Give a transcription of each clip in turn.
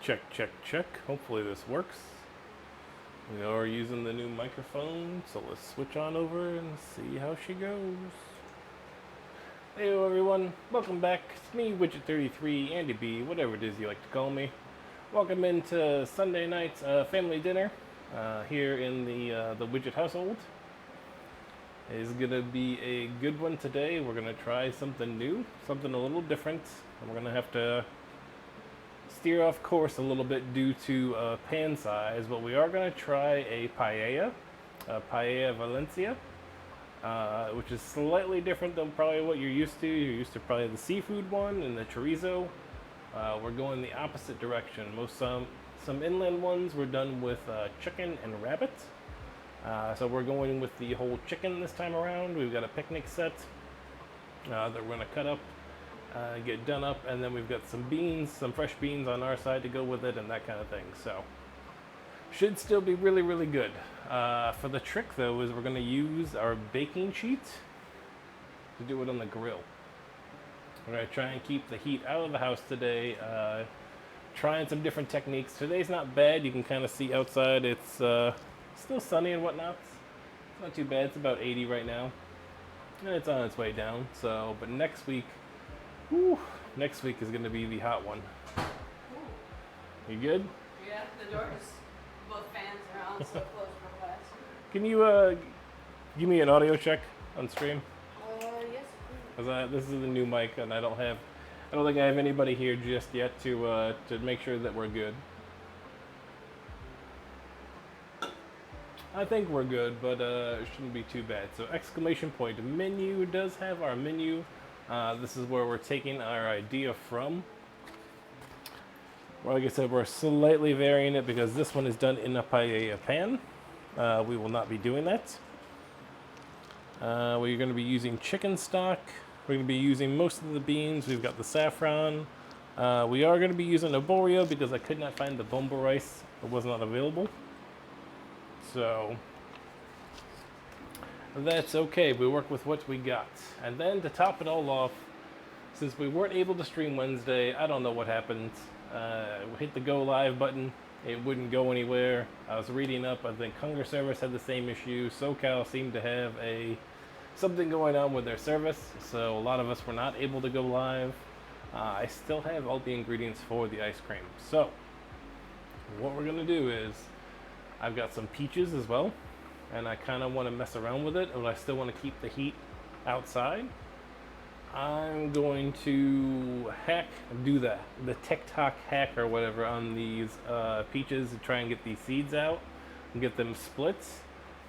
Check, check, check. Hopefully this works. We are using the new microphone, so let's switch on over and see how she goes. Hey everyone, welcome back. It's me, Widget33, Andy B, whatever it is you like to call me. Welcome into Sunday night's family dinner here in the Widget household. It's gonna be a good one today. We're gonna try something new, something a little different. And we're gonna have to steer off course a little bit due to pan size, but we are gonna try a paella, valenciana, which is slightly different than probably what you're used to. You're used to probably the seafood one and the chorizo. We're going the opposite direction. Some inland ones were done with chicken and rabbit. So we're going with the whole chicken this time around. We've got a picnic set that we're gonna cut up, get done up, and then we've got some beans, some fresh beans on our side to go with it and that kind of thing. So should still be really, really good. For the trick though is we're gonna use our baking sheet to do it on the grill. We're gonna try and keep the heat out of the house today. Trying some different techniques. Today's not bad. You can kind of see outside. It's still sunny and whatnot. It's not too bad. It's about 80 right now, and it's on its way down. So, but next week, next week is going to be the hot one. You good? Yeah, the doors, both fans are on, so close for class. Can you give me an audio check on stream? Yes. Because this is the new mic, and I don't think I have anybody here just yet to make sure that we're good. I think we're good, but it shouldn't be too bad. So exclamation point menu does have our menu. This is where we're taking our idea from. Well, like I said, we're slightly varying it because this one is done in a paella pan. We will not be doing that. We're going to be using chicken stock. We're going to be using most of the beans. We've got the saffron. We are going to be using arborio because I could not find the bomba rice. It was not available. So that's okay. We work with what we got. And then to top it all off, since we weren't able to stream Wednesday, I don't know what happened. We hit the go live button. It wouldn't go anywhere. I was reading up. I think Hunger Service had the same issue. SoCal seemed to have something going on with their service. So a lot of us were not able to go live. I still have all the ingredients for the ice cream. So what we're going to do is I've got some peaches as well, and I kind of want to mess around with it, but I still want to keep the heat outside. I'm going to do the TikTok hack or whatever on these peaches to try and get these seeds out and get them splits.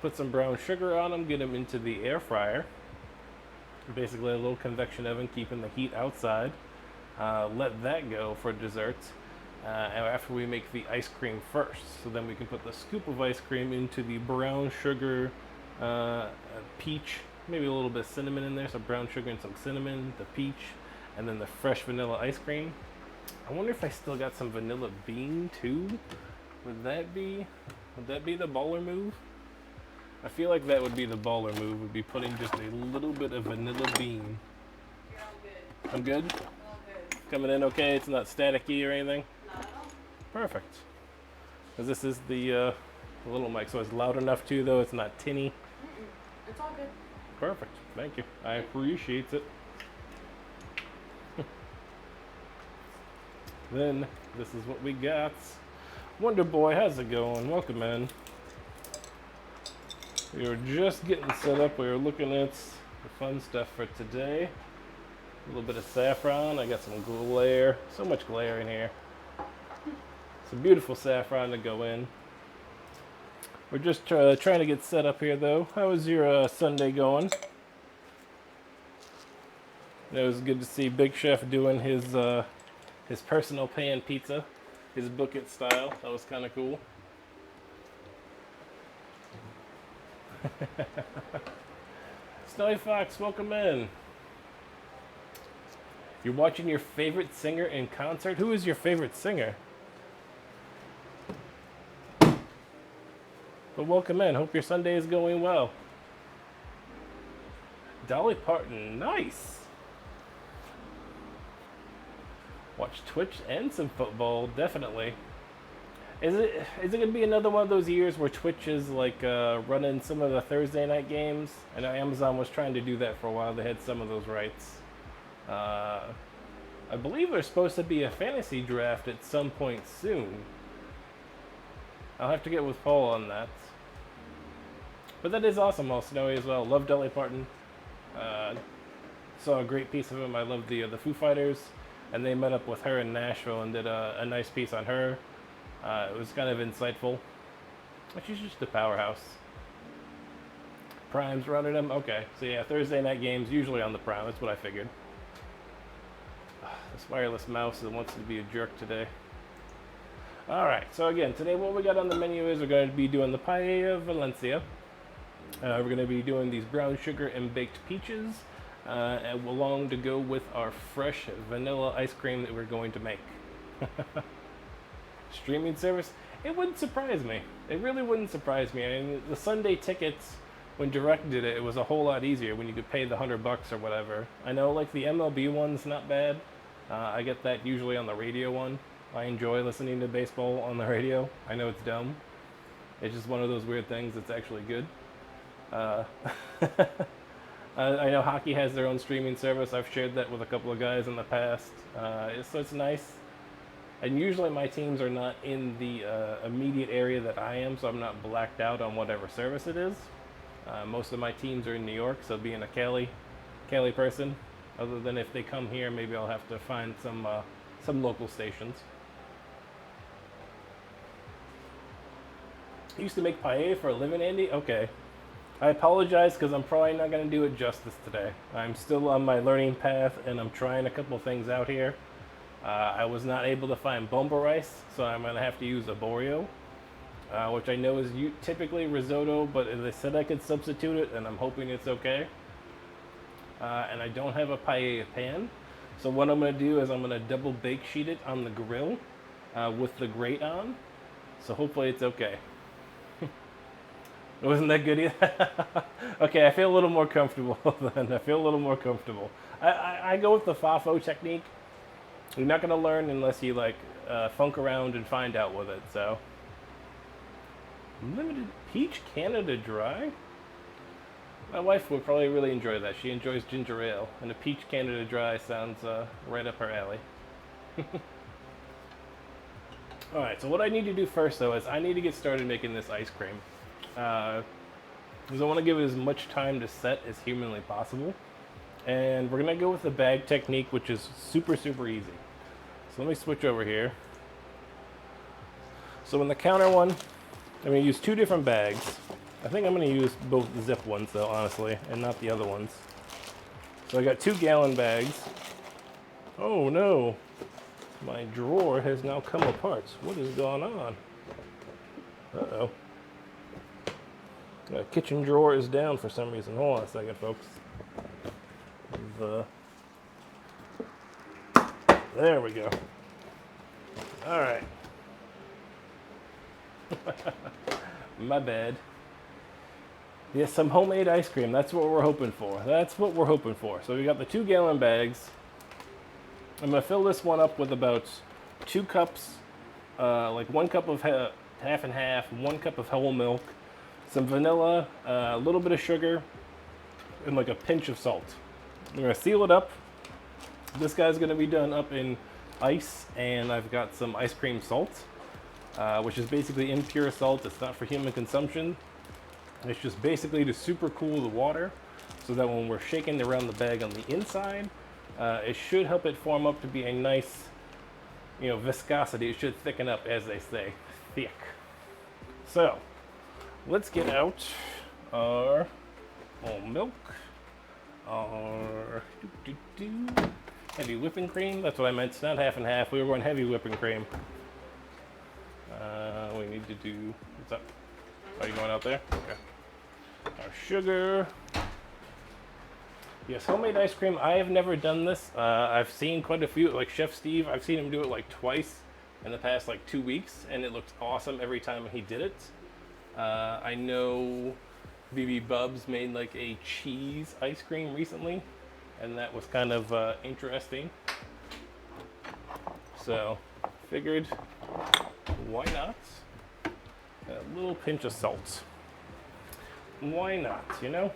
Put some brown sugar on them, get them into the air fryer. Basically a little convection oven, keeping the heat outside. Let that go for dessert. After we make the ice cream first. So then we can put the scoop of ice cream into the brown sugar peach, maybe a little bit of cinnamon in there, so brown sugar and some cinnamon, the peach, and then the fresh vanilla ice cream. I wonder if I still got some vanilla bean too. Would that be the baller move? I feel like that would be the baller move, would be putting just a little bit of vanilla bean. You're all good. I'm good? All good. Coming in okay? It's not staticky or anything? Not at all. Perfect. Because this is the little mic, so it's loud enough too, though it's not tinny. It's all good. Perfect. Thank you. I appreciate it. Then this is what we got. Wonder Boy, how's it going? Welcome in. We were just getting set up. We were looking at the fun stuff for today. A little bit of saffron. I got some glare. So much glare in here. Some beautiful saffron to go in. We're just trying to get set up here, though. How was your Sunday going? It was good to see Big Chef doing his personal pan pizza, his book it style. That was kind of cool. Snowy Fox, welcome in. You're watching your favorite singer in concert? Who is your favorite singer? But welcome in. Hope your Sunday is going well. Dolly Parton, nice. Watch Twitch and some football, definitely. Is it gonna be another one of those years where Twitch is like running some of the Thursday night games? I know Amazon was trying to do that for a while. They had some of those rights. I believe there's supposed to be a fantasy draft at some point soon. I'll have to get with Paul on that. But that is awesome, all snowy as well. Love Dolly Parton. Saw a great piece of him. I love the Foo Fighters, and they met up with her in Nashville and did a nice piece on her. It was kind of insightful. She's just a powerhouse. Prime's running them. Okay, so yeah, Thursday night games usually on the Prime. That's what I figured. This wireless mouse wants to be a jerk today. Alright, so again, today what we got on the menu is we're going to be doing the Paella Valencia. We're going to be doing these brown sugar and baked peaches, and along to go with our fresh vanilla ice cream that we're going to make. Streaming service, it wouldn't surprise me. It really wouldn't surprise me. I mean, the Sunday tickets, when Direct did it, it was a whole lot easier when you could pay the $100 or whatever. I know, like, the MLB one's not bad. I get that usually on the radio one. I enjoy listening to baseball on the radio. I know it's dumb. It's just one of those weird things that's actually good. I know hockey has their own streaming service. I've shared that with a couple of guys in the past. So it's nice. And usually my teams are not in the immediate area that I am, so I'm not blacked out on whatever service it is. Most of my teams are in New York, so being a Cali person, other than if they come here, maybe I'll have to find some local stations. You used to make paella for a living, Andy? Okay. I apologize because I'm probably not going to do it justice today. I'm still on my learning path and I'm trying a couple things out here. I was not able to find bomba rice, so I'm going to have to use arborio, which I know is typically risotto, but they said I could substitute it, and I'm hoping it's okay. And I don't have a paella pan, so what I'm going to do is I'm going to double bake sheet it on the grill with the grate on, so hopefully it's okay. Wasn't that good either? Okay, I feel a little more comfortable then. I feel a little more comfortable. I go with the FAFO technique. You're not going to learn unless you funk around and find out with it, so. Limited Peach Canada Dry? My wife would probably really enjoy that. She enjoys ginger ale, and a Peach Canada Dry sounds right up her alley. Alright, so what I need to do first, though, is I need to get started making this ice cream. Because I want to give it as much time to set as humanly possible. And we're going to go with the bag technique, which is super, super easy. So let me switch over here. So in the counter one, I'm going to use two different bags. I think I'm going to use both zip ones, though, honestly, and not the other ones. So I got 2-gallon bags. Oh, no. My drawer has now come apart. What is going on? Uh-oh. The kitchen drawer is down for some reason. Hold on a second, folks. There we go. All right. My bad. Yes, some homemade ice cream. That's what we're hoping for. That's what we're hoping for. So we got the 2-gallon bags. I'm going to fill this one up with about 2 cups, like 1 cup of half and half, 1 cup of whole milk, some vanilla, a little bit of sugar, and like a pinch of salt. I'm going to seal it up. This guy's going to be done up in ice, and I've got some ice cream salt, which is basically impure salt. It's not for human consumption. It's just basically to super cool the water so that when we're shaking around the bag on the inside, it should help it form up to be a nice, viscosity. It should thicken up, as they say, thick. So, let's get out our milk, our heavy whipping cream. That's what I meant. It's not half and half. We were going heavy whipping cream. We need to do. What's up? Are you going out there? Okay. Our sugar. Yes, homemade ice cream. I have never done this. I've seen quite a few, like Chef Steve. I've seen him do it like twice in the past 2 weeks, and it looked awesome every time he did it. I know BB Bubs made like a cheese ice cream recently, and that was kind of interesting. So, figured, why not? A little pinch of salt. Why not, you know?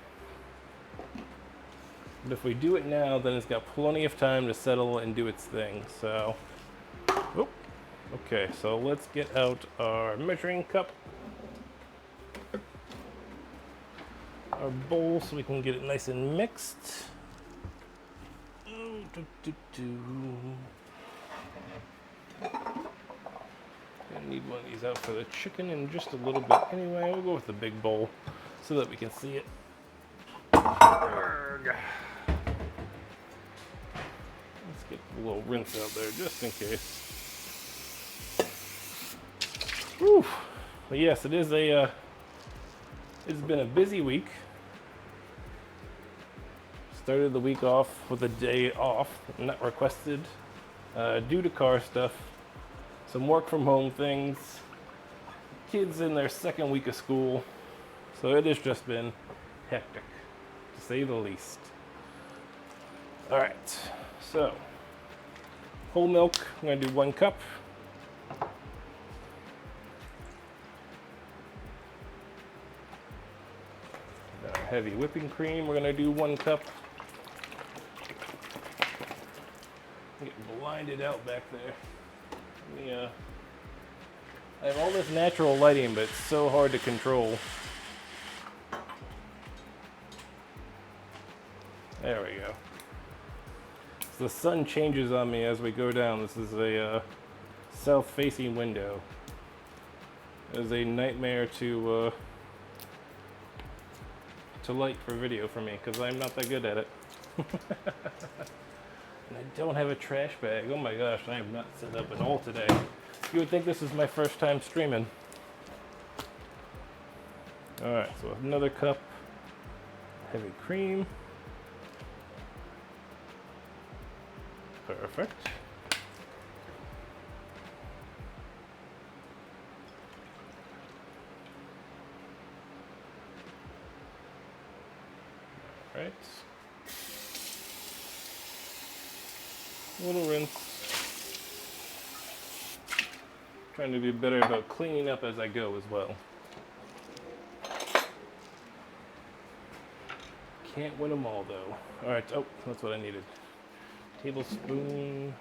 But if we do it now, then it's got plenty of time to settle and do its thing. So, oh, okay, so let's get out our measuring cup, our bowl, so we can get it nice and mixed. Gonna need one of these out for the chicken in just a little bit anyway. We'll go with the big bowl so that we can see it. Let's get a little rinse out there just in case. Whew. But yes, it is a it's been a busy week. Started the week off with a day off, not requested, due to car stuff, some work from home things, kids in their second week of school, so it has just been hectic, to say the least. All right, so whole milk, I'm gonna do 1 cup. Heavy whipping cream, we're gonna do 1 cup. I'm getting blinded out back there. Yeah, I have all this natural lighting, but it's so hard to control. There we go. So the sun changes on me as we go down. This is a south-facing window. It is a nightmare to light for video for me because I'm not that good at it. And I don't have a trash bag. Oh my gosh, I am not set up at all today. You would think this is my first time streaming. Alright, so another cup heavy cream. Perfect. Alright. Little rinse. Trying to be better about cleaning up as I go as well. Can't win them all though. Alright, oh, that's what I needed. Tablespoon.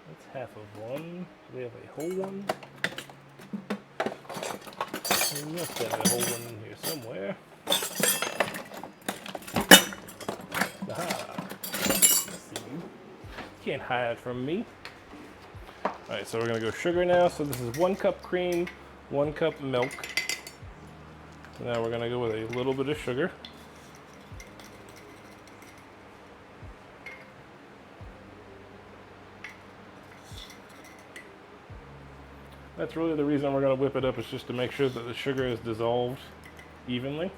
That's half of one. Do we have a whole one? We must have a whole one in here somewhere. Aha. Can't hide from me. Alright, so we're gonna go sugar now. So this is 1 cup cream, 1 cup milk. Now we're gonna go with a little bit of sugar. That's really the reason we're gonna whip it up, is just to make sure that the sugar is dissolved evenly.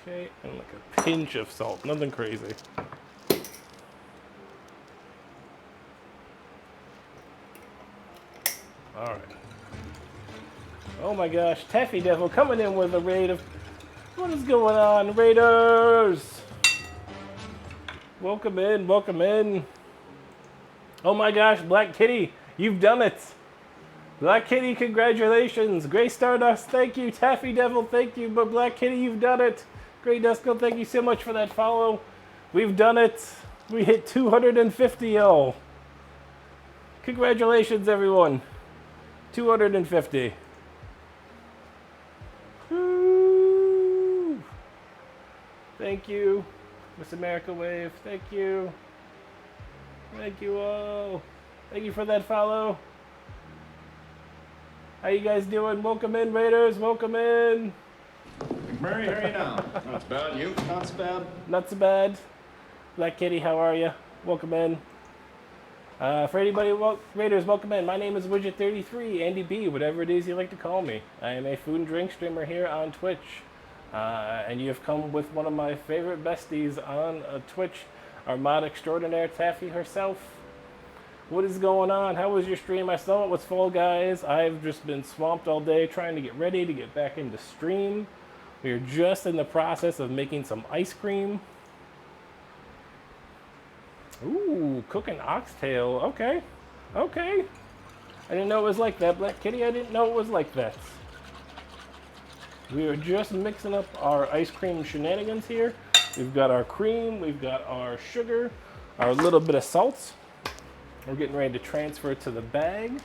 Okay, and like a pinch of salt, nothing crazy. All right. Oh my gosh, Taffy Devil coming in with a raid of... What is going on, Raiders? Welcome in, welcome in. Oh my gosh, Black Kitty, you've done it. Black Kitty, congratulations. Gray Stardust, thank you. Taffy Devil, thank you. But Black Kitty, you've done it. Grey Dusco, thank you so much for that follow. We've done it. We hit 250, y'all. Congratulations, everyone. 250. Woo! Thank you, Miss America Wave. Thank you. Thank you all. Thank you for that follow. How you guys doing? Welcome in, Raiders. Welcome in. Murray, how are you now? Not so bad. You? Not so bad. Not so bad. Black Kitty, how are you? Welcome in. For anybody, Raiders, welcome in. My name is Widget33, Andy B, whatever it is you like to call me. I am a food and drink streamer here on Twitch. And you have come with one of my favorite besties on Twitch, our mod extraordinaire, Taffy herself. What is going on? How was your stream? I saw it was Fall Guys. I've just been swamped all day trying to get ready to get back into stream. We are just in the process of making some ice cream. Ooh, cooking oxtail. Okay. Okay. I didn't know it was like that, Black Kitty. I didn't know it was like that. We are just mixing up our ice cream shenanigans here. We've got our cream, we've got our sugar, our little bit of salt. We're getting ready to transfer it to the bag.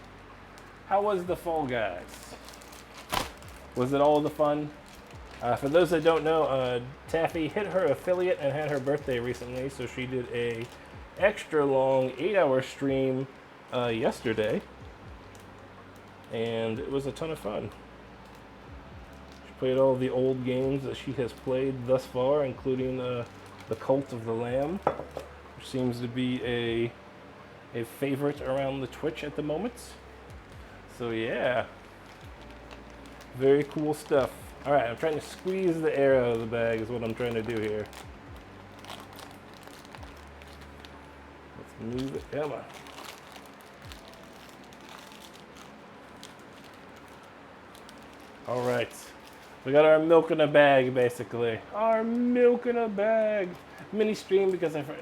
How was the fall, guys? Was it all the fun? For those that don't know, Taffy hit her affiliate and had her birthday recently, so she did a extra long 8-hour stream yesterday, and it was a ton of fun. She played all the old games that she has played thus far, including the Cult of the Lamb, which seems to be a favorite around the Twitch at the moment. So yeah, very cool stuff. All right, I'm trying to squeeze the air out of the bag is what I'm trying to do here. Let's move it, come on. All right, we got our milk in a bag, basically. Our milk in a bag. Mini stream because I forgot.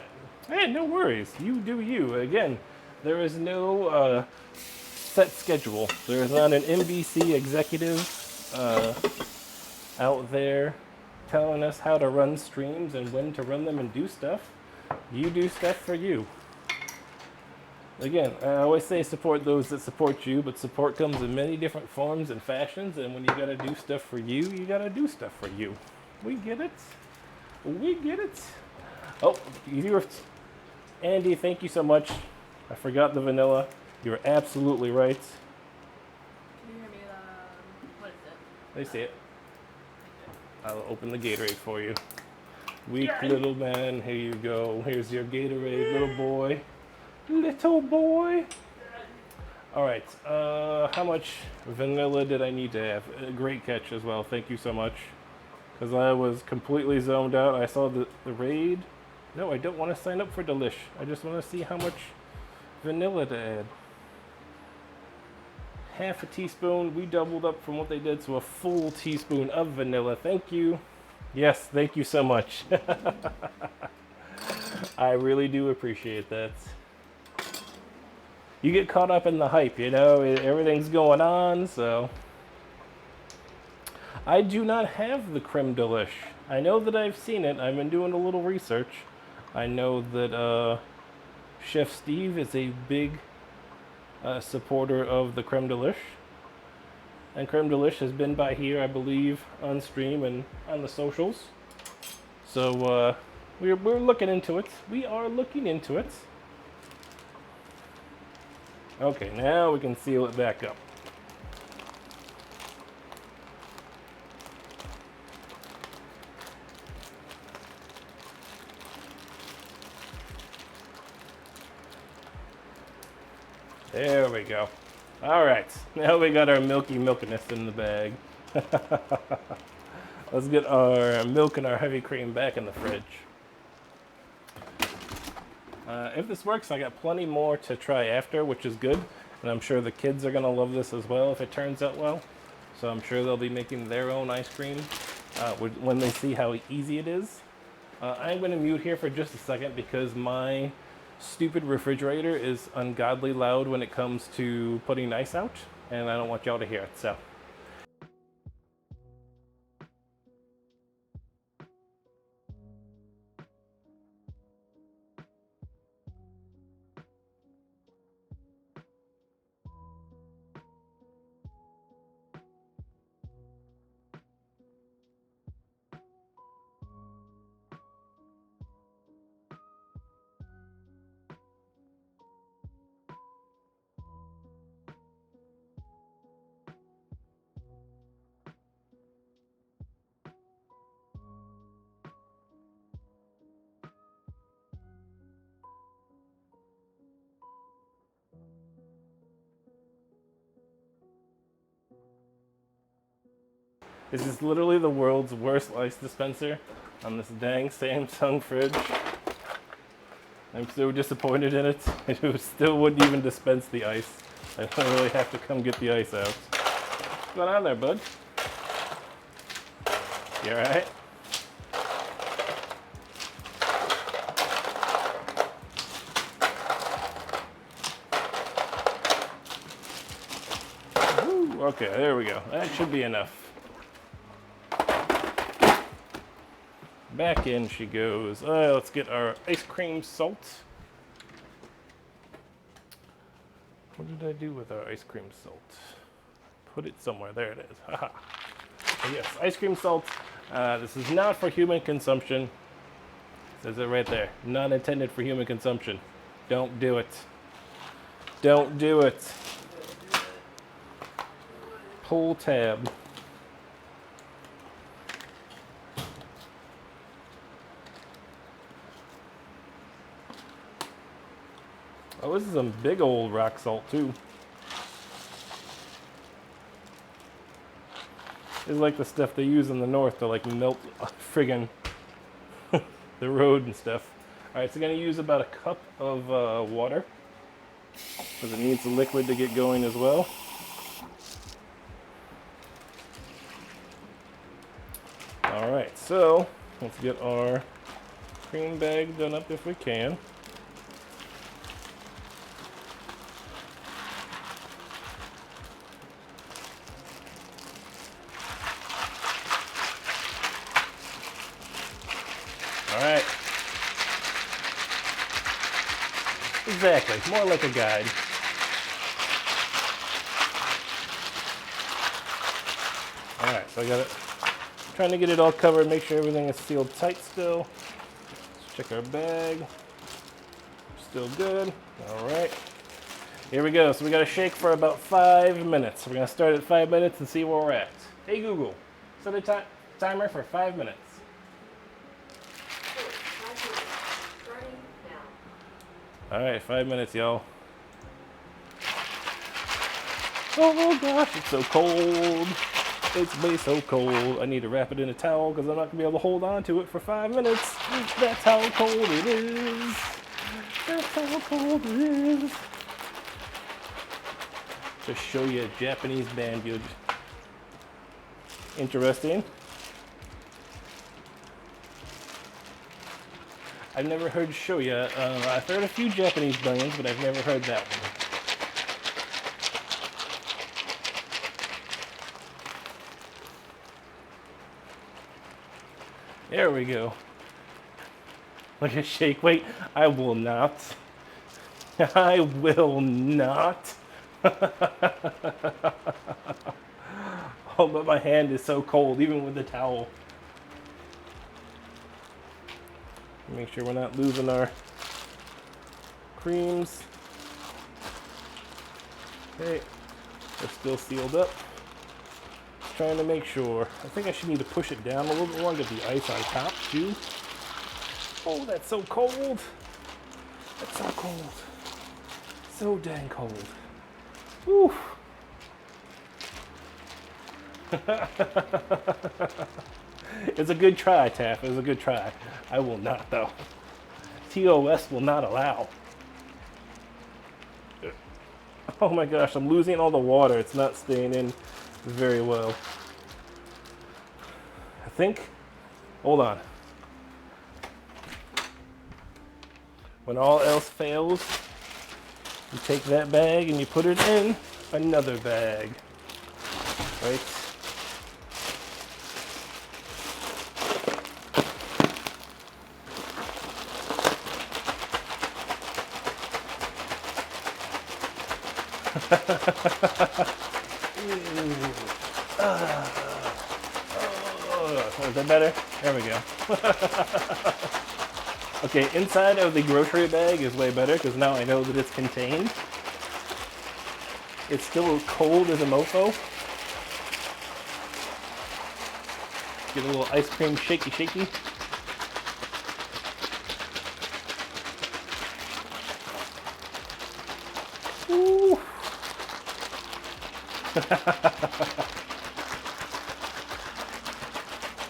Hey, no worries, you do you. Again, there is no set schedule. There is not an NBC executive out there telling us how to run streams and when to run them and do stuff. You do stuff for you. Again, I always say support those that support you, but support comes in many different forms and fashions, and when you gotta do stuff for you, you gotta do stuff for you. We get it. We get it. Oh, Andy, thank you so much. I forgot the vanilla. You're absolutely right. Can you hear me? What is it? They see it. I'll open the Gatorade for you. Weak little man, here you go. Here's your Gatorade, little boy. Little boy. All right, how much vanilla did I need to have? A great catch as well, thank you so much. Because I was completely zoned out. I saw the raid. No, I don't want to sign up for Delish. I just want to see how much vanilla to add. Half a teaspoon. We doubled up from what they did, so a full teaspoon of vanilla. Thank you. Yes, thank you so much. I really do appreciate that. You get caught up in the hype, you know, everything's going on, so. I do not have the creme delish. I know that I've seen it. I've been doing a little research. I know that Chef Steve is a big supporter of the creme delish. And creme delish has been by here, I believe, on stream and on the socials. So we're looking into it. We are looking into it. Okay, now we can seal it back up. There we go. All right, now we got our milkiness in the bag. Let's get our milk and our heavy cream back in the fridge. If this works, I got plenty more to try after, which is good. And I'm sure the kids are gonna love this as well if it turns out well. So I'm sure they'll be making their own ice cream when they see how easy it is. I'm gonna mute here for just a second because my stupid refrigerator is ungodly loud when it comes to putting ice out, and I don't want y'all to hear it, so. This is literally the world's worst ice dispenser on this dang Samsung fridge. I'm so disappointed in it. It still wouldn't even dispense the ice. I literally have to come get the ice out. What's going on there, bud? You alright? Okay, there we go. That should be enough. Back in she goes. Let's get our ice cream salt. What did I do with our ice cream salt? Put it somewhere. There it is. Haha. Yes, ice cream salt. This is not for human consumption. It says it right there. Not intended for human consumption. Don't do it. Don't do it. Pull tab. Oh, this is some big old rock salt too. It's like the stuff they use in the north to like melt friggin' the road and stuff. All right, so gonna use about a cup of water because it needs the liquid to get going as well. All right, so let's get our cream bag done up if we can. All right. Exactly, more like a guide. All right, so I got it. Trying to get it all covered, make sure everything is sealed tight still. Let's check our bag. Still good. All right. Here we go. So we got to shake for about 5 minutes. We're going to start at 5 minutes and see where we're at. Hey Google, set a timer for 5 minutes. All right, 5 minutes, y'all. Oh gosh, it's so cold. It's way so cold. I need to wrap it in a towel because I'm not gonna be able to hold on to it for 5 minutes. That's how cold it is. That's how cold it is. Just show you a Japanese band, dude. Interesting. I've never heard Shoya. I've heard a few Japanese bands, but I've never heard that one. There we go. Look at shake weight. I will not. I will not. Oh, but my hand is so cold, even with the towel. Make sure we're not losing our creams. Okay, they're still sealed up. Just trying to make sure. I think I should need to push it down a little bit more and get the ice on top too. Oh, that's so cold. That's so cold. So dang cold. Whew. It's a good try, Taff. It's a good try. I will not, though. TOS will not allow. Oh my gosh, I'm losing all the water. It's not staying in very well. I think, hold on. When all else fails, you take that bag and you put it in another bag. Right? Is that better? There we go. Okay, inside of the grocery bag is way better because now I know that it's contained. It's still cold as a mofo. Get a little ice cream shaky shaky. Ooh.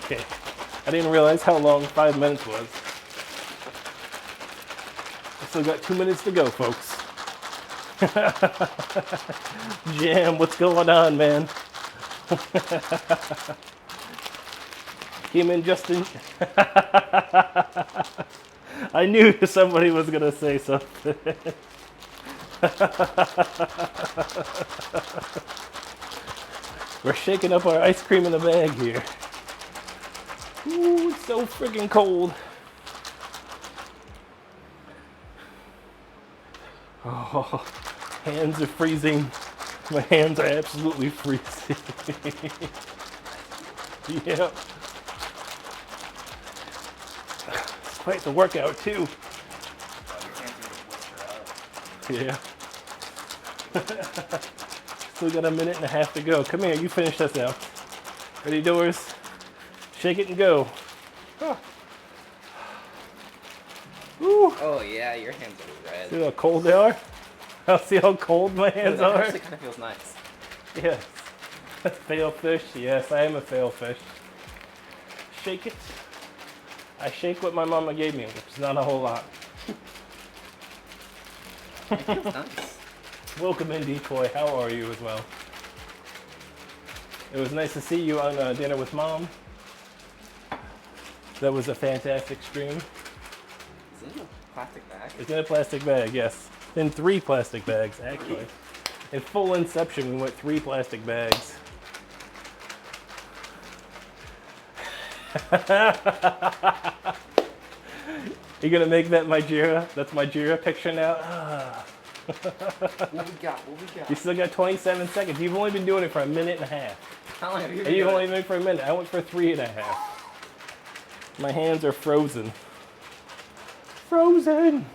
Okay, I didn't realize how long 5 minutes was. I still got 2 minutes to go, folks. Jam, what's going on, man? Came in just in. I knew somebody was gonna say something. We're shaking up our ice cream in the bag here. Ooh, it's so freaking cold. Oh, hands are freezing. My hands are absolutely freezing. Yep. It's quite the workout too. Yeah. Still got a minute and a half to go. Come here, you finish this out. Ready, Doors? Shake it and go. Oh. Woo. Oh yeah, your hands are red. See how cold they are? I'll see how cold my hands That are. actually kind of feels nice. Yes. Fail fish. Yes, I am a fail fish. Shake it. I shake what my mama gave me, which is not a whole lot. It feels nice. Welcome in, Decoy. How are you as well? It was nice to see you on Dinner with Mom. That was a fantastic stream. Is it in a plastic bag? It's in a plastic bag, yes. In 3 plastic bags, actually. In full inception, we went 3 plastic bags. You gonna make that my Jira? That's my Jira picture now? What we got? You still got 27 seconds. You've only been doing it for a minute and a half. How long have you been And you've doing only it? been for a minute. I went for 3.5. My hands are frozen. Frozen!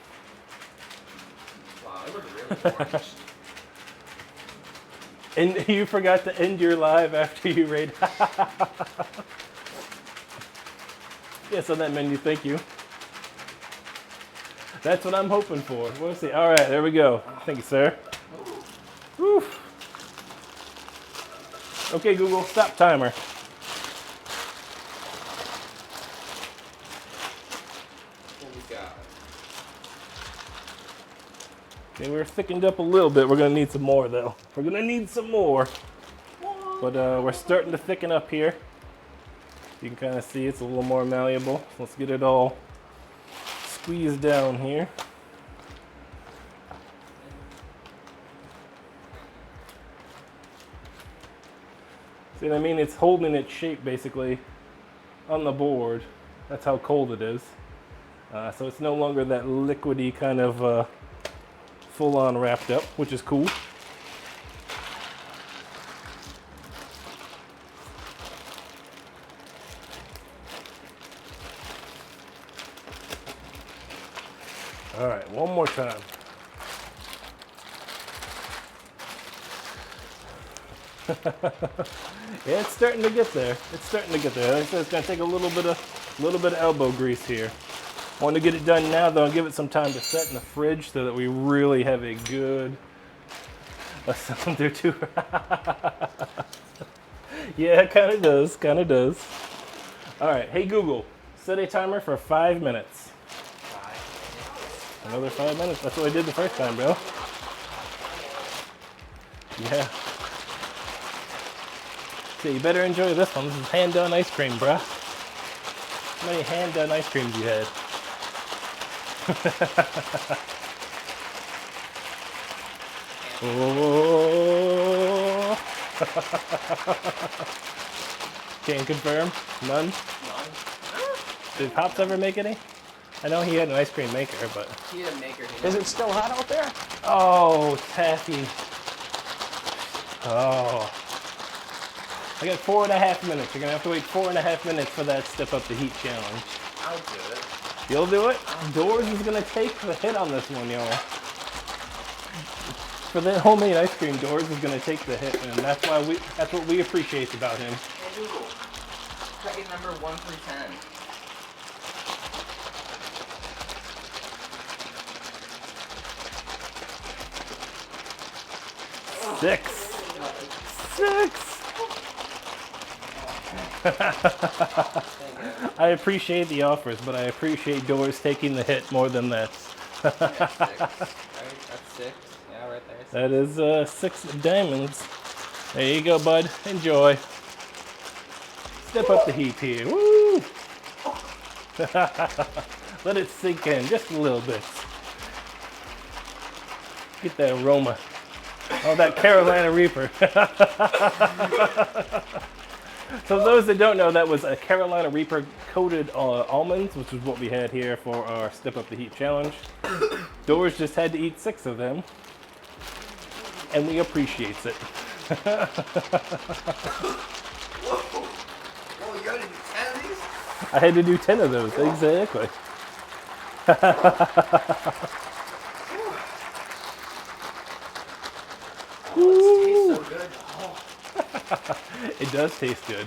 Wow, it looked really orange. And you forgot to end your live after you raid. Yes, on that menu, thank you. That's what I'm hoping for. We'll see. All right, there we go. Thank you, sir. Woo. Okay, Google, stop timer. What we got? Okay, we're thickened up a little bit. We're gonna need some more, though. We're gonna need some more. But we're starting to thicken up here. You can kind of see it's a little more malleable. Let's get it all squeezed down here. See what I mean? It's holding its shape basically on the board. That's how cold it is. So it's no longer that liquidy kind of full-on wrapped up, which is cool. All right, one more time. Yeah, it's starting to get there. It's starting to get there. Like I said, it's gonna take a little bit of elbow grease here. I want to get it done now, though, and give it some time to set in the fridge so that we really have a good asunder to. Yeah, it kind of does. Kind of does. All right, hey Google, set a timer for 5 minutes. Another 5 minutes. That's what I did the first time, bro. Yeah. So you better enjoy this one. This is hand-done ice cream, bruh. How many hand-done ice creams you had? Oh. Can confirm? None? None. Did Pops ever make any? I know he had an ice cream maker, but... He had a maker. Is it still hot out there? Oh, taffy. Oh. I got 4.5 minutes. You're gonna have to wait 4.5 minutes for that step up the heat challenge. I'll do it. You'll do it? Doors is gonna take the hit on this one, y'all. For the homemade ice cream, Doors is gonna take the hit, and that's what we appreciate about him. Hey Google, packet number 1 through 10. Six. I appreciate the offers, but I appreciate Doors taking the hit more than that. Yeah, 6. Right? That's 6. Yeah, right there. That is 6 diamonds. There you go, bud. Enjoy. Step up the heat here. Woo! Let it sink in just a little bit. Get that aroma. Oh, that Carolina Reaper. So those that don't know, that was a Carolina Reaper coated almonds, which is what we had here for our Step Up the Heat challenge. Doors just had to eat 6 of them, and we appreciates it. Whoa, you gotta do 10 of these? I had to do 10 of those, exactly. Oh, it tastes so good. Oh, It does taste good.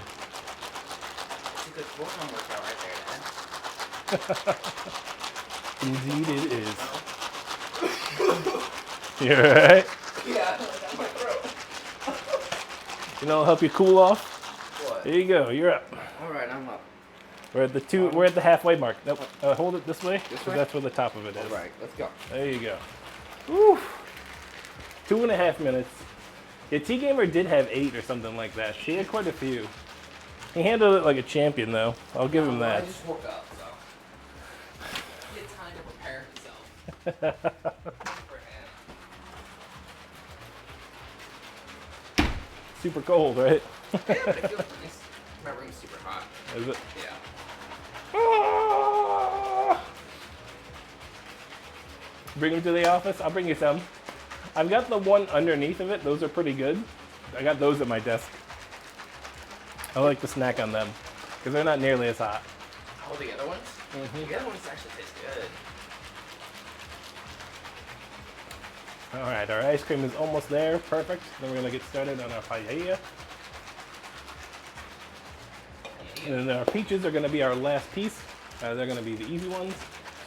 it's a good forearm workout right there, Dad. Indeed it is. You alright? Yeah, I got my throat. You know, I'll help you cool off. What? There you go, you're up. Alright, I'm up. We're at the halfway mark. Nope. Hold it this way. This 'cause way? that's where the top of it is. Alright, let's go. There you go. Woo. 2.5 minutes. Yeah, T-Gamer did have 8 or something like that. She had quite a few. He handled it like a champion, though. I'll give him that. I just woke up, so. He had time to prepare himself. For him. Super cold, right? Yeah, but it feels nice. My room's super hot. Is it? Yeah. Ah! Bring him to the office? I'll bring you some. I've got the one underneath of it. Those are pretty good. I got those at my desk. I like to snack on them because they're not nearly as hot. Oh, the other ones? Mm-hmm. The other ones actually taste good. All right, our ice cream is almost there. Perfect. Then we're going to get started on our paella. And then our peaches are going to be our last piece. They're going to be the easy ones.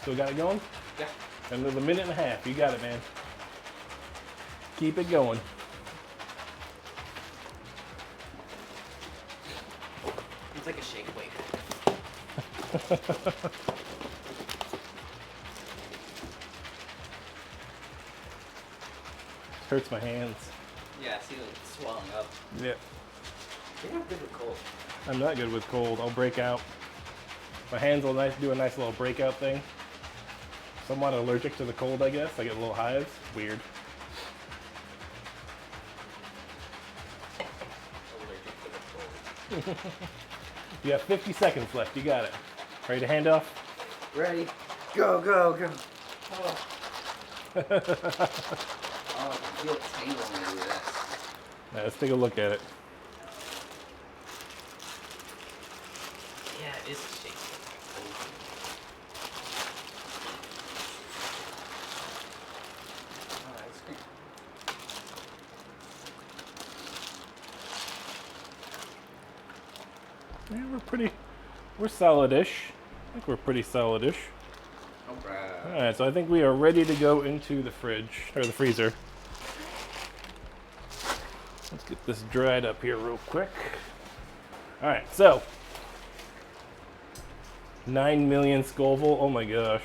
Still got it going? Yeah. Another minute and a half. You got it, man. Keep it going. It's like a shake weight. Hurts my hands. Yeah, I see it swelling up. Yeah. I think I'm good with cold. I'm not good with cold. I'll break out. My hands will do a nice little breakout thing. Somewhat allergic to the cold, I guess. I get little hives. Weird. Allergic to the cold. You have 50 seconds left. You got it. Ready to hand off? Ready? Go, go, go. Oh. Oh, I feel it tingle when I do this. Now, let's take a look at it. Yeah, it is a shake. Oh, ice cream. Yeah, we're solid-ish. I think we're pretty solid-ish. Alright. Alright, so I think we are ready to go into the fridge, or the freezer. Let's get this dried up here real quick. Alright, so 9 million Scoville, oh my gosh.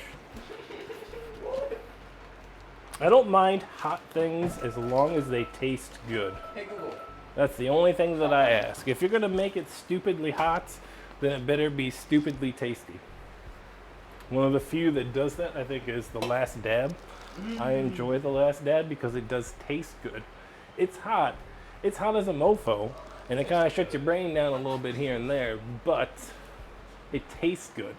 I don't mind hot things as long as they taste good. Hey, Google. That's the only thing that I ask. If you're gonna make it stupidly hot, then it better be stupidly tasty. One of the few that does that, I think, is The Last Dab. I enjoy The Last Dab because it does taste good. It's hot. It's hot as a mofo, and it kind of shuts your brain down a little bit here and there, but it tastes good.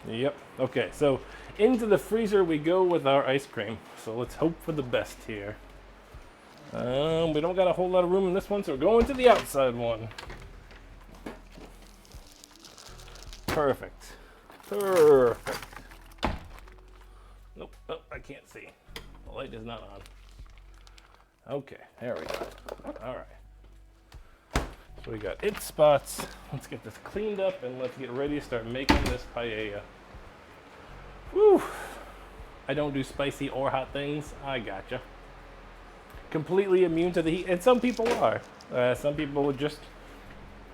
Yep. Okay, so into the freezer we go with our ice cream. So let's hope for the best here. We don't got a whole lot of room in this one, so we're going to the outside one. Perfect. Perfect. Nope. Oh, I can't see. The light is not on. Okay, there we go. All right. So we got its spots. Let's get this cleaned up and let's get ready to start making this paella. Whew. I don't do spicy or hot things. I gotcha. Completely immune to the heat, and some people are. Some people just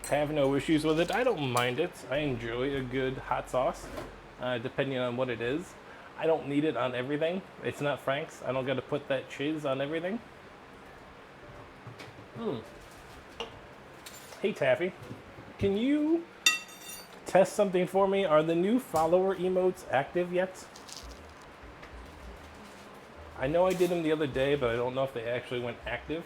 have no issues with it. I don't mind it. I enjoy a good hot sauce, depending on what it is. I don't need it on everything. It's not Frank's. I don't got to put that cheese on everything. Hey Taffy, can you test something for me? Are the new follower emotes active yet? I know I did them the other day, but I don't know if they actually went active.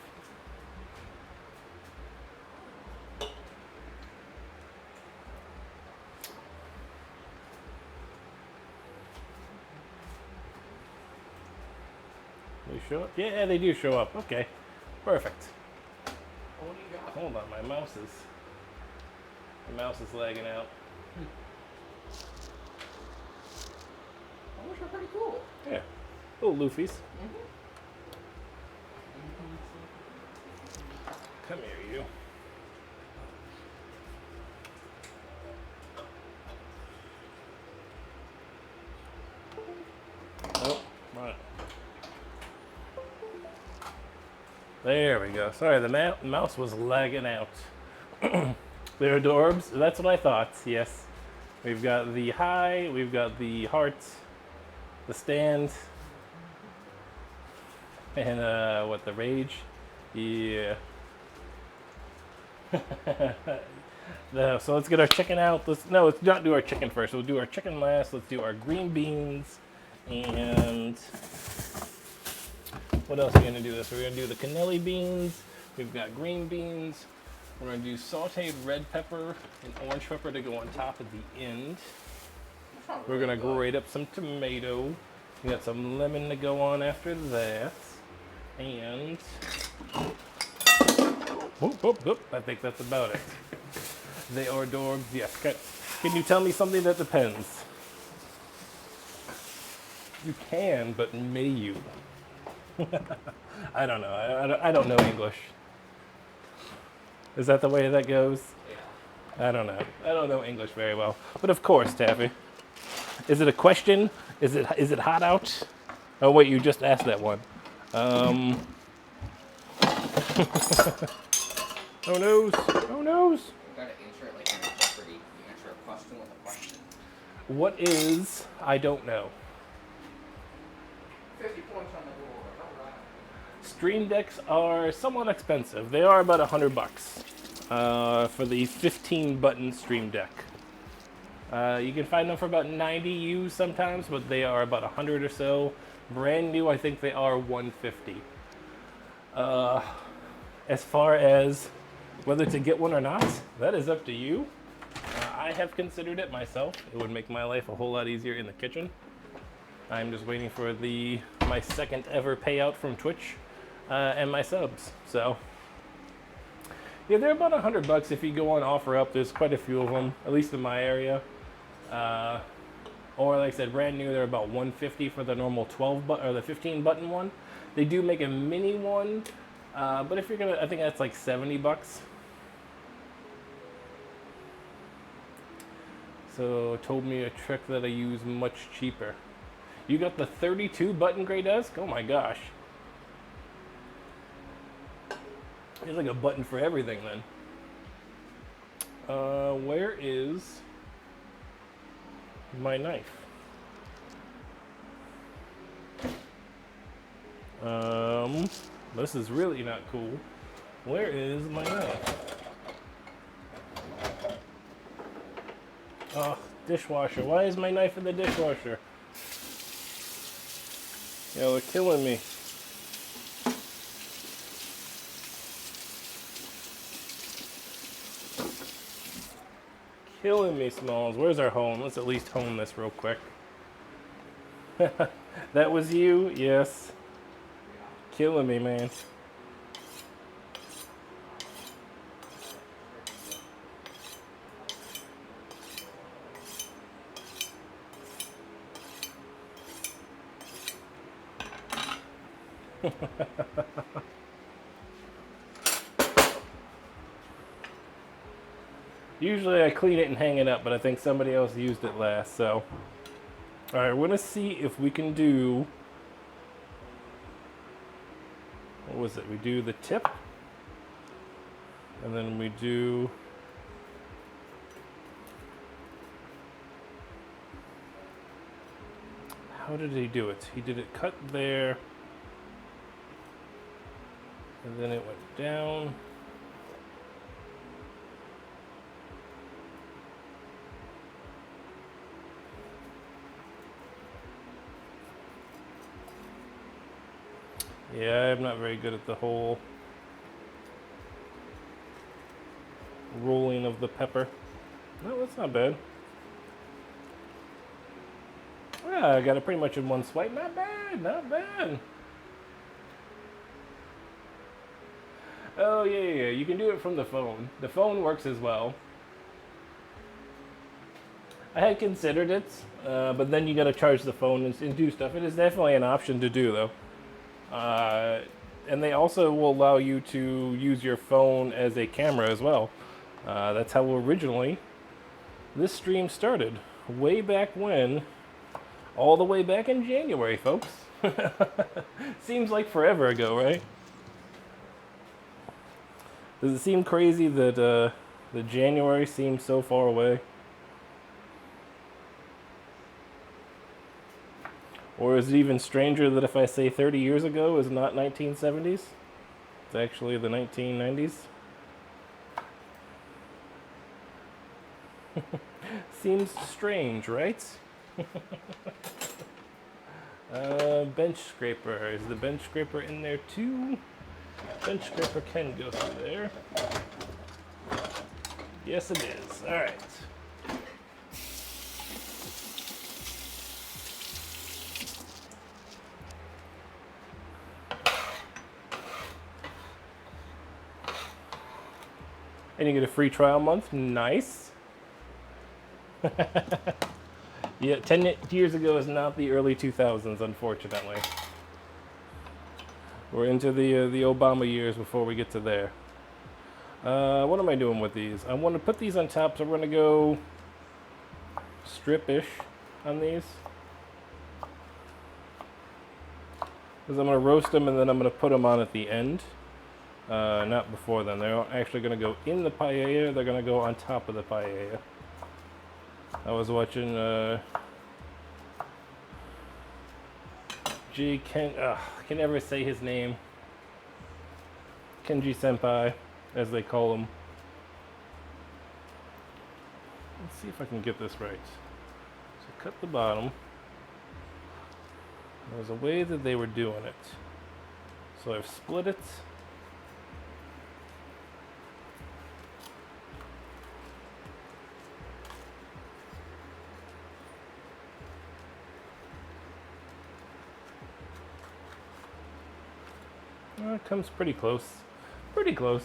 They show up? Yeah, they do show up. Okay, perfect. What do you got? Hold on, my mouse is lagging out. Those are pretty cool. Yeah, little Luffy's. Come here, you. Oh, right. There we go. Sorry, the mouse was lagging out. They're adorbs. That's what I thought. Yes. We've got the high, we've got the heart, the stand, and what, the rage? Yeah. So let's get our chicken out. Let's not do our chicken first. We'll do our chicken last. Let's do our green beans. And what else are we gonna do this? We're gonna do the cannelli beans. We've got green beans. We're gonna do sauteed red pepper and orange pepper to go on top at the end. We're gonna grate up some tomato. We got some lemon to go on after that. And whoop. I think that's about it. They are dogs. Yes. Can you tell me something that depends? You can, but may you? I don't know. I don't know English. Is that the way that goes? Yeah. I don't know. I don't know English very well. But of course, Taffy. Is it a question? Is it hot out? Oh wait, you just asked that one. Oh noes. Oh noes. You gotta answer it like in Jeopardy. You answer a question with a question. What is I don't know? 50 points on the board. All right. Stream decks are somewhat expensive. They are about $100 for the 15-button Stream Deck. You can find them for about 90 used sometimes, but they are about 100 or so. Brand new, I think they are 150. As far as whether to get one or not, that is up to you. I have considered it myself. It would make my life a whole lot easier in the kitchen. I'm just waiting for my second ever payout from Twitch and my subs. So yeah, they're about $100 if you go on OfferUp. There's quite a few of them, at least in my area. Or like I said, brand new, they're about $150 for the normal 12 button or the 15 button one. They do make a mini one, but if you're gonna, I think that's like $70. So told me a trick that I use much cheaper. You got the 32 button gray desk? Oh my gosh. There's like a button for everything then. Where is my knife? This is really not cool. Where is my knife? Oh, dishwasher. Why is my knife in the dishwasher? Y'all are killing me. Killing me, Smalls. Where's our home? Let's at least hone this real quick. That was you? Yes. Killing me, man. Usually I clean it and hang it up, but I think somebody else used it last, so. Alright, we're gonna see if we can do, what was it? We do the tip, and then we do, how did he do it? He did it cut there, and then it went down. Yeah, I'm not very good at the whole rolling of the pepper. No, that's not bad. Yeah, I got it pretty much in one swipe. Not bad, not bad. Oh, yeah. You can do it from the phone. The phone works as well. I had considered it, but then you got to charge the phone and do stuff. It is definitely an option to do, though. And they also will allow you to use your phone as a camera as well. That's how originally this stream started. Way back when. All the way back in January, folks. Seems like forever ago, right? Does it seem crazy that the January seems so far away? Or is it even stranger that if I say 30 years ago is not 1970s? It's actually the 1990s? Seems strange, right? Bench scraper. Is the bench scraper in there too? Bench scraper can go through there. Yes, it is. All right. And you get a free trial month. Nice. Yeah, 10 years ago is not the early 2000s, unfortunately. We're into the Obama years before we get to there. What am I doing with these? I want to put these on top, so we're going to go strip-ish on these. Because I'm going to roast them and then I'm going to put them on at the end. Not before then. They're actually going to go in the paella. They're going to go on top of the paella. I was watching I can never say his name. Kenji Senpai, as they call him. Let's see if I can get this right. So cut the bottom. There's a way that they were doing it. So I've split it. It comes pretty close. Pretty close.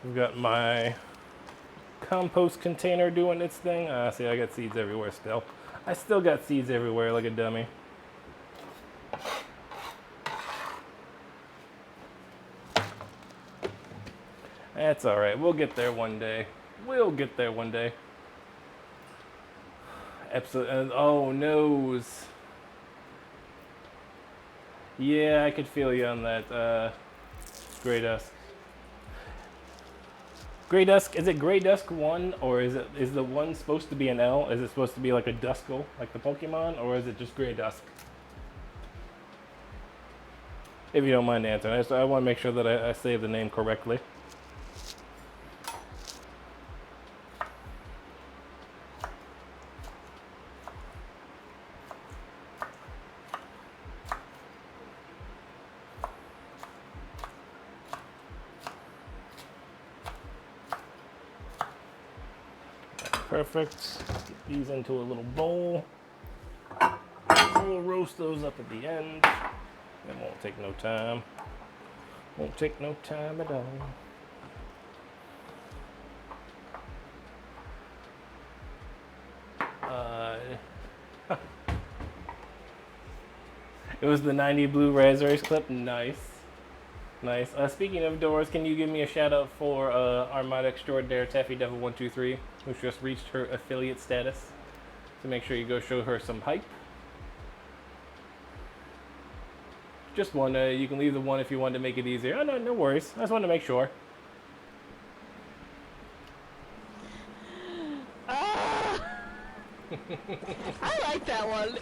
We've got my compost container doing its thing. See, I got seeds everywhere still. I still got seeds everywhere like a dummy. That's alright. We'll get there one day. We'll get there one day. Oh, nose. Yeah, I could feel you on that, Grey Dusk. Grey Dusk, is it Grey Dusk 1, or is the 1 supposed to be an L? Is it supposed to be like a Duskull, like the Pokemon, or is it just Grey Dusk? If you don't mind answering, I want to make sure that I say the name correctly. Perfect. Get these into a little bowl. We'll roast those up at the end. It won't take no time. Won't take no time at all. It was the 90 Blue Raspberries clip. Nice. Nice. Speaking of doors, can you give me a shout out for Armada Extraordinaire Taffy Devil 123, who's just reached her affiliate status? So make sure you go show her some hype. Just one. You can leave the one if you want to make it easier. Oh, no worries. I just wanted to make sure. I like that one.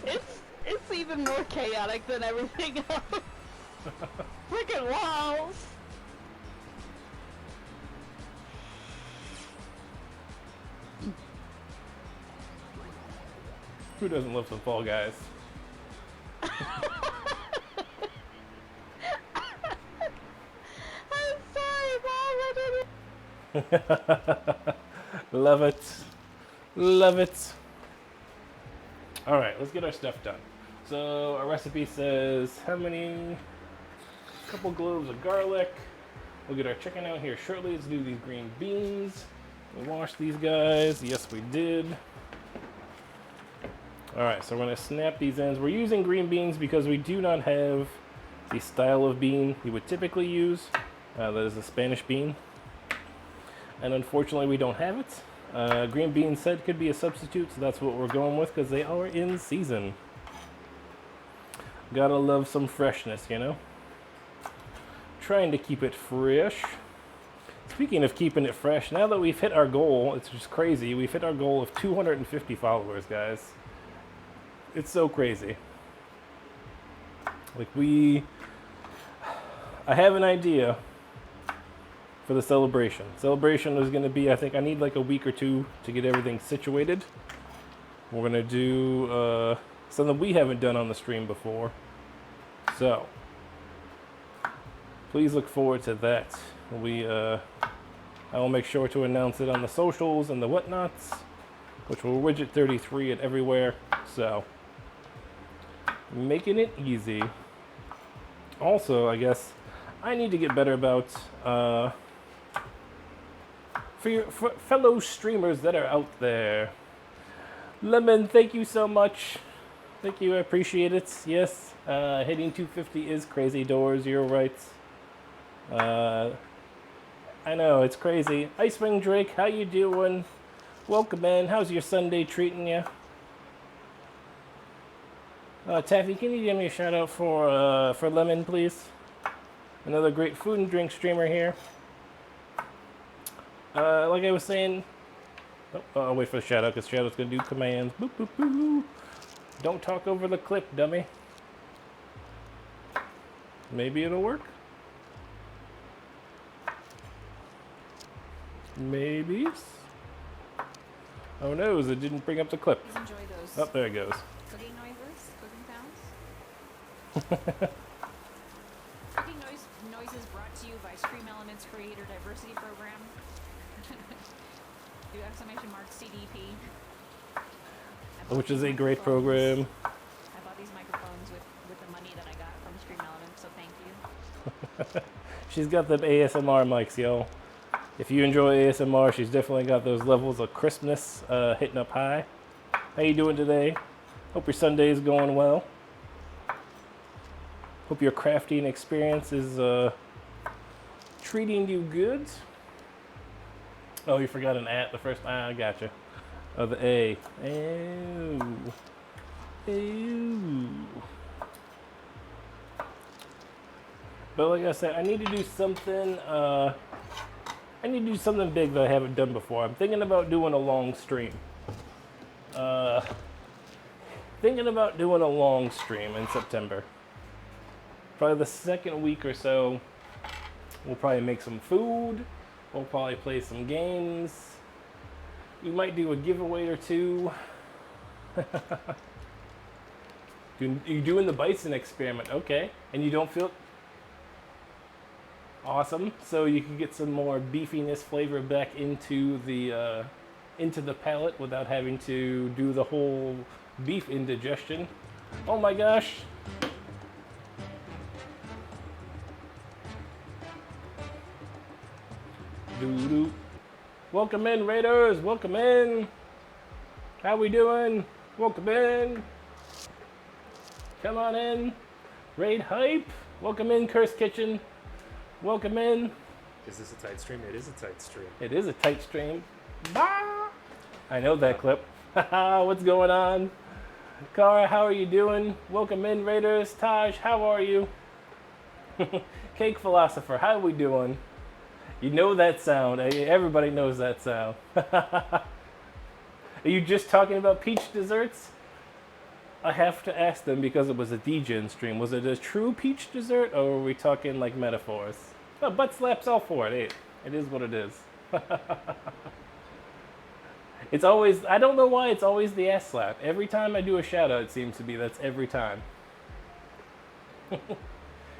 It's even more chaotic than everything else. Freaking walls! Who doesn't love some Fall Guys? Love it. Love it. All right, let's get our stuff done. So our recipe says how many? Couple cloves of garlic. We'll get our chicken out here shortly. Let's do these green beans. We'll wash these guys. Yes, we did. All right, so we're gonna snap these ends. We're using green beans because we do not have the style of bean you would typically use. That is a Spanish bean. And unfortunately, we don't have it. Green bean said could be a substitute, so that's what we're going with because they are in season. Gotta love some freshness, you know? Trying to keep it fresh. Speaking of keeping it fresh, now that we've hit our goal, it's just crazy. We've hit our goal of 250 followers, guys. It's so crazy. Like I have an idea for the celebration. Celebration is going to be, I think I need like a week or two to get everything situated. We're going to do something we haven't done on the stream before. So, please look forward to that. I will make sure to announce it on the socials and the whatnots, which will widget 33 at everywhere. So, making it easy. Also, I guess I need to get better about for fellow streamers that are out there. Lemon, thank you so much. Thank you, I appreciate it. Yes, hitting 250 is crazy doors. You're right. I know, it's crazy. Icewing Drake, how you doing? Welcome in. How's your Sunday treating you? Taffy, can you give me a shout out for Lemon, please? Another great food and drink streamer here. Like I was saying, I'll wait for the shout out because shout out's gonna do commands. Boop, boop, boop. Don't talk over the clip, dummy. Maybe it'll work. Maybe. Oh no, it didn't bring up the clip. Please enjoy those Oh, there it goes. cooking noises, cooking sounds. Cooking noises brought to you by Scream Elements Creator Diversity Program. Do exclamation mark CDP. Which is a great program. I bought these microphones with the money that I got from Scream Elements, so thank you. She's got the ASMR mics, yo. If you enjoy ASMR, she's definitely got those levels of crispness hitting up high. How you doing today? Hope your Sunday is going well. Hope your crafting experience is treating you good. Oh, you forgot an at the first. I gotcha. Oh, the A. Ew. Ew. But like I said, I need to do something. I need to do something big that I haven't done before. I'm thinking about doing a long stream. Thinking about doing a long stream in September. Probably the second week or so. We'll probably make some food. We'll probably play some games. We might do a giveaway or two. You're doing the bison experiment, okay? And you don't feel awesome. So you can get some more beefiness flavor back into the palate without having to do the whole beef indigestion. Oh my gosh! Doo-doo. Welcome in, Raiders. Welcome in. How we doing? Welcome in. Come on in. Raid hype. Welcome in, Curse Kitchen. Welcome in. Is this a tight stream? It is a tight stream. It is a tight stream. Bah! I know that clip. Haha, what's going on? Kara, how are you doing? Welcome in, Raiders. Taj, how are you? Cake Philosopher, how are we doing? You know that sound. Everybody knows that sound. Are you just talking about peach desserts? I have to ask them because it was a DGen stream. Was it a true peach dessert or were we talking like metaphors? No, butt slaps all for it. Hey, it is what it is. It's always, I don't know why it's always the ass slap. Every time I do a shout out, it seems to be that's every time.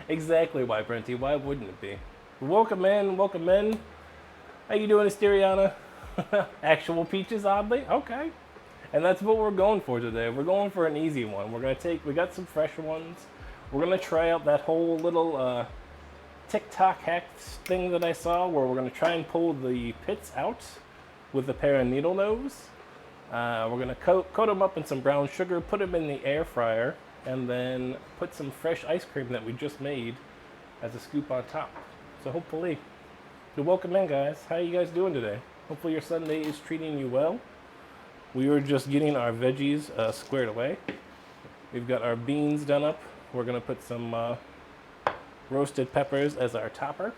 Exactly why, Brenty. Why wouldn't it be? Welcome in, welcome in. How you doing, Asteriana? Actual peaches, oddly? Okay. And that's what we're going for today. We're going for an easy one. We got some fresh ones. We're gonna try out that whole little TikTok hack thing that I saw where we're gonna try and pull the pits out with a pair of needle nose. We're gonna coat them up in some brown sugar, put them in the air fryer, and then put some fresh ice cream that we just made as a scoop on top. So hopefully, you're welcome in, guys. How you guys doing today? Hopefully your Sunday is treating you well. We were just getting our veggies squared away. We've got our beans done up. We're gonna put some roasted peppers as our topper.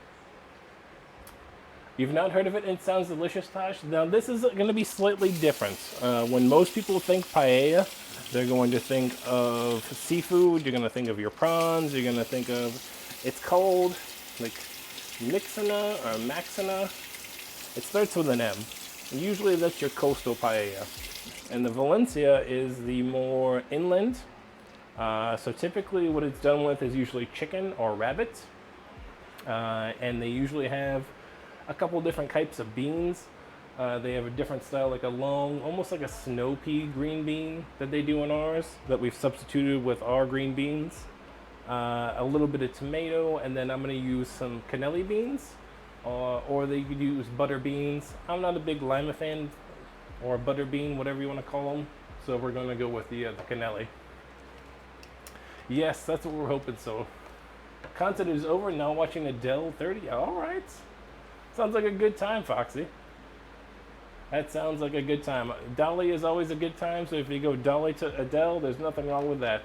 You've not heard of it? It sounds delicious, Tosh. Now this is going to be slightly different. When most people think paella, they're going to think of seafood. You're going to think of your prawns. You're going to think of, it's called like mixina or maxina. It starts with an M. And usually that's your coastal paella. And the Valencia is the more inland. So typically what it's done with is usually chicken or rabbit. And they usually have a couple different types of beans. They have a different style, like a long, almost like a snow pea green bean that they do in ours, that we've substituted with our green beans. A little bit of tomato, and then I'm going to use some cannelli beans, or they could use butter beans. I'm not a big lima fan, or butter bean, whatever you want to call them. So we're going to go with the cannelli. Yes, that's what we're hoping. So content is over. Now watching Adele 30. All right. Sounds like a good time, Foxy. That sounds like a good time. Dolly is always a good time, so if you go Dolly to Adele, there's nothing wrong with that.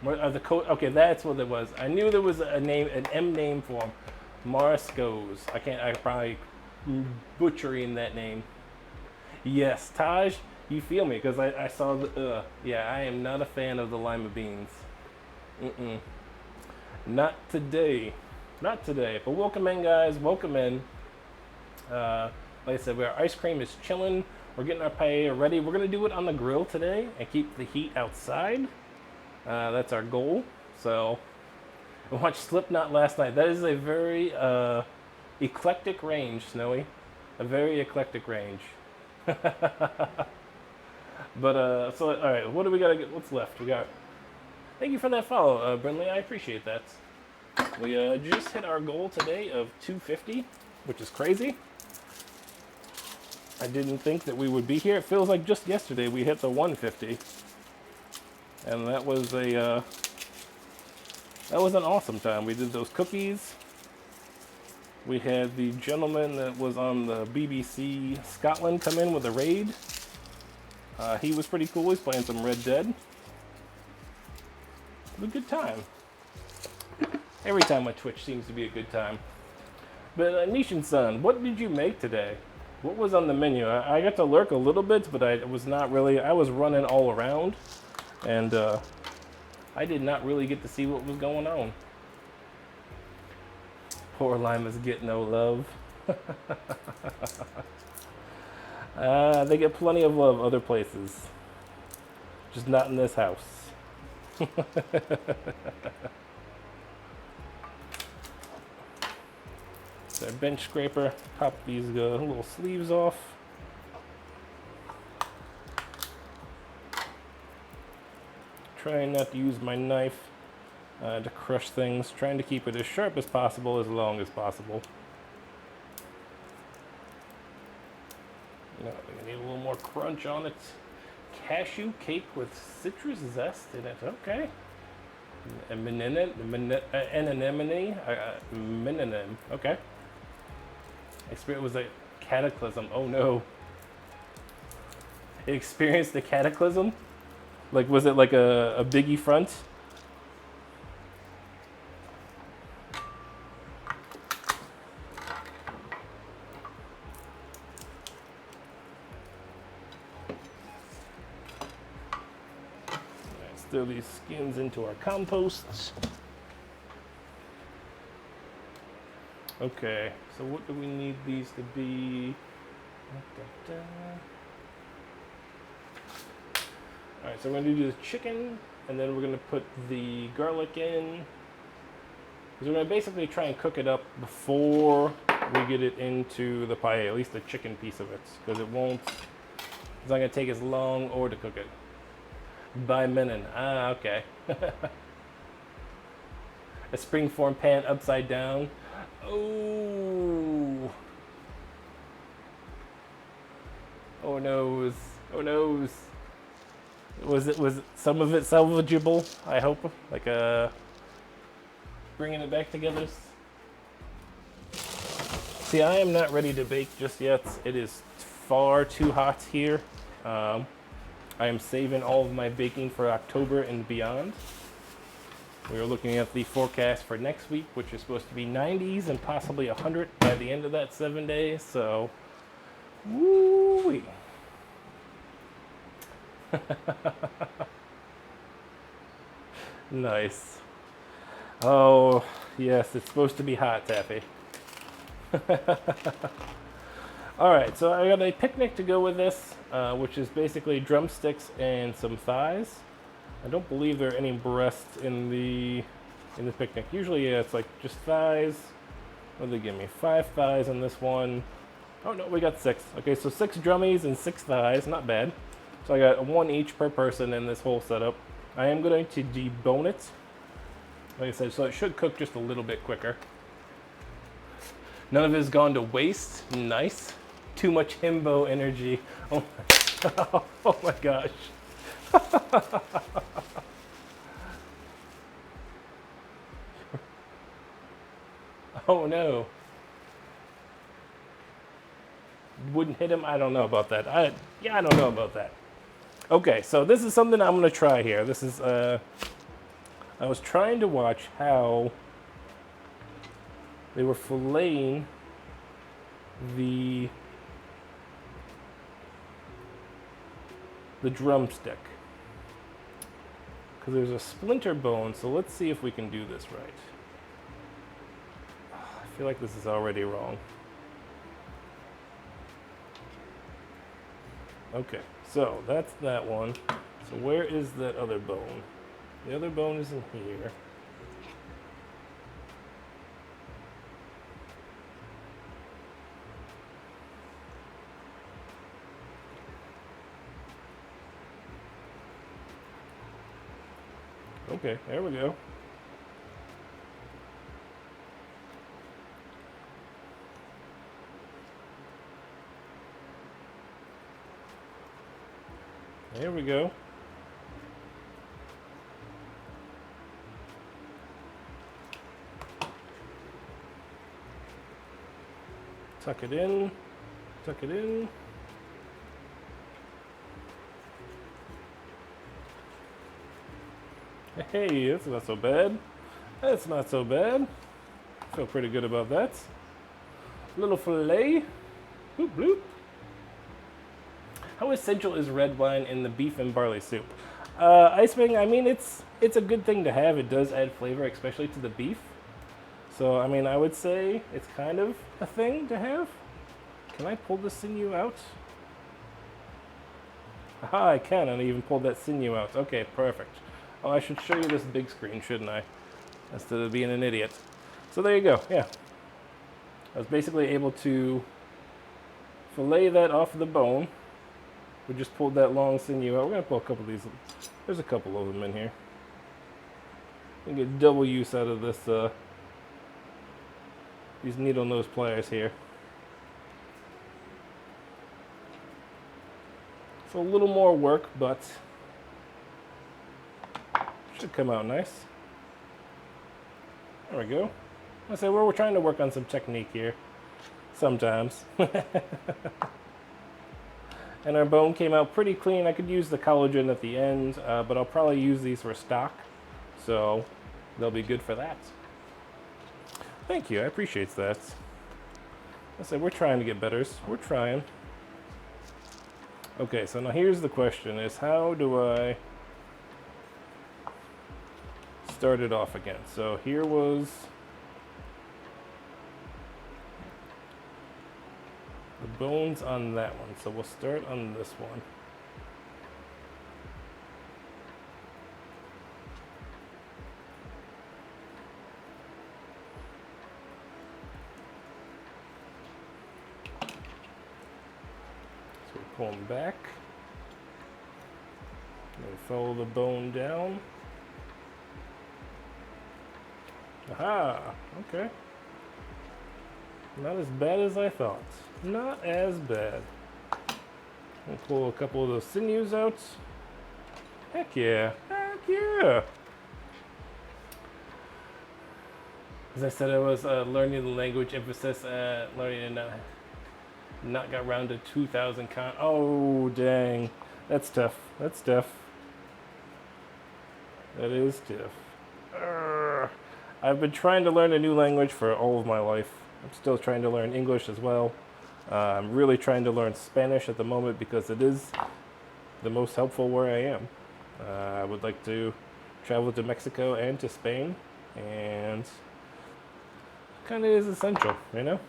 Okay, that's what it was. I knew there was a name, an M name for them. Mariscos. I'm probably butchering that name. Yes, Taj, you feel me, because I saw the, yeah, I am not a fan of the lima beans. Not today. Not today, but welcome in, guys. Welcome in. Like I said, our ice cream is chilling. We're getting our paella ready. We're going to do it on the grill today and keep the heat outside. That's our goal. So, I watched Slipknot last night. That is a very eclectic range, Snowy. A very eclectic range. But, so, all right, what do we got to get? What's left? We got. Thank you for that follow, Brinley. I appreciate that. We just hit our goal today of 250, which is crazy. I didn't think that we would be here. It feels like just yesterday we hit the 150, and that was an awesome time. We did those cookies. We had the gentleman that was on the BBC Scotland come in with a raid. He was pretty cool. He's playing some Red Dead. It was a good time. Every time on Twitch seems to be a good time. But Nishan Sun, what did you make today? What was on the menu? I got to lurk a little bit, but I was not really. I was running all around, and I did not really get to see what was going on. Poor Limas get no love. They get plenty of love other places, just not in this house. Our bench scraper, pop these little sleeves off. Trying not to use my knife to crush things, trying to keep it as sharp as possible, as long as possible. Now, we need a little more crunch on it. Cashew cake with citrus zest in it, okay. Anemone, okay. It was a cataclysm. Oh no. It experienced a cataclysm? Like, was it like a biggie front? Let's throw these skins into our composts. Okay, so what do we need these to be? Alright, so we're going to do the chicken, and then we're going to put the garlic in. Because we're going to basically try and cook it up before we get it into the paella, at least the chicken piece of it, because it's not gonna take as long or to cook it. By Menon. Ah, okay. A springform pan upside down. Oh. Oh noes. Oh noes. Was some of it salvageable? I hope. Like bringing it back together. See, I am not ready to bake just yet. It is far too hot here. I am saving all of my baking for October and beyond. We are looking at the forecast for next week, which is supposed to be 90s and possibly 100 by the end of that 7 days. So, woo-wee. Nice. Oh, yes, it's supposed to be hot, Taffy. Alright, so I got a picnic to go with this, which is basically drumsticks and some thighs. I don't believe there are any breasts in the picnic. Usually, yeah, it's like just thighs. What did they give me? 5 thighs in this one. Oh no, we got 6. Okay, so 6 drummies and 6 thighs, not bad. So I got 1 each per person in this whole setup. I am going to debone it. Like I said, so it should cook just a little bit quicker. None of it has gone to waste. Nice. Too much himbo energy. Oh my, oh my gosh. Oh no. Wouldn't hit him? I don't know about that. I don't know about that. Okay, so this is something I'm going to try here. This is, I was trying to watch how they were filleting the drumstick. Because there's a splinter bone, so let's see if we can do this right. I feel like this is already wrong. Okay, so that's that one. So where is that other bone? The other bone is in here. Okay, there we go. There we go. Tuck it in. Tuck it in. Hey, that's not so bad. That's not so bad. Feel pretty good about that. Little fillet. Bloop, bloop. How essential is red wine in the beef and barley soup? Icing, I mean, it's a good thing to have. It does add flavor, especially to the beef. So, I mean, I would say it's kind of a thing to have. Can I pull the sinew out? Aha, I can, and I even pulled that sinew out. Okay, perfect. Oh, I should show you this big screen, shouldn't I? Instead of being an idiot. So there you go, yeah. I was basically able to fillet that off the bone. We just pulled that long sinew out. We're going to pull a couple of these. There's a couple of them in here. We can get double use out of this, these needle nose pliers here. It's a little more work, but should come out nice. There we go. I say we're trying to work on some technique here. Sometimes. And our bone came out pretty clean. I could use the collagen at the end, but I'll probably use these for stock. So they'll be good for that. Thank you, I appreciate that. I said we're trying to get better. We're trying. Okay, so now here's the question is how do I start it off again? So here was the bones on that one. So we'll start on this one. Pull them back. And follow the bone down. Aha! Okay. Not as bad as I thought. Not as bad. We'll pull a couple of those sinews out. Heck yeah. Heck yeah. As I said, I was learning the language, emphasis learning and not got around to 2,000 con. Oh, dang. That's tough. That's tough. That is tough. Urgh. I've been trying to learn a new language for all of my life. I'm still trying to learn English as well. I'm really trying to learn Spanish at the moment because it is the most helpful where I am. I would like to travel to Mexico and to Spain, and kind of is essential, you know?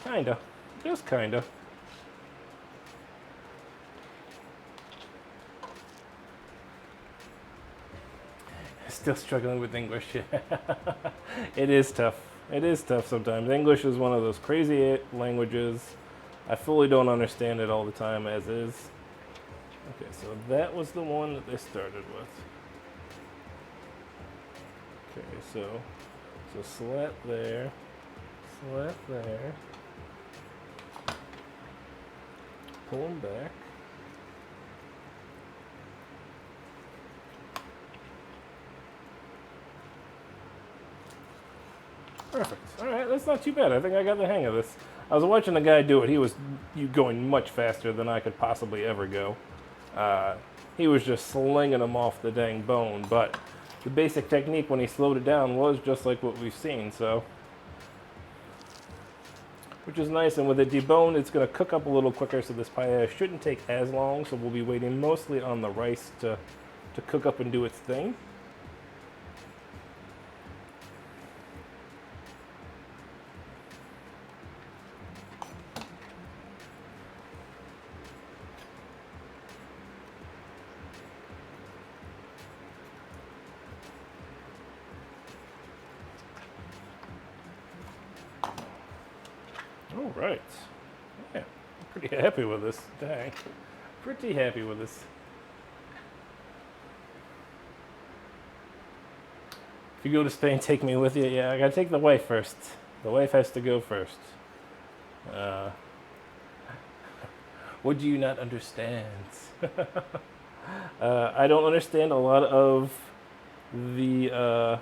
Kinda. Just kinda. Still struggling with English. It is tough. It is tough sometimes. English is one of those crazy languages. I fully don't understand it all the time as is. Okay, so that was the one that they started with. Okay, so slat there, slat there. Pull them back. Perfect. All right, that's not too bad. I think I got the hang of this. I was watching a guy do it. He was going much faster than I could possibly ever go. He was just slinging them off the dang bone, but the basic technique when he slowed it down was just like what we've seen, so. Which is nice, and with it deboned, it's going to cook up a little quicker, so this paella shouldn't take as long, so we'll be waiting mostly on the rice to cook up and do its thing. All right. Yeah, I'm pretty happy with this. Dang. Pretty happy with this. If you go to Spain, take me with you. Yeah, I gotta take the wife first. The wife has to go first. What do you not understand? I don't understand a lot of the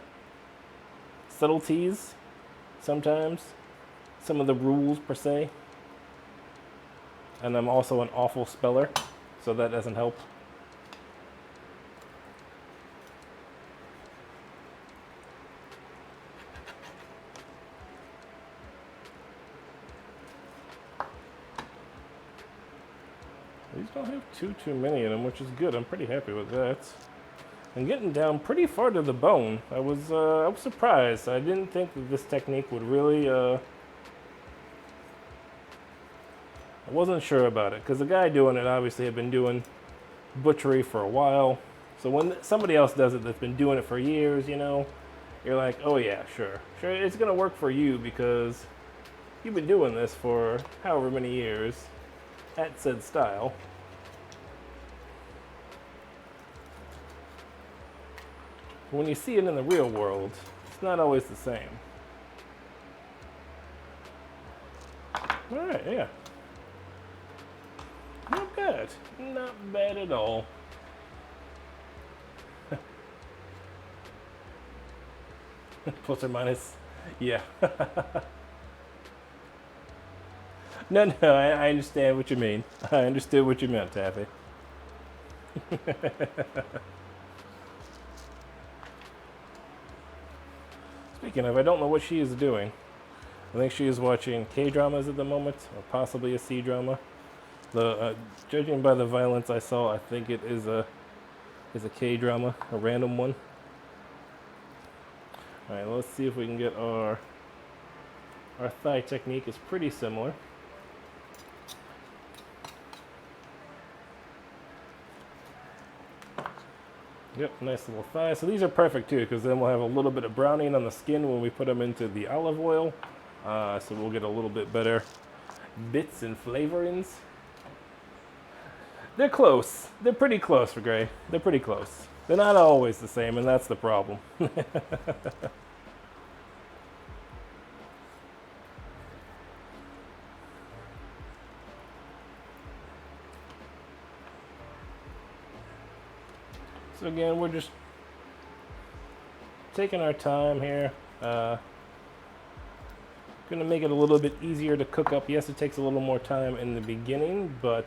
subtleties sometimes. Some of the rules per se, and I'm also an awful speller, so that doesn't help. These don't have too many in them, which is good. I'm pretty happy with that. I'm getting down pretty far to the bone. I was surprised. I didn't think that this technique would really I wasn't sure about it, because the guy doing it obviously had been doing butchery for a while. So when somebody else does it that's been doing it for years, you know, you're like, oh yeah, sure, it's going to work for you because you've been doing this for however many years at said style. But when you see it in the real world, it's not always the same. All right, yeah. Not bad. Not bad at all. Plus or minus. Yeah. No, I understand what you mean. I understood what you meant, Taffy. Speaking of, I don't know what she is doing. I think she is watching K-dramas at the moment, or possibly a C-drama. Judging by the violence I saw, I think it is a K-drama, a random one. All right, let's see if we can get our thigh technique is pretty similar. Yep, nice little thigh. So these are perfect too, because then we'll have a little bit of browning on the skin when we put them into the olive oil. so we'll get a little bit better bits and flavorings. They're close. They're pretty close, Gray. They're pretty close. They're not always the same, and that's the problem. So again, we're just taking our time here. Gonna make it a little bit easier to cook up. Yes, it takes a little more time in the beginning, but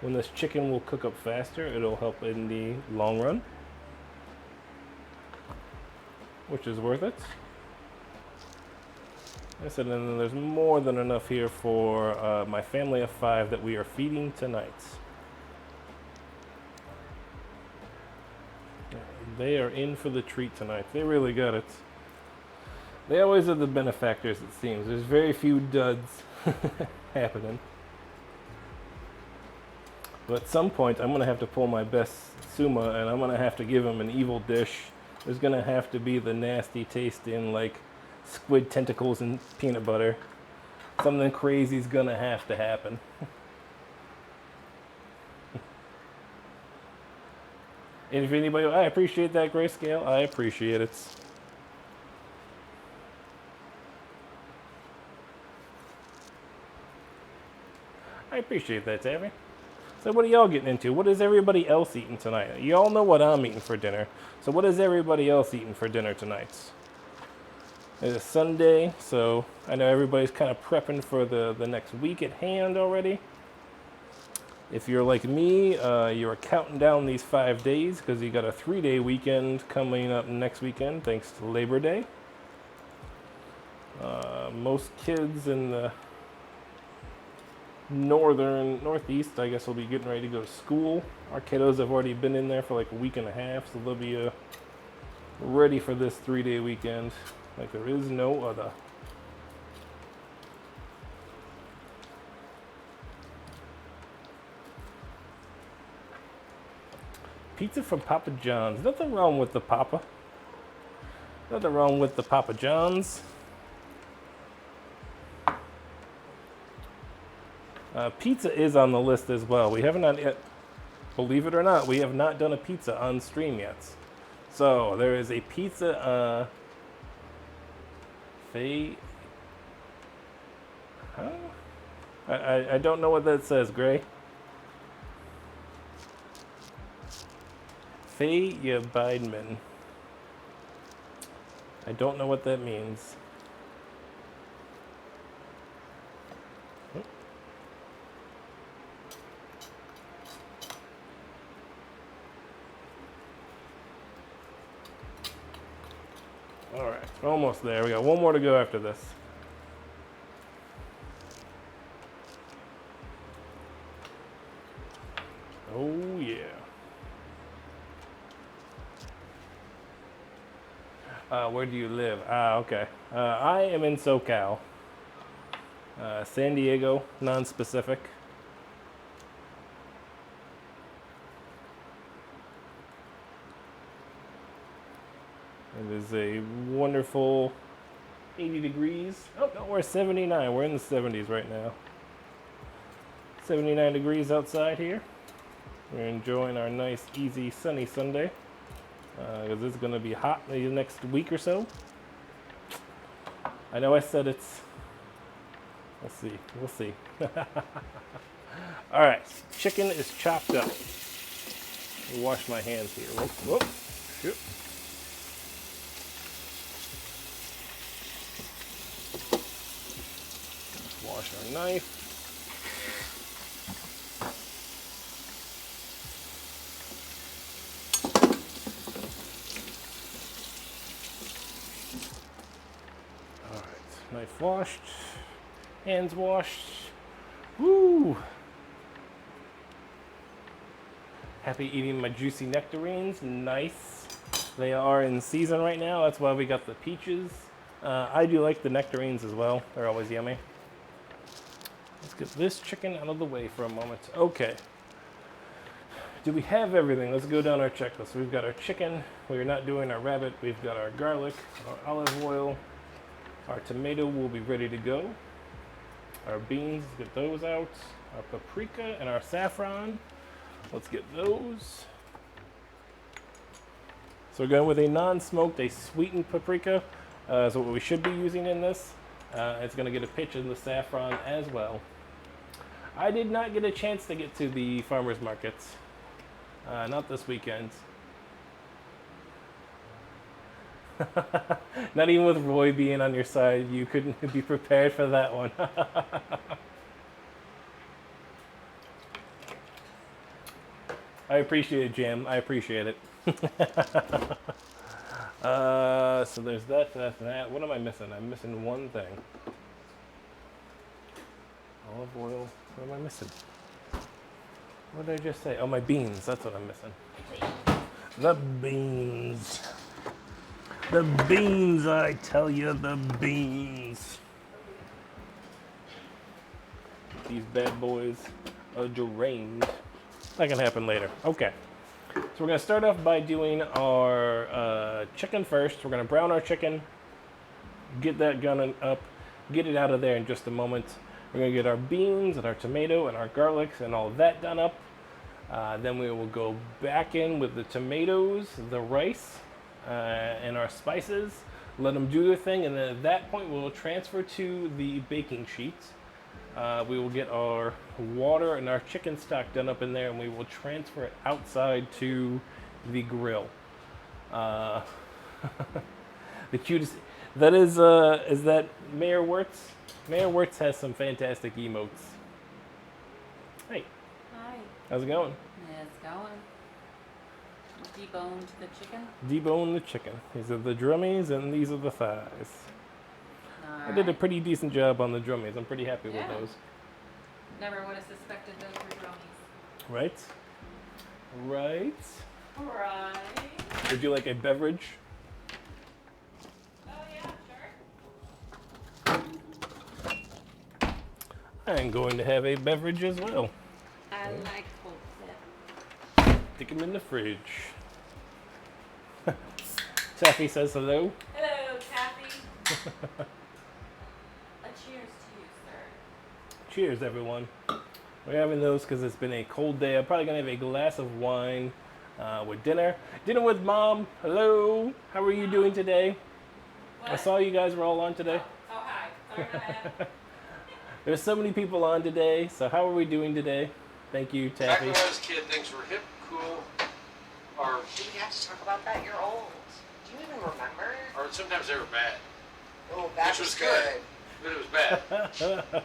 when this chicken will cook up faster, it'll help in the long run, which is worth it. Like I said, and then there's more than enough here for my family of 5 that we are feeding tonight. They are in for the treat tonight. They really got it. They always are the benefactors, it seems. There's very few duds happening. But at some point, I'm going to have to pull my best Suma, and I'm going to have to give him an evil dish. There's going to have to be the nasty tasting, like, squid tentacles and peanut butter. Something crazy's going to have to happen. And if anybody, I appreciate that, Grayscale. I appreciate it. I appreciate that, Tabby. So what are y'all getting into? What is everybody else eating tonight? Y'all know what I'm eating for dinner. So what is everybody else eating for dinner tonight? It's Sunday, so I know everybody's kind of prepping for the next week at hand already. If you're like me, you're counting down these 5 days because you got a 3-day weekend coming up next weekend thanks to Labor Day. Most kids in the northeast, I guess, will be getting ready to go to school. Our kiddos have already been in there for like a week and a half, so they'll be ready for this 3-day weekend like there is no other. Pizza from Papa John's. Nothing wrong with the Papa. Nothing wrong with the Papa John's. Pizza is on the list as well. We haven't done it, believe it or not, we have not done a pizza on stream yet. So there is a pizza. I don't know what that says, Gray. Faye Bidman. I don't know what that means. Alright, almost there. We got one more to go after this. Oh yeah. Where do you live? Okay. I am in SoCal. San Diego, non-specific. It is a wonderful 80 degrees. Oh, no, we're 79. We're in the 70s right now. 79 degrees outside here. We're enjoying our nice, easy, sunny Sunday. Because it's going to be hot in the next week or so. I know I said it's... We'll see. We'll see. Alright, chicken is chopped up. Let me wash my hands here. Whoop, whoop. Shoot. Wash our knife. Knife washed, hands washed. Woo! Happy eating my juicy nectarines. Nice. They are in season right now. That's why we got the peaches. I do like the nectarines as well. They're always yummy. Let's get this chicken out of the way for a moment. Okay. Do we have everything? Let's go down our checklist. We've got our chicken. We're not doing our rabbit. We've got our garlic, our olive oil. Our tomato will be ready to go. Our beans, let's get those out. Our paprika and our saffron, let's get those. So we're going with a non-smoked, a sweetened paprika. So what we should be using in this. It's going to get a pitch in the saffron as well. I did not get a chance to get to the farmers markets. Not this weekend. Not even with Roy being on your side, you couldn't be prepared for that one. I appreciate it, Jim. I appreciate it. So there's that. What am I missing? I'm missing one thing. Olive oil. What am I missing? What did I just say? Oh, my beans. That's what I'm missing. The beans. The beans, I tell you, the beans. These bad boys are deranged. That can happen later. Okay. So we're going to start off by doing our chicken first. We're going to brown our chicken. Get that gun up. Get it out of there in just a moment. We're going to get our beans and our tomato and our garlics and all of that done up. Then we will go back in with the tomatoes, the rice, and our spices. Let them do their thing. And then at that point, we'll transfer to the baking sheet. We will get our water and our chicken stock done up in there, and we will transfer it outside to the grill. The cutest. That is that Mayor Wirtz? Mayor Wirtz has some fantastic emotes. Hey, Hi. how's it going? It's going. Deboned the chicken. Debone the chicken. These are the drummies, and these are the thighs. I did a pretty decent job on the drummies. I'm pretty happy with those. Never would have suspected those were drummies. Right? Right? Right. Would you like a beverage? Oh yeah, sure. I'm going to have a beverage as well. I like cold sip. Stick them in the fridge. Taffy says hello. Hello, Taffy. A cheers to you, sir. Cheers, everyone. We're having those because it's been a cold day. I'm probably going to have a glass of wine with dinner. Dinner with Mom. Hello. How are you doing today? What? I saw you guys were all on today. Oh, hi. Sorry about that. There's so many people on today. So how are we doing today? Thank you, Back Taffy. when I was a kid, things were hip, cool, or Do we have to talk about that? You're old. Do you even remember? sometimes they were bad. Oh, that Which was good. But it was bad.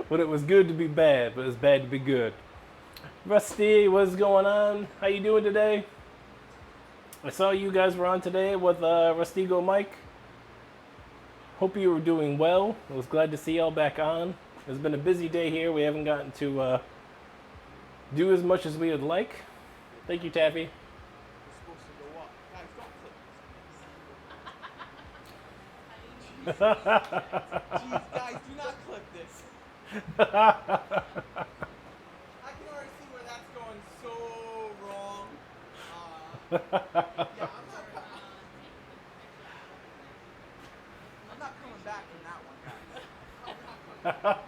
Well, it was good to be bad, but it's bad to be good. Rusty, what's going on? How you doing today? I saw you guys were on today with Rustigo Mike. Hope you were doing well. I was glad to see y'all back on. It's been a busy day here. We haven't gotten to do as much as we would like. Thank you, Taffy. Jeez, guys, do not clip this. I can already see where that's going so wrong. Yeah, I'm not coming back from that one, guys.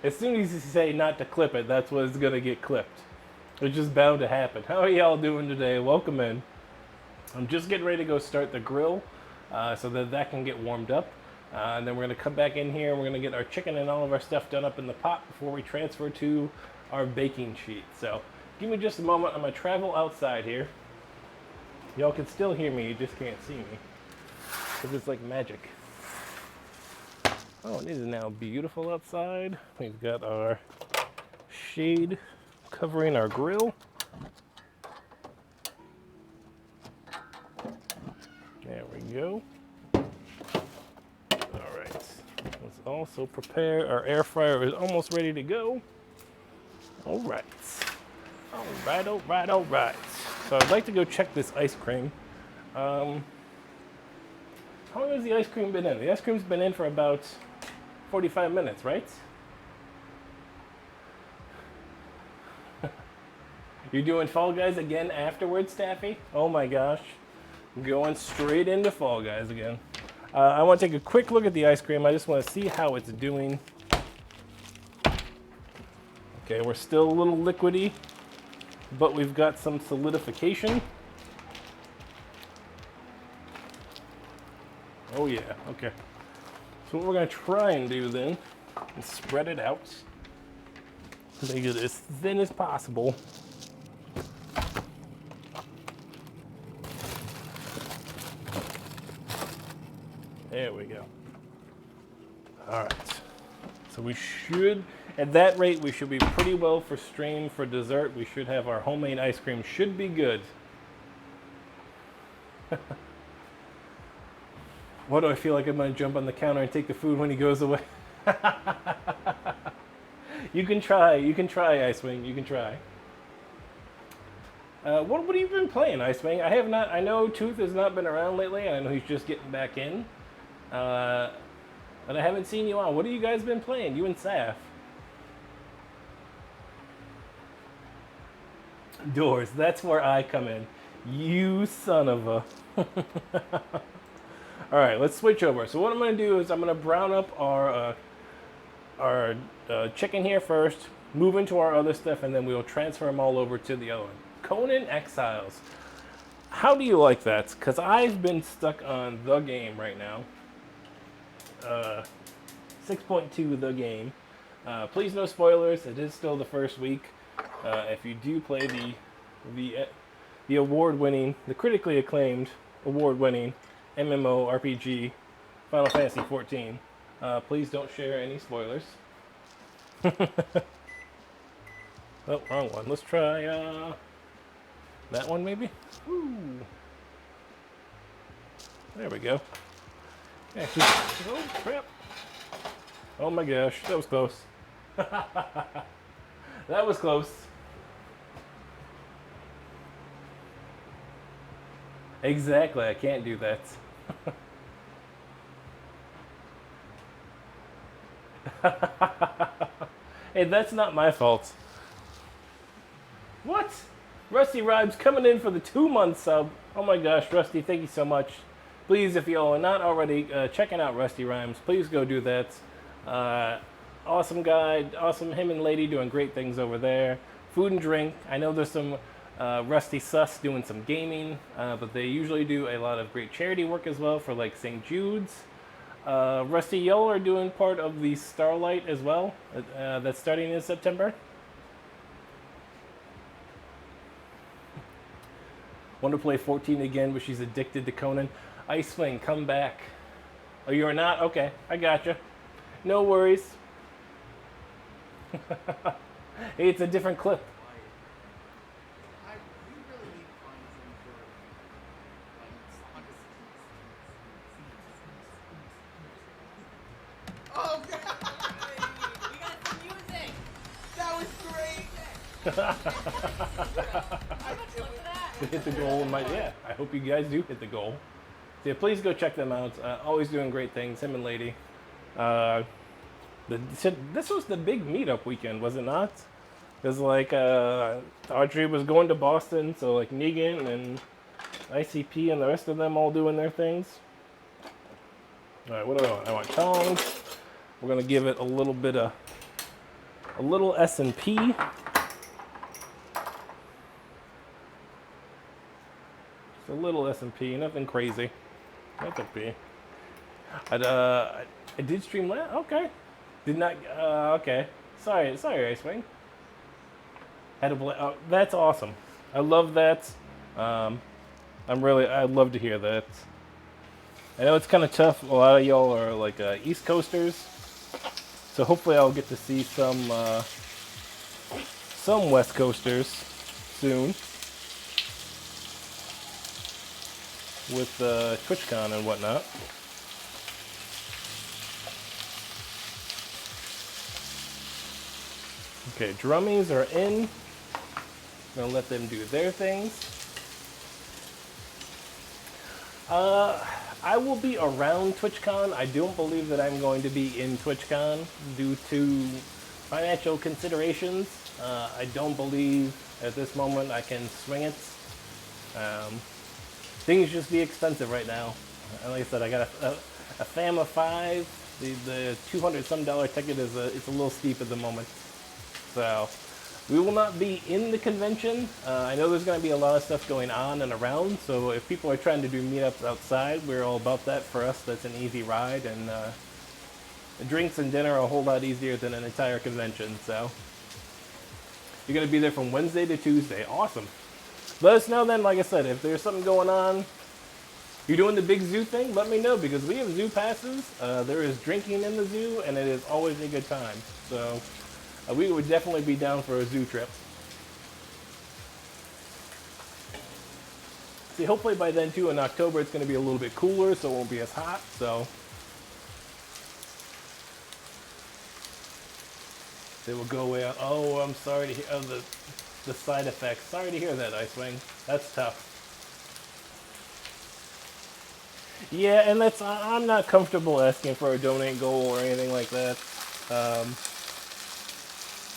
As soon as you say not to clip it, that's what's going to get clipped. It's just bound to happen. How are y'all doing today? Welcome in. I'm just getting ready to go start the grill so that can get warmed up. And then we're going to come back in here and we're going to get our chicken and all of our stuff done up in the pot before we transfer to our baking sheet. So give me just a moment. I'm going to travel outside here. Y'all can still hear me, you just can't see me. Because it's like magic. Oh, it is now beautiful outside. We've got our shade covering our grill. There we go. All right. Let's also prepare. Our air fryer is almost ready to go. All right. All right, all right, all right. So I'd like to go check this ice cream. How long has the ice cream been in? The ice cream's been in for about 45 minutes, right? You're doing Fall Guys again afterwards, Taffy? Oh my gosh. I'm going straight into Fall Guys again. I want to take a quick look at the ice cream. I just want to see how it's doing. Okay, we're still a little liquidy, but we've got some solidification. Oh yeah, okay. So what we're going to try and do then is spread it out. Make it as thin as possible. There we go. All right. So we should, at that rate, we should be pretty well for stream. For dessert, we should have our homemade ice cream. Should be good. Why do I feel like I'm going to jump on the counter and take the food when he goes away? You can try, Icewing, you can try. What have you been playing, Icewing? I have not, I know Tooth has not been around lately. I know he's just getting back in. But I haven't seen you on. What have you guys been playing, you and Saf? Doors, that's where I come in. You son of a... Alright, let's switch over. So what I'm going to do is I'm going to brown up our chicken here first, move into our other stuff, and then we'll transfer them all over to the other one. Conan Exiles. How do you like that? Because I've been stuck on the game right now. 6.2 the game. Please no spoilers. It is still the first week. If you do play the award-winning, the critically acclaimed award-winning MMORPG Final Fantasy XIV, please don't share any spoilers. Oh, wrong one. Let's try that one maybe. Woo. There we go. Actually, oh crap! Oh my gosh, that was close. That was close. Exactly, I can't do that. Hey, that's not my fault. What? Rusty Rhymes coming in for the 2-month sub. Oh my gosh, Rusty, thank you so much. Please, if you are not already checking out Rusty Rhymes, please go do that. Awesome guy, awesome him and lady doing great things over there. Food and drink. I know there's some Rusty Sus doing some gaming, but they usually do a lot of great charity work as well for like St. Jude's. Rusty, y'all are doing part of the Starlight as well. That's starting in September. Want to play 14 again, but she's addicted to Conan. Icewing, come back. Oh, you are not? Okay, I gotcha. No worries. Hey, it's a different clip. Oh god! We got some music! That was great! To hit the goal in my, yeah, I hope you guys do hit the goal. So yeah, please go check them out. Always doing great things, him and lady. This was the big meetup weekend, was it not? Because like Audrey was going to Boston, so like Negan and ICP and the rest of them all doing their things. All right, what do I want? I want tongs. We're gonna give it a little bit of a little S&P. A little S&P, nothing crazy. That's okay. I did stream last. Okay. Did not. Okay. Sorry, Icewing. Had to oh, that's awesome. I love that. I'd love to hear that. I know it's kind of tough. A lot of y'all are like East Coasters, so hopefully I'll get to see some West Coasters soon. With TwitchCon and whatnot. Okay, drummies are in. Gonna let them do their things. I will be around TwitchCon. I don't believe that I'm going to be in TwitchCon due to financial considerations, I don't believe at this moment I can swing it. Things just be expensive right now. And like I said, I got a fam of 5. The $200 some ticket is it's a little steep at the moment. So we will not be in the convention. I know there's going to be a lot of stuff going on and around. So if people are trying to do meetups outside, we're all about that. For us, that's an easy ride, and drinks and dinner are a whole lot easier than an entire convention. So you're going to be there from Wednesday to Tuesday. Awesome. Let us know then, like I said, if there's something going on. You're doing the big zoo thing? Let me know, because we have zoo passes. There is drinking in the zoo, and it is always a good time. So we would definitely be down for a zoo trip. See, hopefully by then too, in October, it's going to be a little bit cooler, so it won't be as hot. So they will go away. Oh, I'm sorry to hear the side effects. Sorry to hear that, Icewing. That's tough. Yeah, and I'm not comfortable asking for a donate goal or anything like that.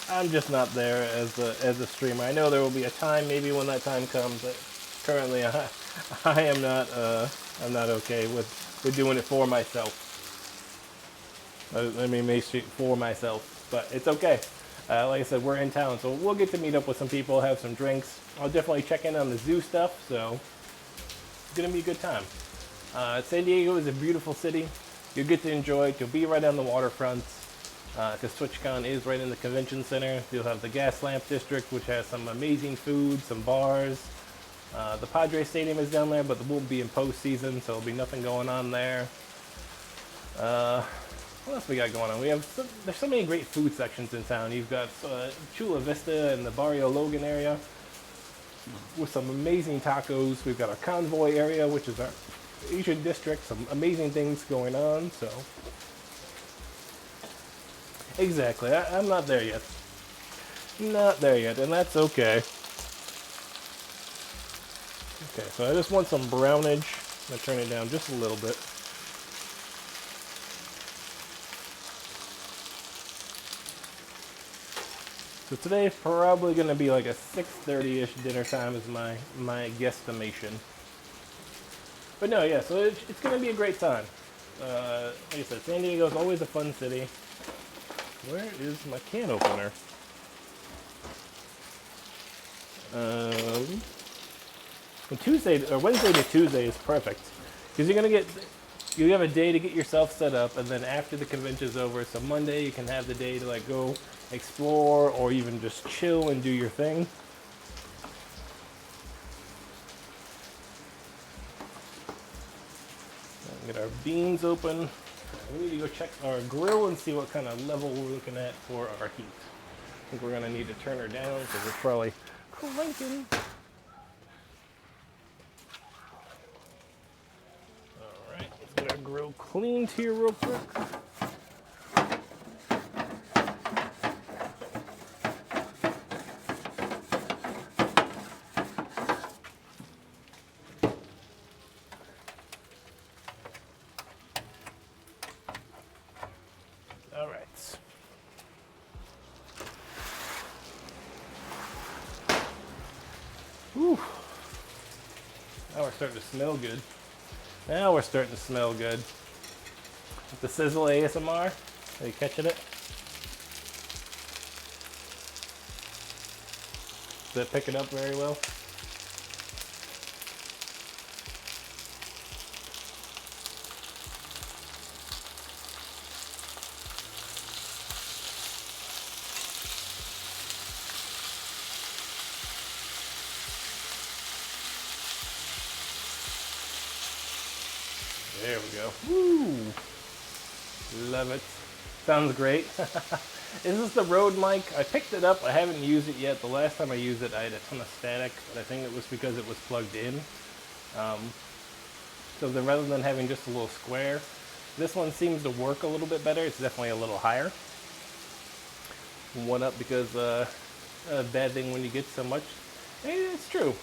I'm just not there as a streamer. I know there will be a time, maybe when that time comes, but currently I am not I'm not okay with doing it for myself. I mean, basically for myself, but it's okay. Like I said, we're in town, so we'll get to meet up with some people, have some drinks. I'll definitely check in on the zoo stuff, so it's gonna be a good time. San Diego is a beautiful city. You'll get to enjoy it. You'll be right on the waterfront, because TwitchCon is right in the convention center. You'll have the Gas Lamp District, which has some amazing food, some bars. The Padres Stadium is down there, but it won't be in postseason, so there'll be nothing going on there. What else we got going on? There's so many great food sections in town. You've got Chula Vista and the Barrio Logan area with some amazing tacos. We've got our Convoy area, which is our Asian district. Some amazing things going on. So exactly, I'm not there yet. Not there yet, and that's okay. Okay, so I just want some brownage. I'm gonna turn it down just a little bit. So today's probably going to be like a 6:30-ish dinner time is my guesstimation. But no, yeah, so it's going to be a great time. Like I said, San Diego is always a fun city. Where is my can opener? Wednesday to Tuesday is perfect, because you have a day to get yourself set up, and then after the convention is over, so Monday you can have the day to like go explore or even just chill and do your thing. Get our beans open. We need to go check our grill and see what kind of level we're looking at for our heat. I think we're gonna need to turn her down because it's probably cranking. All right, let's get our grill cleaned here real quick. Whew. Now we're starting to smell good. Now we're starting to smell good. The sizzle ASMR. Are you catching it? Does that pick it up very well? There we go. Woo! Love it. Sounds great. Is this the Rode mic? I picked it up. I haven't used it yet. The last time I used it, I had a ton of static, but I think it was because it was plugged in. So then rather than having just a little square, this one seems to work a little bit better. It's definitely a little higher. One up because a bad thing when you get so much. It's true.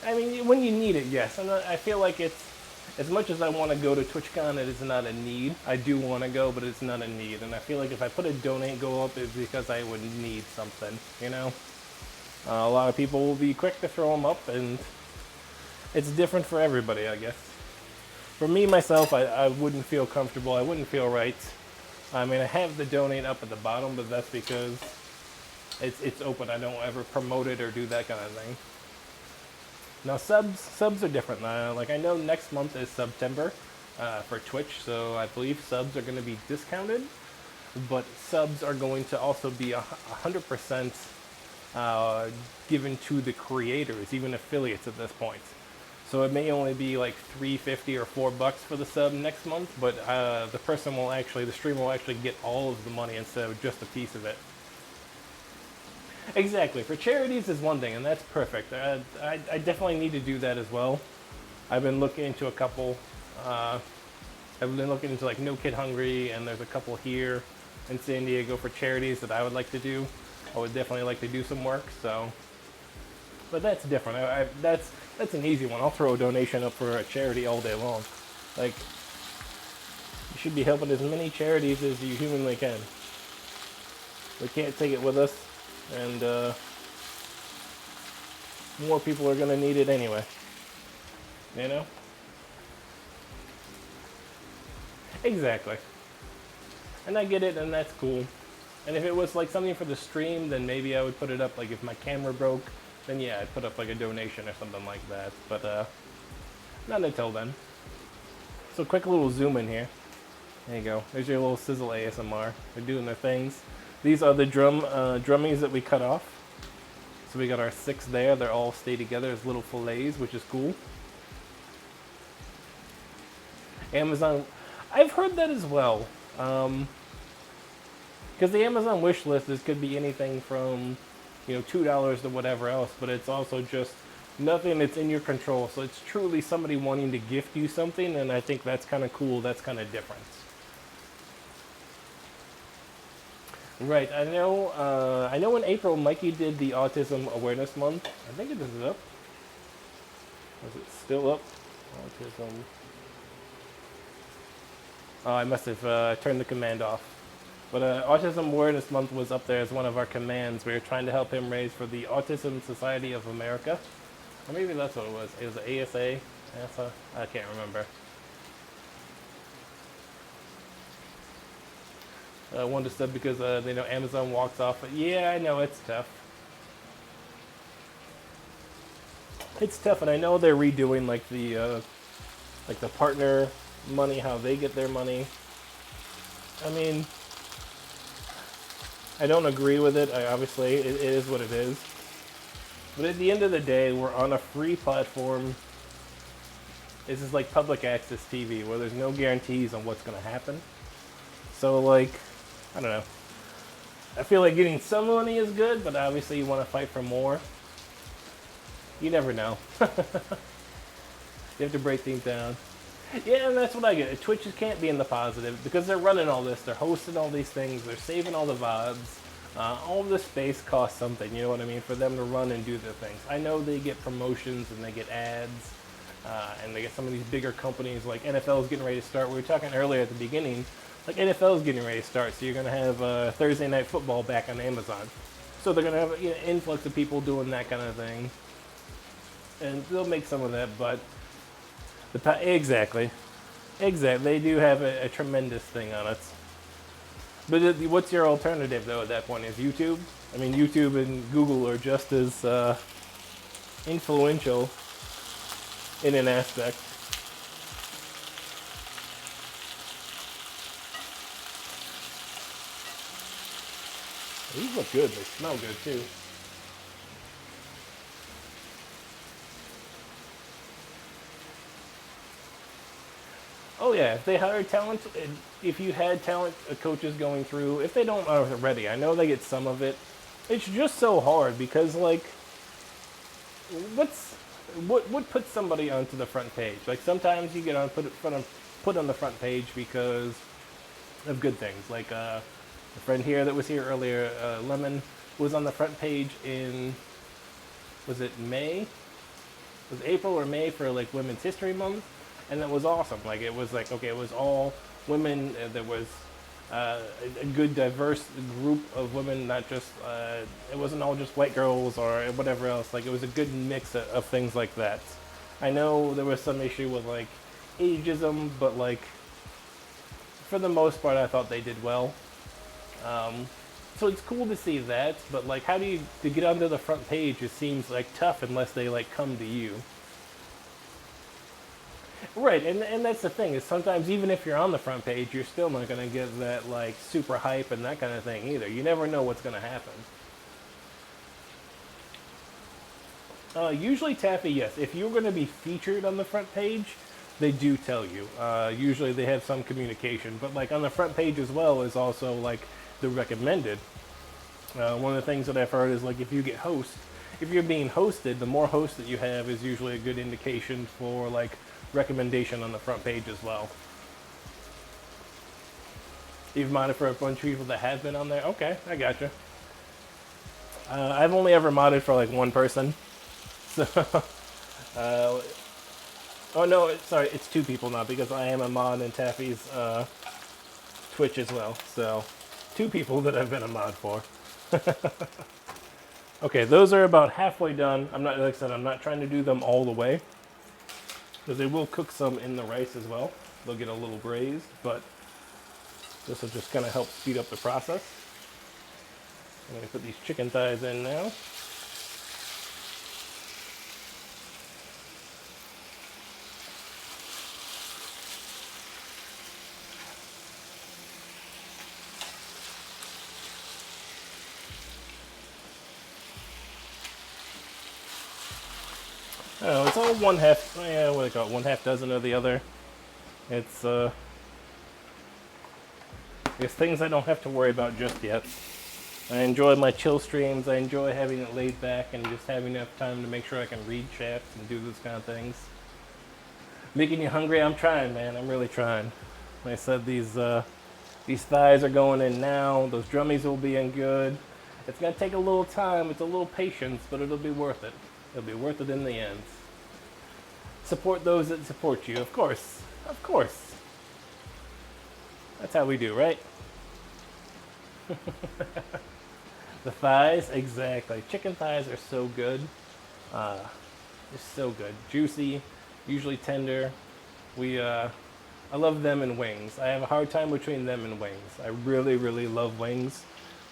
I mean, when you need it, yes. And I feel like it's as much as I want to go to TwitchCon, it is not a need. I do want to go, but it's not a need. And I feel like if I put a donate goal up, it's because I would need something, you know? A lot of people will be quick to throw them up, and it's different for everybody, I guess. For me, myself, I wouldn't feel comfortable. I wouldn't feel right. I mean, I have the donate up at the bottom, but that's because it's open. I don't ever promote it or do that kind of thing. Now, subs are different. Like, I know next month is September for Twitch, so I believe subs are going to be discounted, but subs are going to also be 100% given to the creators, even affiliates at this point. So it may only be like $3.50 or $4 for the sub next month, but the streamer will actually get all of the money instead of just a piece of it. Exactly. For charities is one thing, and that's perfect. I definitely need to do that as well. I've been looking into a couple. I've been looking into like No Kid Hungry, and there's a couple here in San Diego for charities that I would like to do. I would definitely like to do some work. So, but that's different. That's an easy one. I'll throw a donation up for a charity all day long. Like, you should be helping as many charities as you humanly can. We can't take it with us. And more people are going to need it anyway. You know? Exactly. And I get it, and that's cool. And if it was like something for the stream, then maybe I would put it up. Like if my camera broke, then yeah, I'd put up like a donation or something like that. But not until then. So quick little zoom in here. There you go. There's your little sizzle ASMR. They're doing their things. These are the drummings that we cut off. So we got our 6 there. They're all stay together as little fillets, which is cool. Amazon, I've heard that as well. Because the Amazon wish list could be anything from, $2 to whatever else, but it's also just nothing that's in your control. So it's truly somebody wanting to gift you something, and I think that's kind of cool. That's kind of different. Right, I know in April Mikey did the Autism Awareness Month. I think it is up. Is it still up? Autism. Oh, I must have turned the command off. But Autism Awareness Month was up there as one of our commands. We were trying to help him raise for the Autism Society of America. Or maybe that's what it was. It was ASA? ASA? I can't remember. One to sub because Amazon walks off. But yeah, I know it's tough. It's tough, and I know they're redoing like the partner money, how they get their money. I mean, I don't agree with it. Obviously, it is what it is. But at the end of the day, we're on a free platform. This is like public access TV, where there's no guarantees on what's going to happen. So like, I don't know. I feel like getting some money is good, but obviously you want to fight for more. You never know. You have to break things down. Yeah, and that's what I get. Twitch just can't be in the positive because they're running all this. They're hosting all these things. They're saving all the VODs. All of this space costs something, you know what I mean, for them to run and do their things. I know they get promotions and they get ads, and they get some of these bigger companies like NFL is getting ready to start. We were talking earlier at the beginning. Like NFL is getting ready to start, so you're going to have Thursday Night Football back on Amazon. So they're going to have an influx of people doing that kind of thing. And they'll make some of that, but... Exactly. They do have a tremendous thing on it. But what's your alternative, though, at that point? Is YouTube? I mean, YouTube and Google are just as influential in an aspect. These look good. They smell good, too. Oh yeah, if they hire talent, if you had talent coaches going through, if they don't already, I know they get some of it. It's just so hard because like, what puts somebody onto the front page? Like sometimes you get put on the front page because of good things. Like a friend here that was here earlier, Lemon, was on the front page in, was it May? Was it April or May for like Women's History Month? and that was awesome. Like it was like, okay, it was all women. There was a good diverse group of women, not just it wasn't all just white girls or whatever else. Like it was a good mix of things like that. I know there was some issue with like ageism, but like for the most part, I thought they did well. So it's cool to see that, but like, how do you to get onto the front page? It seems like tough unless they like come to you. Right, and that's the thing, is sometimes even if you're on the front page, you're still not going to get that, like, super hype and that kind of thing either. You never know what's going to happen. Usually, Taffy, yes. If you're going to be featured on the front page, they do tell you. Usually they have some communication. But, like, on the front page as well is also, like, the recommended. One of the things that I've heard is, like, if you get if you're being hosted, the more hosts that you have is usually a good indication for, like, recommendation on the front page as well. You've modded for a bunch of people that have been on there? Okay, I gotcha. I've only ever modded for like one person. So, oh no, sorry, it's two people now because I am a mod in Taffy's Twitch as well. So, two people that I've been a mod for. Okay, those are about halfway done. I'm not, like I said, I'm not trying to do them all the way, because they will cook some in the rice as well. They'll get a little braised, but this will just kind of help speed up the process. I'm going to put these chicken thighs in now. Oh, it's all one half, yeah, what do they call it, one half dozen of the other. It's, things I don't have to worry about just yet. I enjoy my chill streams, I enjoy having it laid back and just having enough time to make sure I can read chats and do those kind of things. Making you hungry? I'm trying, man, I'm really trying. Like I said, these thighs are going in now, those drummies will be in good. It's gonna take a little time, it's a little patience, but it'll be worth it. It'll be worth it in the end. Support those that support you, of course. Of course. That's how we do, right? The thighs, exactly. Chicken thighs are so good. They're so good. Juicy, usually tender. I love them and wings. I have a hard time between them and wings. I really, really love wings.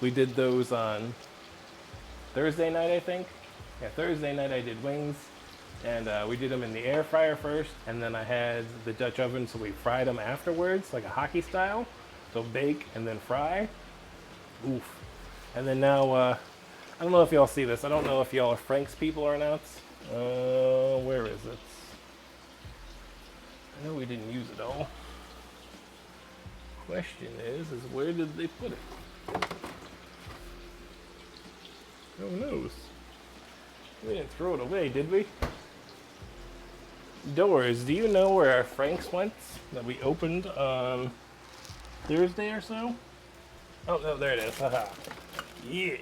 We did those on Thursday night, I think. Yeah, Thursday night I did wings, and we did them in the air fryer first, and then I had the Dutch oven, so we fried them afterwards, like a hockey style. So bake and then fry. Oof. And then now, I don't know if y'all see this. I don't know if y'all are Frank's people or not. Where is it? I know we didn't use it all. Question is where did they put it? Who knows? We didn't throw it away, did we? Doors, do you know where our Franks went that we opened on Thursday or so? Oh, no, there it is. Haha. Yeah.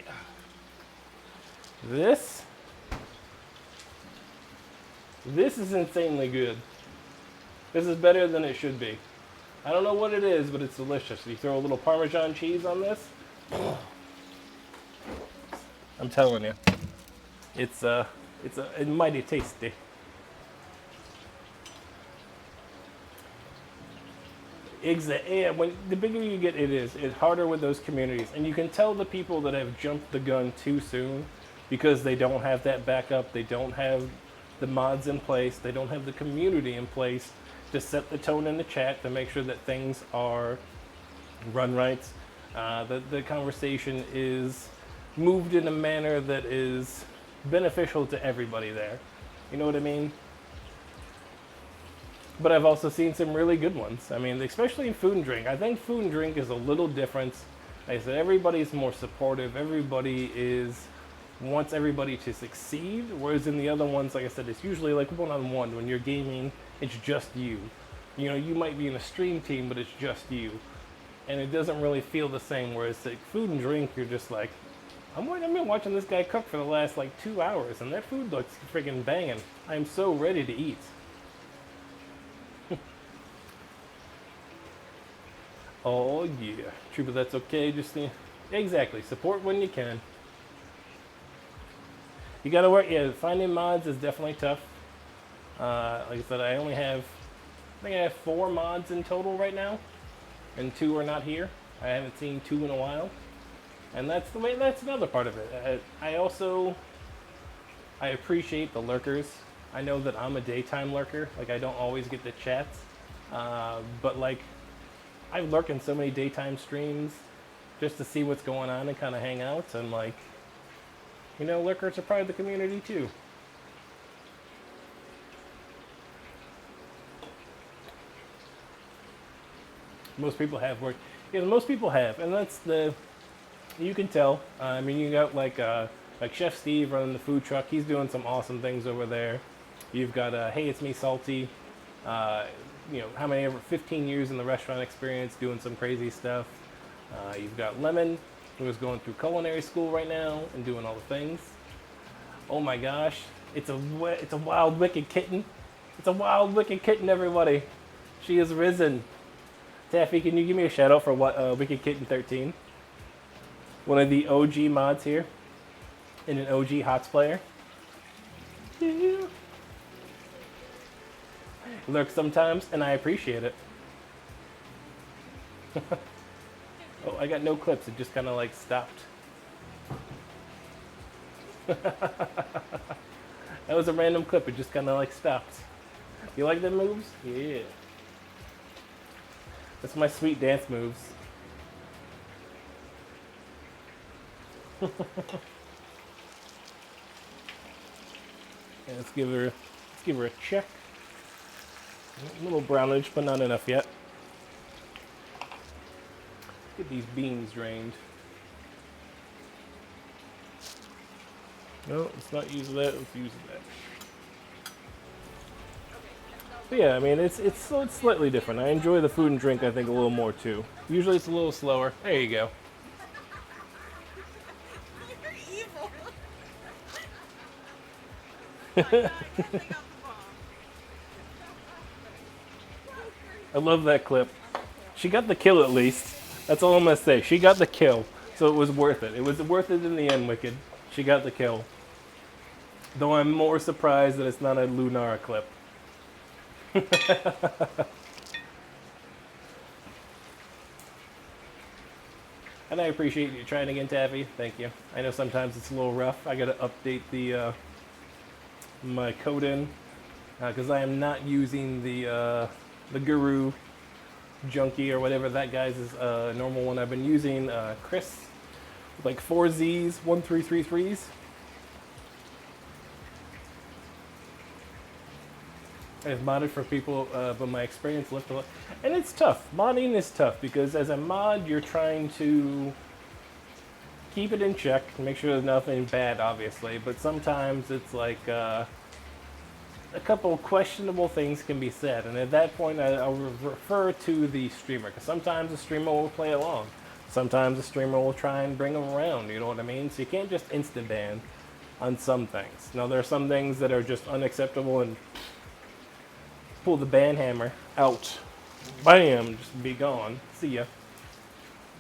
This is insanely good. This is better than it should be. I don't know what it is, but it's delicious. You throw a little Parmesan cheese on this. I'm telling you. It's mighty tasty. Exactly. Yeah, when the bigger you get, it's harder with those communities, and you can tell the people that have jumped the gun too soon because they don't have that backup. They don't have the mods in place. They don't have the community in place to set the tone in the chat to make sure that things are run right. That the conversation is moved in a manner that is beneficial to everybody there. You know what I mean? But I've also seen some really good ones. I mean, especially in food and drink. I think food and drink is a little different. Like I said, everybody's more supportive. Everybody wants everybody to succeed. Whereas in the other ones, like I said, it's usually like one-on-one. When you're gaming, it's just you. You know, you might be in a stream team, but it's just you. And it doesn't really feel the same. Whereas like food and drink, you're just like, I've been watching this guy cook for the last like 2 hours, and that food looks freaking banging. I'm so ready to eat. Oh yeah, true, but that's okay. Just exactly support when you can. You gotta work. Yeah, finding mods is definitely tough. Like I said, I think I have 4 mods in total right now, and 2 are not here. I haven't seen 2 in a while, and that's the way. That's another part of it. I appreciate the lurkers. I know that I'm a daytime lurker. Like I don't always get the chats, but like I lurk in so many daytime streams just to see what's going on and kind of hang out. And like, you know, lurkers are part of the community too. Most people have worked. Yeah, most people have, and that's the. You can tell. I mean, you got like Chef Steve running the food truck. He's doing some awesome things over there. You've got Hey, it's me, Salty. You know, how many over 15 years in the restaurant experience doing some crazy stuff. You've got Lemon, who is going through culinary school right now and doing all the things. Oh my gosh, it's a wild wicked kitten. It's a wild wicked kitten, everybody. She has risen. Taffy, can you give me a shout out for what Wicked Kitten 13? One of the OG mods here, and an OG HOTS player. Yeah. Lurk sometimes, and I appreciate it. Oh, I got no clips. It just kind of like stopped. That was a random clip. It just kind of like stopped. You like them moves? Yeah. That's my sweet dance moves. Yeah, let's give her a check. A little brownish, but not enough yet. Get these beans drained. No, let's not use that. Let's use that. But yeah, I mean, it's slightly different. I enjoy the food and drink, I think, a little more too. Usually it's a little slower. There you go. You're evil. I love that clip. She got the kill at least. That's all I'm gonna say. She got the kill, so it was worth it. It was worth it in the end, Wicked. She got the kill. Though I'm more surprised that it's not a Lunara clip. And I appreciate you trying again, Taffy. Thank you. I know sometimes it's a little rough. I gotta update the my code in because I am not using the Guru Junkie or whatever that guy's is normal one. I've been using Chris with like 4 Z's, 1333s. I've modded for people, but my experience left a lot. And it's tough. Modding is tough because as a mod, you're trying to keep it in check, make sure there's nothing bad, obviously. But sometimes it's like a couple questionable things can be said. And at that point, I'll refer to the streamer. Because sometimes the streamer will play along. Sometimes the streamer will try and bring them around, you know what I mean? So you can't just instant ban on some things. Now, there are some things that are just unacceptable and pull the ban hammer out. Bam! Just be gone. See ya.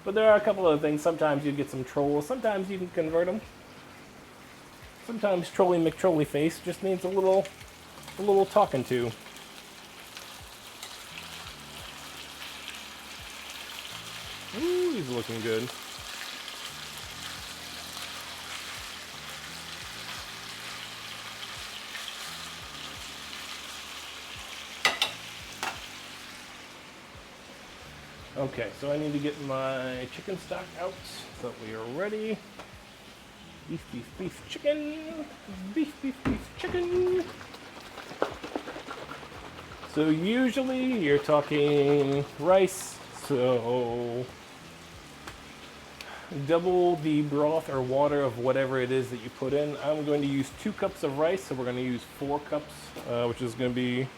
But there are a couple of things. Sometimes you get some trolls. Sometimes you can convert them. Sometimes Trolly McTrolly Face just needs a little talking to. Ooh, he's looking good. Okay, so I need to get my chicken stock out so that we are ready. Beef, beef, beef, chicken. Beef, beef, beef, chicken. So usually you're talking rice, so double the broth or water of whatever it is that you put in. I'm going to use 2 cups of rice, so we're going to use 4 cups, which is going to be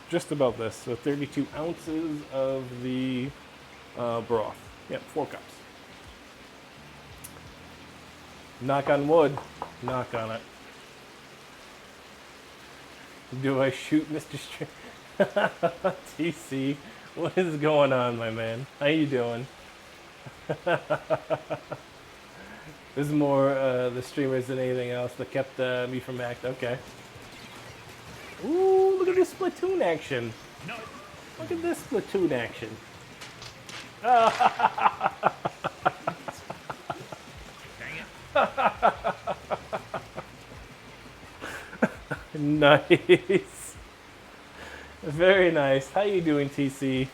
just about this. So 32 ounces of the broth. Yep, 4 cups. Knock on wood. Knock on it. Do I shoot Mr. TC? What is going on, my man? How you doing? This is more the streamers than anything else that kept me from acting. Okay. Ooh, look at this Splatoon action. Look at this Splatoon action. Nice. Very nice. How you doing, TC?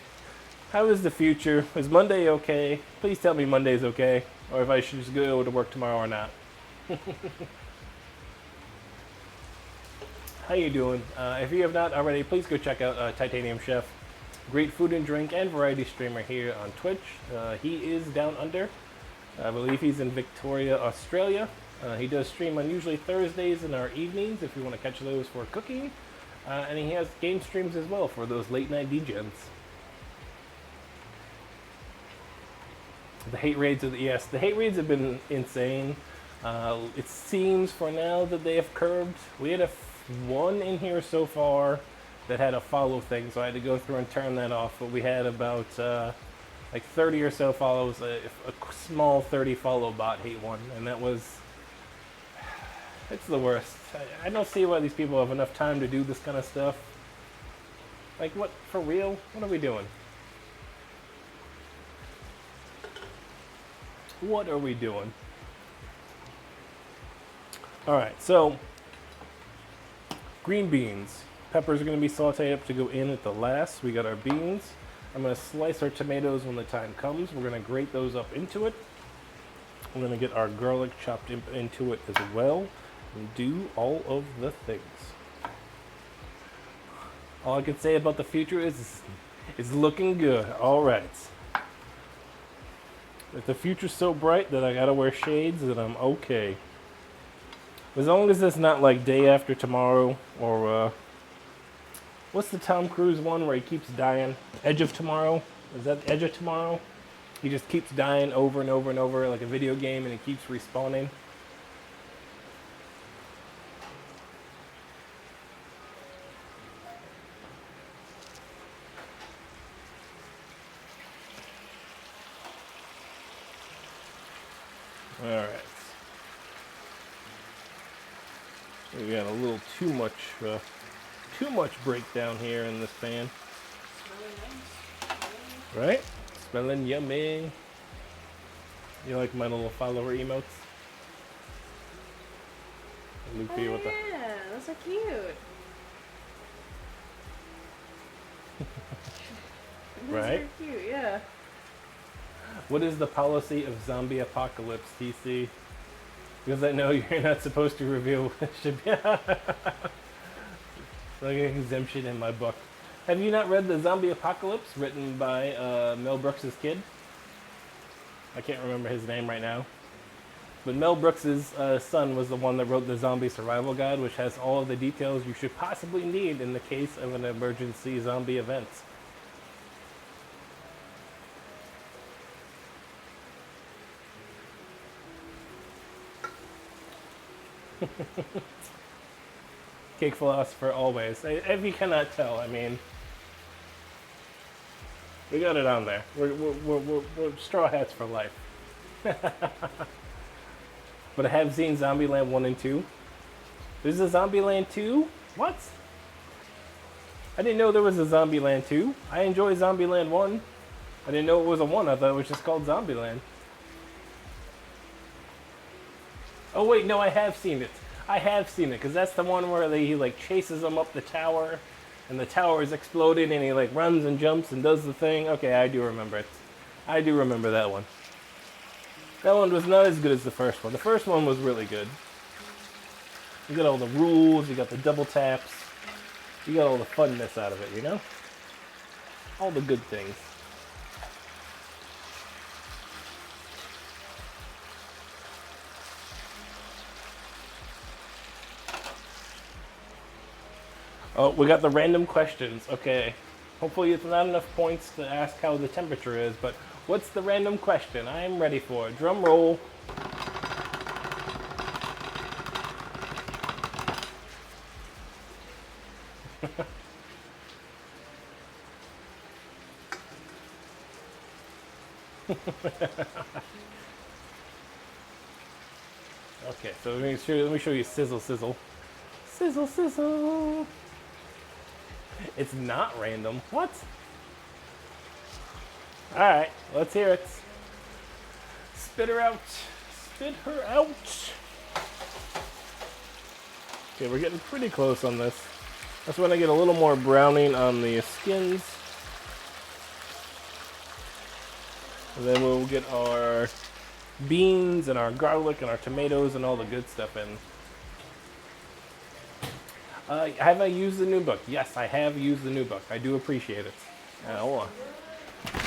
How is the future? Is Monday okay? Please tell me Monday's okay, or if I should just go to work tomorrow or not. How you doing? If you have not already, please go check out Titanium Chef. Great food and drink and variety streamer here on Twitch. He is down under. I believe he's in Victoria, Australia. He does stream on usually Thursdays in our evenings if you want to catch those for cooking. And he has game streams as well for those late night DJs. The hate raids of the hate raids have been insane. It seems for now that they have curbed. We had one in here so far that had a follow thing, so I had to go through and turn that off. But we had about like 30 or so follows, a small 30 follow bot hate one, and that was, it's the worst. I don't see why these people have enough time to do this kind of stuff. Like, what, for real? What are we doing? What are we doing? Alright, so green beans. Peppers are going to be sauteed up to go in at the last. We got our beans. I'm going to slice our tomatoes when the time comes. We're going to grate those up into it. We're going to get our garlic chopped into it as well. And do all of the things. All I can say about the future is it's looking good. Alright. If the future's so bright that I gotta wear shades, then I'm okay. As long as it's not like Day After Tomorrow or what's the Tom Cruise one where he keeps dying? Edge of Tomorrow? Is that Edge of Tomorrow? He just keeps dying over and over and over like a video game and he keeps respawning. Alright. We got a little too much breakdown here in this pan. Right? Smelling yummy. You like my little follower emotes? Luffy with the... Yeah, those are cute. Right? Those are cute, yeah. What is the policy of zombie apocalypse, TC? Because I know you're not supposed to reveal what should be. Like an exemption in my book. Have you not read The Zombie Apocalypse, written by Mel Brooks' kid? I can't remember his name right now. But Mel Brooks' son was the one that wrote the Zombie Survival Guide, which has all of the details you should possibly need in the case of an emergency zombie event. Cake philosopher always. If you cannot tell, I mean, we got it on there. We're straw hats for life. But I have seen Zombieland 1 and 2. There's a Zombieland 2? What? I didn't know there was a Zombieland 2. I enjoy Zombieland 1. I didn't know it was a 1. I thought it was just called Zombieland. Oh wait, no, I have seen it. I have seen it, because that's the one where he like chases them up the tower, and the tower is exploded, and he like runs and jumps and does the thing. Okay, I do remember it. I do remember that one. That one was not as good as the first one. The first one was really good. You got all the rules, you got the double taps, you got all the funness out of it, you know? All the good things. Oh, we got the random questions. Okay. Hopefully it's not enough points to ask how the temperature is, but what's the random question? I am ready for it. Drum roll. Okay, so let me show you sizzle, sizzle. Sizzle, sizzle. It's not random. What? Alright, let's hear it. Spit her out. Spit her out. Okay, we're getting pretty close on this. That's when I get a little more browning on the skins. And then we'll get our beans and our garlic and our tomatoes and all the good stuff in. Have I used the new book? Yes, I have used the new book. I do appreciate it. Hold on.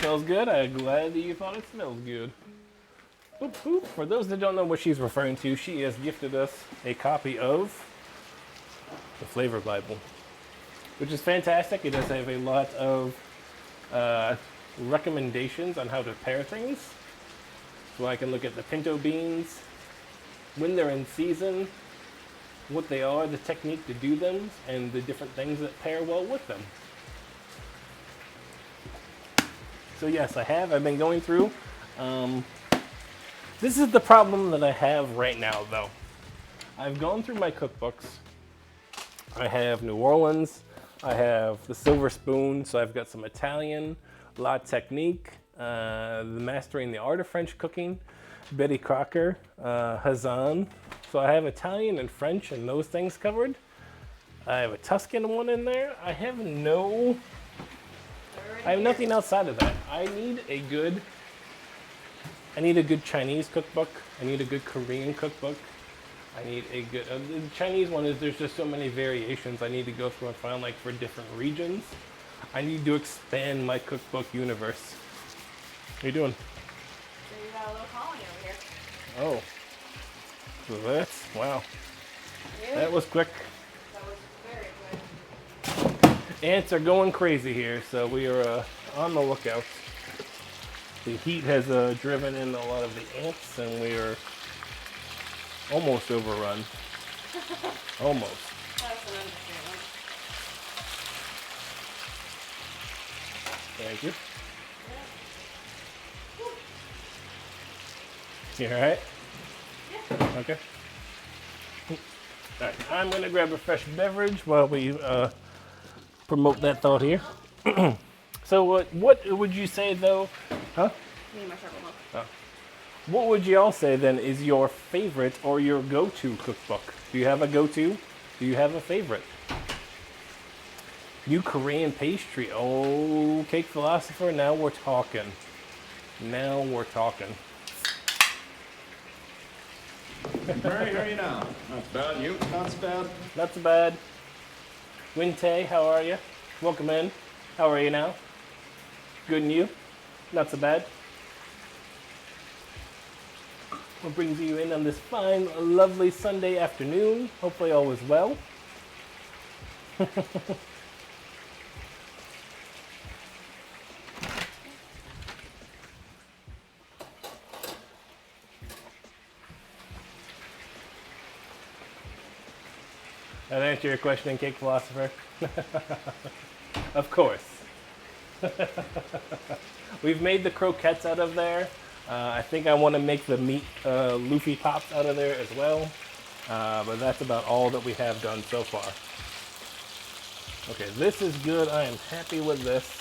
Smells good. I'm glad that you thought it smells good. Boop, boop. For those that don't know what she's referring to, she has gifted us a copy of the Flavor Bible, which is fantastic. It does have a lot of recommendations on how to pair things. So I can look at the pinto beans, when they're in season, what they are, the technique to do them, and the different things that pair well with them. So yes, I have. I've been going through. This is the problem that I have right now, though. I've gone through my cookbooks. I have New Orleans. I have the Silver Spoon, so I've got some Italian, La Technique, the Mastering the Art of French Cooking, Betty Crocker, Hazan. So I have Italian and French and those things covered. I have a Tuscan one in there. I have nothing outside of that. I need a good Chinese cookbook. I need a good Korean cookbook. I need a good, the Chinese one is, there's just so many variations I need to go through and find, like, for different regions. I need to expand my cookbook universe. What are you doing? So you got a little colony over here. Oh. So that's, wow. Yeah. That was quick. That was very quick. Ants are going crazy here, so we are on the lookout. The heat has driven in a lot of the ants, and we are almost overrun. Almost. That's an understatement. Thank you. You alright? Yeah. Okay. Alright, I'm going to grab a fresh beverage while we promote that thought here. So what would you say, though? Huh? Need my sharp milk. Oh. What would you all say, then, is your favorite or your go-to cookbook? Do you have a go-to? Do you have a favorite? New Korean pastry. Oh, Cake Philosopher, now we're talking. Now we're talking. Mary, how are you now? Not bad. You? Not so bad. Not so bad. Winte, how are you? Welcome in. How are you now? Good and you? Not so bad. What brings you in on this fine, lovely Sunday afternoon? Hopefully all is well. That answer your question, Cake Philosopher? Of course. We've made the croquettes out of there. I think I want to make the meat Luffy Pops out of there as well. But that's about all that we have done so far. Okay, this is good. I am happy with this.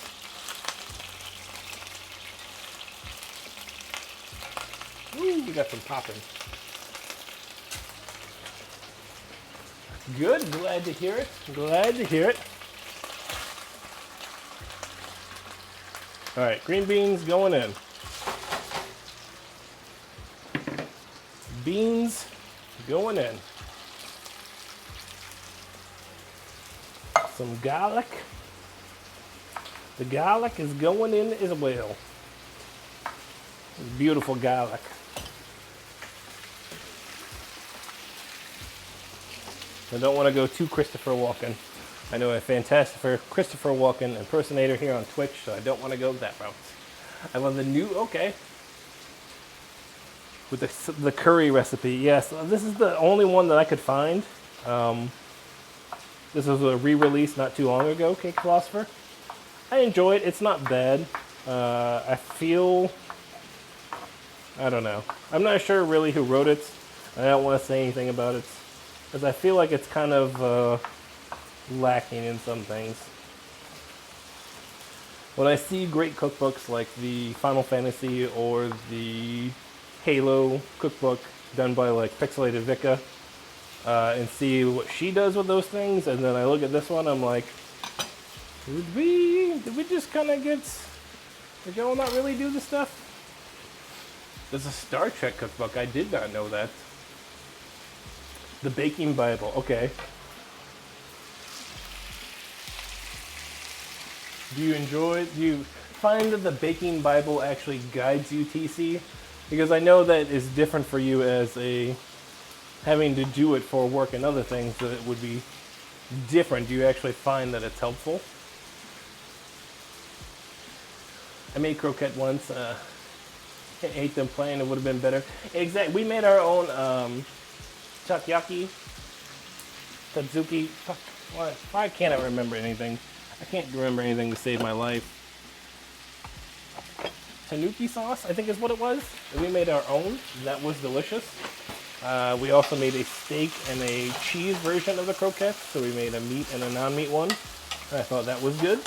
Ooh, we got some popping. Good, glad to hear it. Glad to hear it. All right, green beans going in. Beans going in. Some garlic. The garlic is going in as well. Beautiful garlic. I don't want to go too Christopher Walken. I know a fantastic Christopher Walken impersonator here on Twitch, so I don't want to go that route. I love the new, okay. With the curry recipe, yes. This is the only one that I could find. This was a re-release not too long ago, Cake Philosopher. I enjoy it. It's not bad. I feel I don't know. I'm not sure really who wrote it. I don't want to say anything about it because I feel like it's kind of lacking in some things. When I see great cookbooks like the Final Fantasy or the Halo cookbook done by like Pixelated Vika, and see what she does with those things, and then I look at this one, I'm like, did we just kind of did y'all not really do the stuff? There's a Star Trek cookbook. I did not know that. The Baking Bible. Okay. Do you find that the Baking Bible actually guides you, TC? Because I know that is different for you as having to do it for work and other things, that it would be different. Do you actually find that it's helpful? I made croquette once. I hate them plain. It would have been better. Exactly. We made our own takoyaki, tzatziki. Fuck. Why can't I remember anything? I can't remember anything to save my life. Tanuki sauce, I think is what it was. And we made our own. That was delicious. We also made a steak and a cheese version of the croquettes. So we made a meat and a non-meat one. I thought that was good.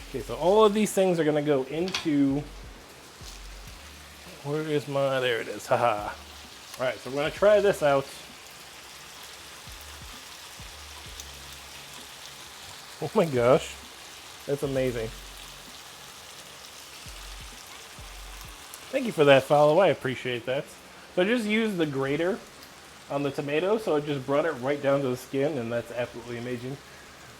Okay, so all of these things are going to go into... Where is my... There it is. Haha. Alright, so we're going to try this out. Oh my gosh. That's amazing. Thank you for that follow. I appreciate that. So I just used the grater on the tomato, so it just brought it right down to the skin, and that's absolutely amazing.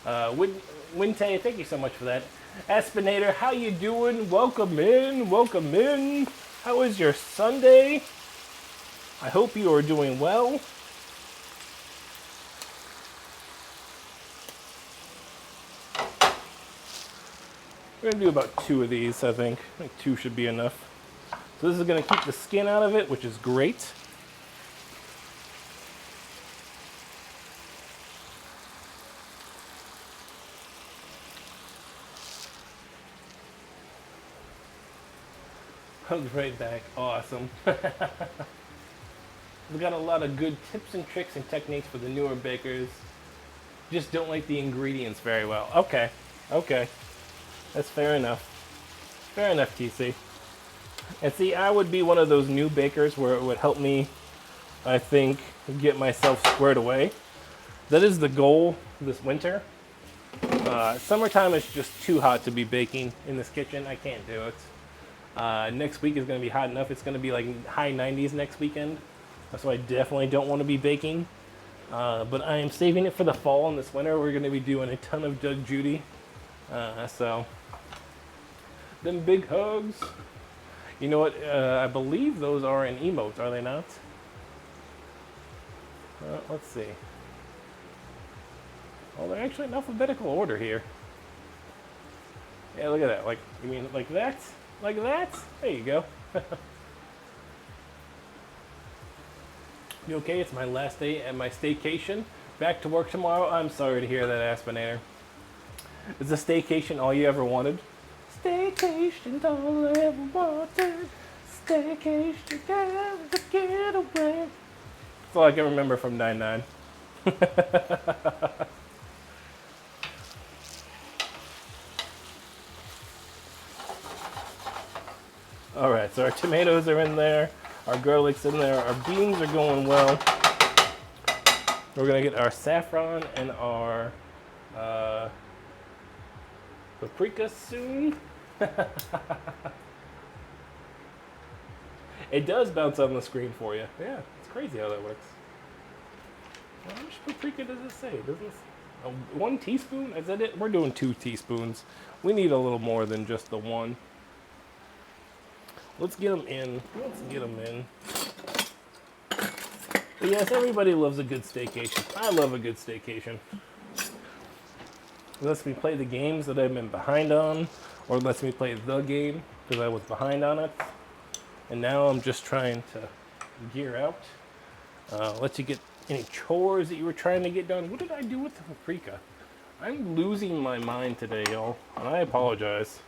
Winte, thank you so much for that. Aspinator, how you doing? Welcome in, welcome in. How is your Sunday? I hope you are doing well. We're gonna do about 2 of these, I think. I think 2 should be enough. So this is gonna keep the skin out of it, which is great. Hugs right back. Awesome. We've got a lot of good tips and tricks and techniques for the newer bakers. Just don't like the ingredients very well. Okay. Okay. That's fair enough. Fair enough, TC. And see, I would be one of those new bakers where it would help me, I think, get myself squared away. That is the goal this winter. Summertime is just too hot to be baking in this kitchen. I can't do it. Next week is going to be hot enough. It's going to be like high 90s next weekend. So I definitely don't want to be baking. But I am saving it for the fall and this winter. We're going to be doing a ton of Doug Judy. So, them big hugs. You know what? I believe those are in emotes, are they not? Let's see. Oh, they're actually in alphabetical order here. Yeah, look at that. Like, you mean like that? Like that? There you go. You okay? It's my last day at my staycation. Back to work tomorrow. I'm sorry to hear that, Aspinator. Is a staycation all you ever wanted? Staycation's all I ever wanted. Staycation, to get away. That's all I can remember from 9-9. Alright, so our tomatoes are in there. Our garlic's in there. Our beans are going well. We're going to get our saffron and our paprika soon. It does bounce on the screen for you. Yeah, it's crazy how that works. How much paprika does it say? Does it say 1 teaspoon? Is that it? We're doing 2 teaspoons. We need a little more than just the 1. Let's get them in. Let's get them in. But yes, everybody loves a good staycation. I love a good staycation. It lets me play the games that I've been behind on, or it lets me play the game because I was behind on it. And now I'm just trying to gear out. Let you get Any chores that you were trying to get done? What did I do with the paprika? I'm losing my mind today, y'all, and I apologize.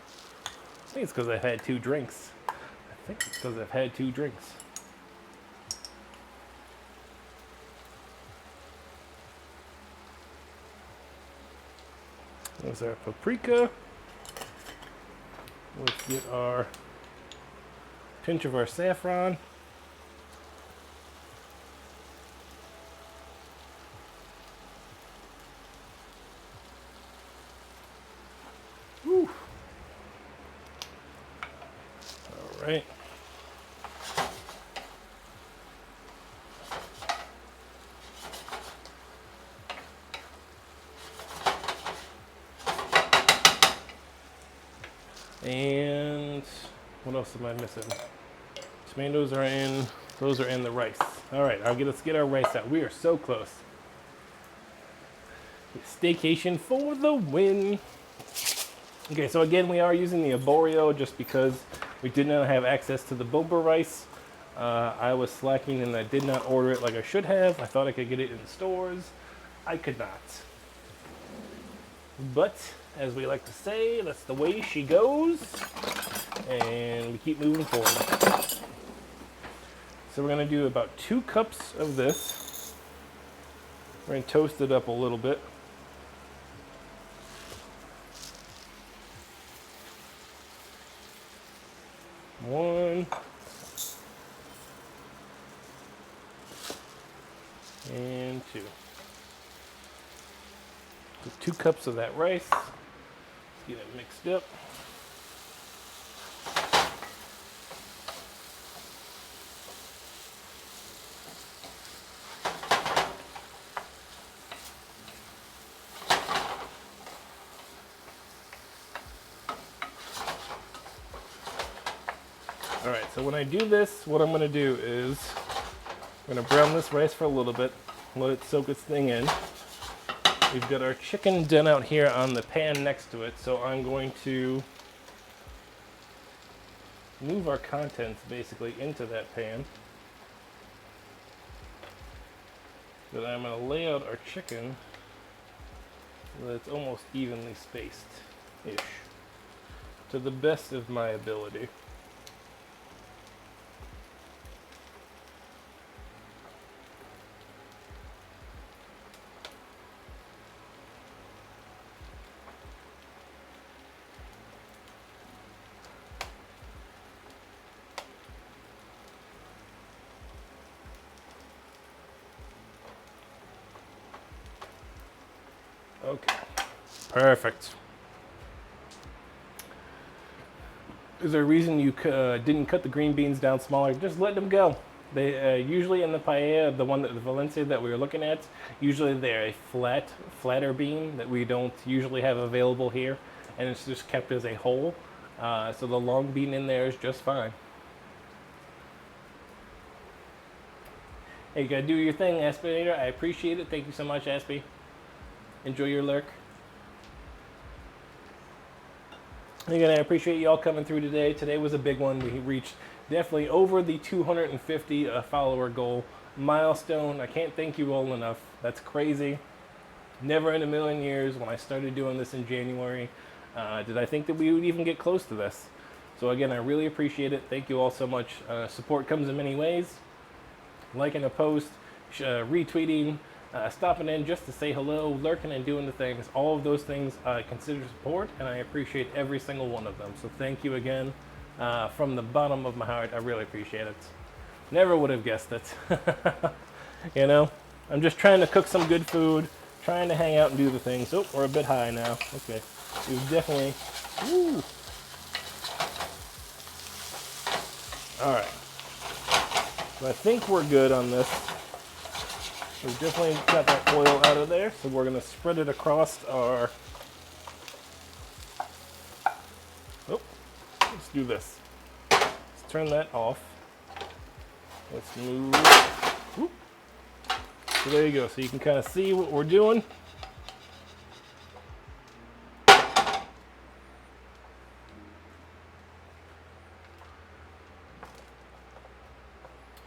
I think it's because I've had 2 drinks. There's our paprika. Let's get our pinch of our saffron. Whew. All right. And what else am I missing? Tomatoes are in, those are in the rice. All right, let's get our rice out. We are so close. Staycation for the win. Okay, so again, we are using the arborio just because we did not have access to the boba rice. I was slacking and I did not order it like I should have. I thought I could get it in the stores. I could not. But, as we like to say, that's the way she goes. And we keep moving forward. So we're going to do about 2 cups of this. We're going to toast it up a little bit. One. And 2. So 2 cups of that rice. Let's get it mixed up. All right, so when I do this, what I'm gonna do is I'm gonna brown this rice for a little bit, let it soak its thing in. We've got our chicken done out here on the pan next to it, so I'm going to move our contents basically into that pan. Then I'm going to lay out our chicken so that it's almost evenly spaced-ish, to the best of my ability. Okay, perfect. Is there a reason you didn't cut the green beans down smaller? Just let them go. They usually in the paella, the Valencia that we were looking at, usually they're a flatter bean that we don't usually have available here, and it's just kept as a whole. So the long bean in there is just fine. Hey, you gotta do your thing, Aspirator. I appreciate it. Thank you so much, Aspie. Enjoy your lurk. Again, I appreciate you all coming through today. Today was a big one. We reached definitely over the 250 follower goal milestone. I can't thank you all enough. That's crazy. Never in a million years when I started doing this in January did I think that we would even get close to this. So again, I really appreciate it. Thank you all so much. Support comes in many ways. Liking a post, retweeting, stopping in just to say hello, lurking and doing the things. All of those things I consider support, and I appreciate every single one of them. So thank you again from the bottom of my heart. I really appreciate it. Never would have guessed it. You know, I'm just trying to cook some good food, trying to hang out and do the things. Oh, we're a bit high now. Okay, we've definitely. Woo. All right. So I think we're good on this. We've definitely got that oil out of there, so we're going to spread it across our... Oh, let's do this. Let's turn that off. Let's move... Whoop. So there you go, so you can kind of see what we're doing.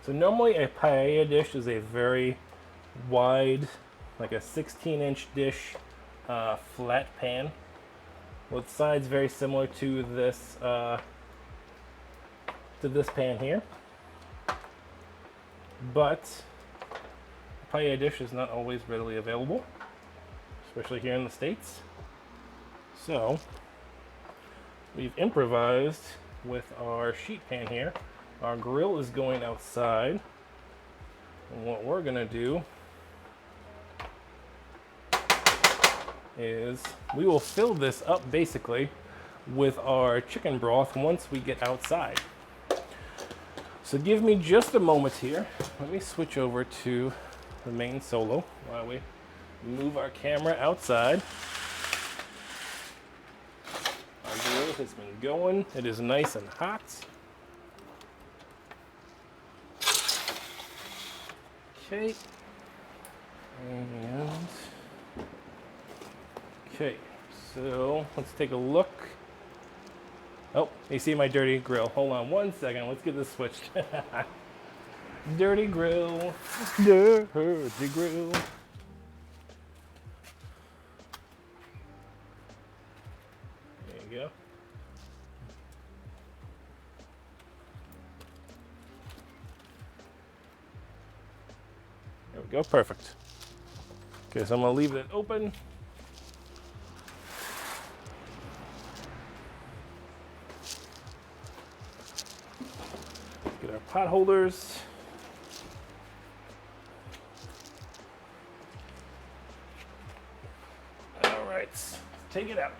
So normally a paella dish is a very wide, like a 16-inch dish, flat pan with sides very similar to this pan here. But a paella dish is not always readily available, especially here in the States. So we've improvised with our sheet pan here. Our grill is going outside. And what we're gonna do is we will fill this up basically with our chicken broth once we get outside. So give me just a moment here. Let me switch over to the main solo while we move our camera outside. Our grill has been going. It is nice and hot. Okay. And okay, so let's take a look. Oh, you see my dirty grill. Hold on one second. Let's get this switched. Dirty grill. Dirty grill. There you go. There we go. Perfect. Okay, so I'm going to leave it open. Get our pot holders. All right, let's take it out.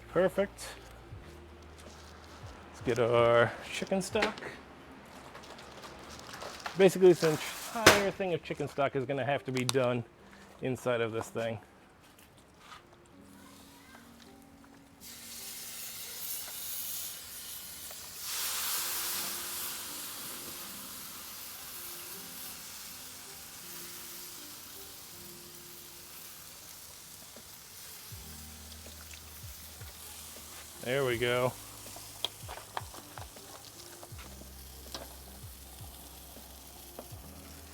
Perfect. Let's get our chicken stock. Basically, this entire thing of chicken stock is going to have to be done inside of this thing. There we go.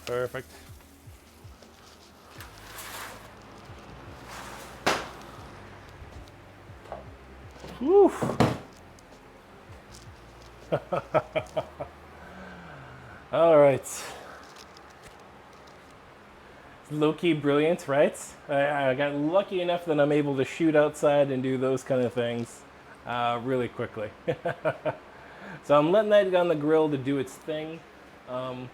Perfect. Woo. All right. Low-key brilliant, right? I got lucky enough that I'm able to shoot outside and do those kind of things really quickly. So I'm letting that on the grill to do its thing. I'm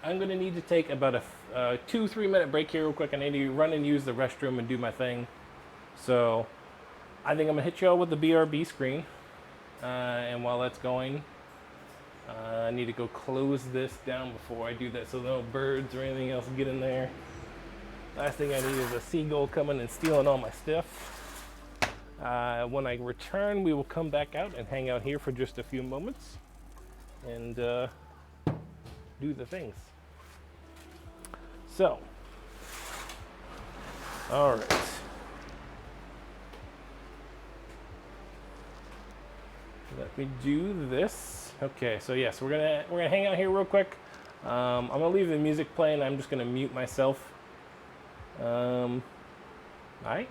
going to need to take about a 2-3 minute break here real quick. I need to run and use the restroom and do my thing. So I think I'm going to hit you all with the BRB screen. And while that's going, I need to go close this down before I do that so no birds or anything else get in there. Last thing I need is a seagull coming and stealing all my stuff. When I return, we will come back out and hang out here for just a few moments and do the things. So, all right. Let me do this. Okay, so yes, we're gonna hang out here real quick. I'm gonna leave the music playing. I'm just gonna mute myself. All right.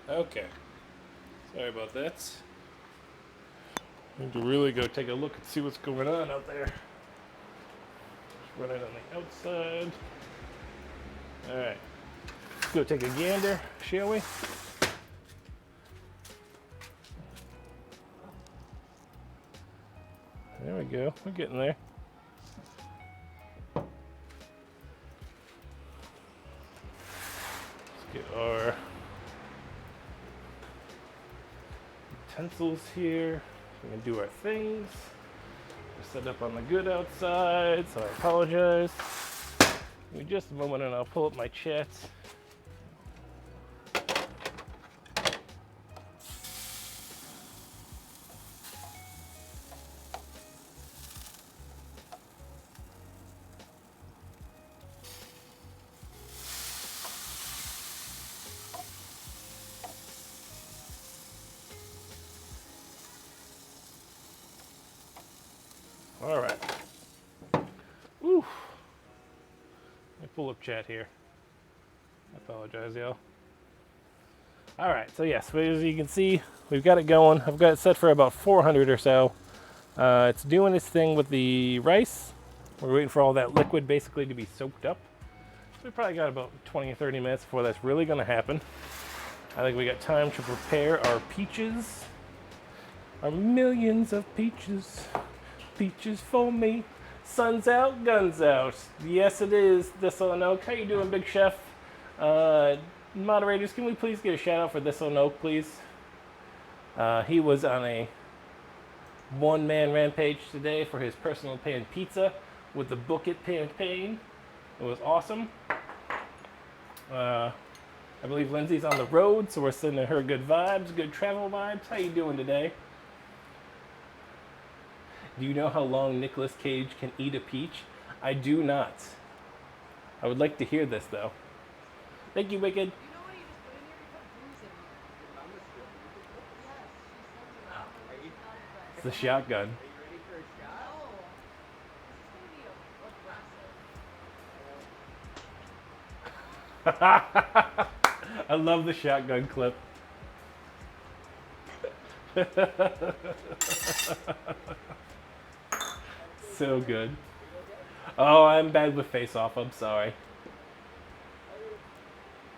Okay. Sorry about that. Need to really go take a look and see what's going on out there. Just run it on the outside. Alright. Let's go take a gander, shall we? There we go. We're getting there. Let's get our utensils here. We can do our things. We're set up on the good outside, so I apologize. Give me just a moment and I'll pull up my chat. All right. Woo. Let me pull up chat here. I apologize, y'all. All right. So yes, as you can see, we've got it going. I've got it set for about 400 or so. It's doing its thing with the rice. We're waiting for all that liquid basically to be soaked up. So we probably got about 20 or 30 minutes before that's really going to happen. I think we got time to prepare our peaches. Our millions of peaches. Peaches for me. Sun's out, guns out. Yes, it is. This or no. How you doing, Big Chef? Moderators, can we please get a shout out for This or No, please? He was on a one-man rampage today for his personal pan pizza with the Book It campaign. It was awesome. I believe Lindsay's on the road, so we're sending her good vibes, good travel vibes. How you doing today? Do you know how long Nicolas Cage can eat a peach? I do not. I would like to hear this, though. Thank you, Wicked. You know what you just put in here? You put booze in here. It's the shotgun. No. This is gonna be aggressive. I love the shotgun clip. So good. Oh, I'm bad with Face Off. I'm sorry.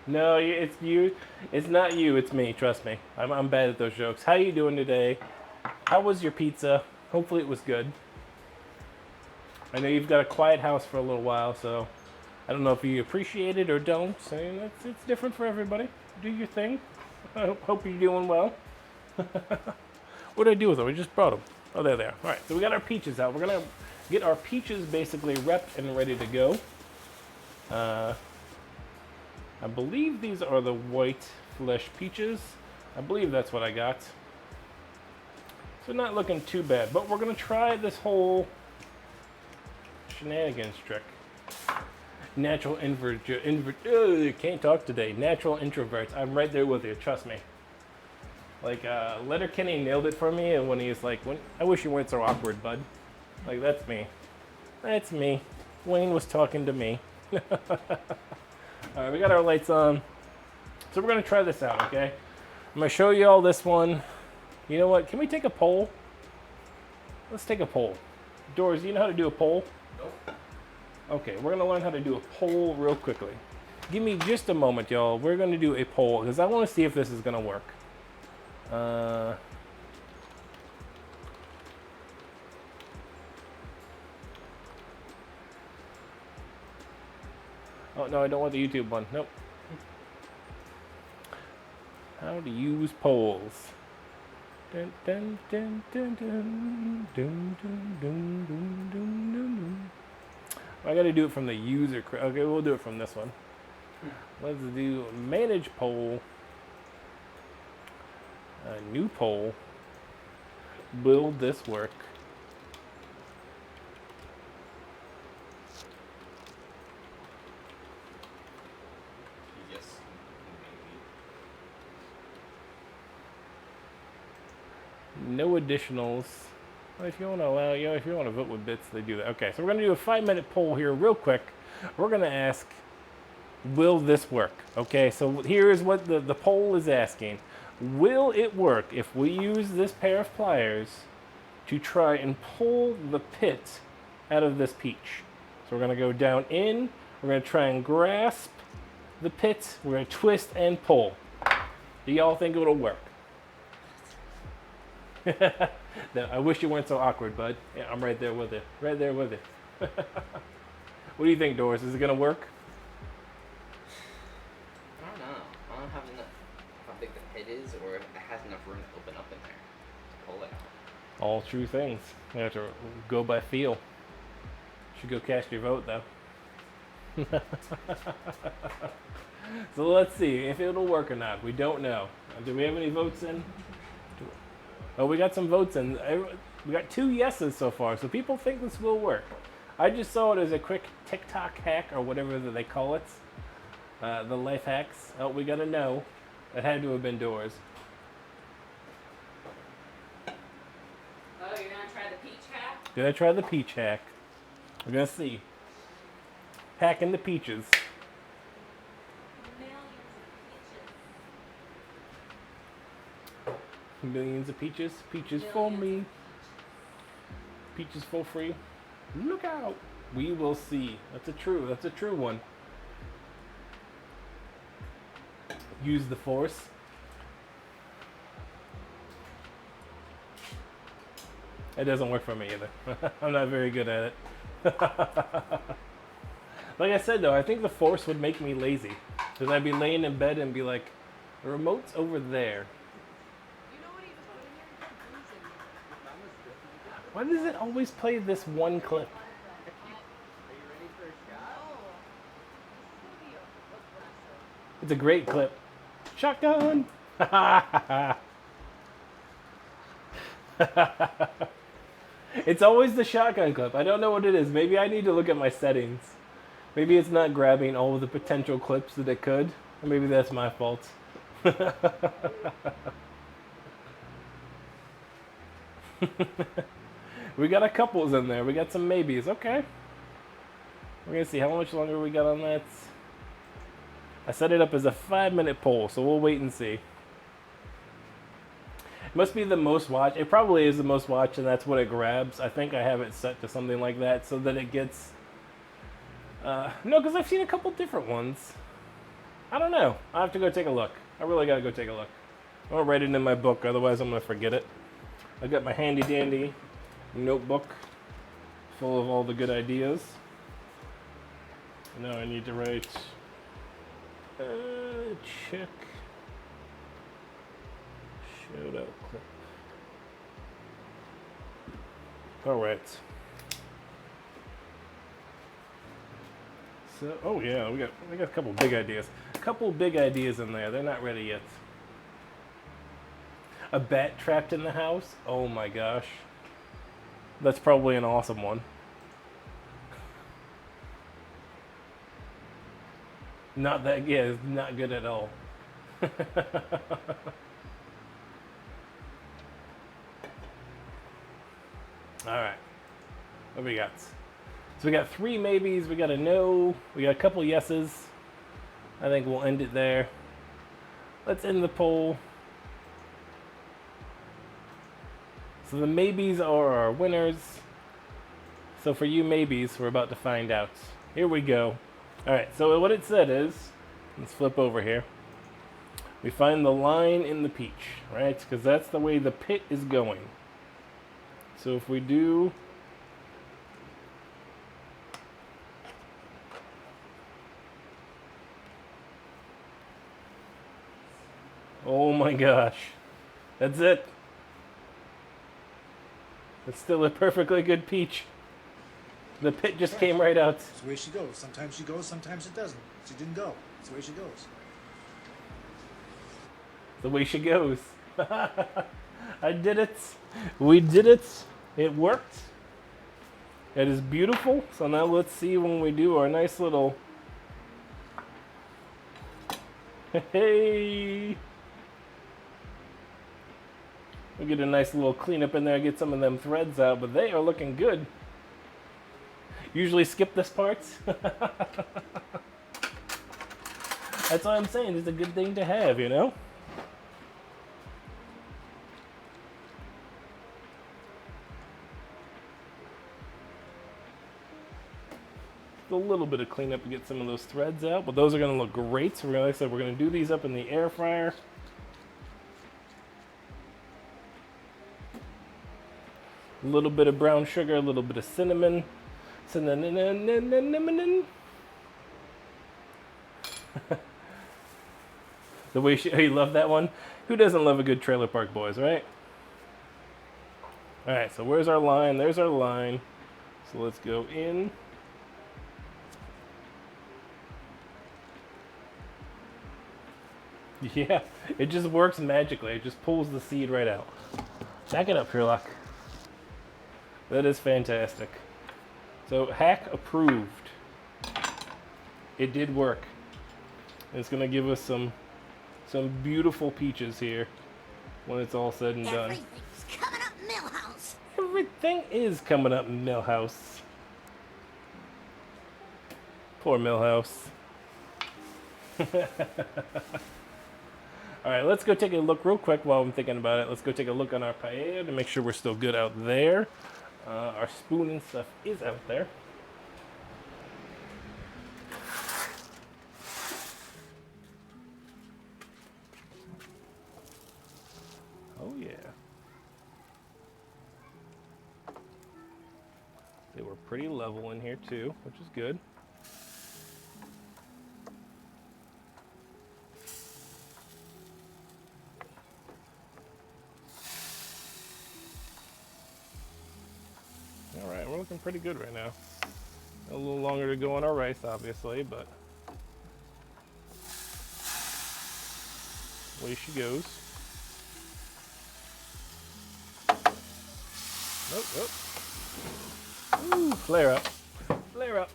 No, it's you. It's not you. It's me. Trust me. I'm bad at those jokes. How you doing today? How was your pizza? Hopefully it was good. I know you've got a quiet house for a little while, so I don't know if you appreciate it or don't. So it's different for everybody. Do your thing. I hope you're doing well. What did I do with them? We just brought them. Oh, there they are. All right, so we got our peaches out. We're gonna get our peaches basically repped and ready to go. I believe these are the white flesh peaches. I believe that's what I got. So not looking too bad, but we're gonna try this whole shenanigans trick. Natural can't talk today. Natural introverts. I'm right there with you. Trust me. Like Letterkenny nailed it for me, and when he's like, "I wish you weren't so awkward, bud." Like that's me. That's me. Wayne was talking to me. All right, we got our lights on. So we're gonna try this out, okay? I'm gonna show you all this one. You know what? Can we take a poll? Let's take a poll. Doors, you know how to do a poll? Nope. Okay, we're gonna learn how to do a poll real quickly. Give me just a moment, y'all. We're gonna do a poll because I want to see if this is gonna work. Oh no, I don't want the YouTube one. Nope. How to use polls. Dun, dun, dun, dun, dun, dun, dun, dun, dun, dun, dun. I gotta do it from the user. Okay, we'll do it from this one. Let's do manage poll. A new poll. Will this work? Yes. No additionals. Well, if you want to allow, if you want to vote with bits, they do that. Okay, so we're going to do a 5-minute poll here real quick. We're going to ask, will this work? Okay, so here is what the poll is asking. Will it work if we use this pair of pliers to try and pull the pit out of this peach? So we're going to go down in, we're going to try and grasp the pit, we're going to twist and pull. Do y'all think it'll work? No, I wish you weren't so awkward, bud. Yeah, I'm right there with it. Right there with it. What do you think, Doris? Is it going to work? I don't know. I don't have enough how big the pit is or if it has enough room to open up in there to pull it out. All true things. You have to go by feel. Should go cast your vote, though. So let's see if it'll work or not. We don't know. Do we have any votes in? Oh, we got some votes in. We got 2 yeses so far, so people think this will work. I just saw it as a quick TikTok hack or whatever that they call it. The life hacks. Oh, we got a no. It had to have been Doors. Oh, you're gonna try the peach hack? Did I try the peach hack? We're gonna see. Hacking the peaches. Millions of peaches. Peaches for me. Peaches for free. Look out. We will see. That's a true one. Use the force. It doesn't work for me either. I'm not very good at it. Like I said though, I think the force would make me lazy. Because I'd be laying in bed and be like, the remote's over there. Why does it always play this one clip? It's a great clip. Shotgun! It's always the shotgun clip. I don't know what it is. Maybe I need to look at my settings. Maybe it's not grabbing all of the potential clips that it could. Or maybe that's my fault. We got a couples in there. We got some maybes. Okay. We're going to see how much longer we got on that. I set it up as a 5-minute poll, so we'll wait and see. It must be the most watched. It probably is the most watched, and that's what it grabs. I think I have it set to something like that so that it gets... no, because I've seen a couple different ones. I don't know. I have to go take a look. I really got to go take a look. I'm going to write it in my book, otherwise I'm going to forget it. I got my handy-dandy notebook full of all the good ideas. Now I need to write... check... Shout out clip. Alright. So, oh yeah, we got a couple big ideas. A couple big ideas in there. They're not ready yet. A bat trapped in the house? Oh my gosh. That's probably an awesome one. Not that, yeah, it's not good at all. Alright. What do we got? So we got 3 maybes, we got a no, we got a couple yeses. I think we'll end it there. Let's end the poll. So the maybes are our winners. So for you maybes, we're about to find out. Here we go. Alright, so what it said is, let's flip over here. We find the line in the peach, right? Because that's the way the pit is going. So if we do... Oh my gosh. That's it. It's still a perfectly good peach. The pit just came right out. It's the way she goes. Sometimes she goes, sometimes it doesn't. She didn't go. It's the way she goes. The way she goes. I did it. We did it. It worked. It is beautiful. So now let's see when we do our nice little... Hey! We'll get a nice little cleanup in there, get some of them threads out, but they are looking good. Usually skip this part. That's what I'm saying. It's a good thing to have, you know? A little bit of cleanup to get some of those threads out, but those are going to look great. So, like I said, we're going to do these up in the air fryer. A little bit of brown sugar, a little bit of cinnamon. Cinnamon. The way she, oh, you love that one? Who doesn't love a good Trailer Park Boys, right? All right, so where's our line? There's our line. So let's go in. Yeah, it just works magically. It just pulls the seed right out. Back it up, Sherlock. That is fantastic. So, hack approved. It did work. It's going to give us some beautiful peaches here when it's all said and done. Everything's coming up Millhouse. Everything is coming up Millhouse. Poor Millhouse. All right, let's go take a look real quick while I'm thinking about it. Let's go take a look on our paella to make sure we're still good out there. Our spoon and stuff is out there. Oh yeah. They were pretty level in here too, which is good. All right, we're looking pretty good right now. A little longer to go on our rice, obviously, but away she goes. Nope, nope. Ooh, flare up. Flare up.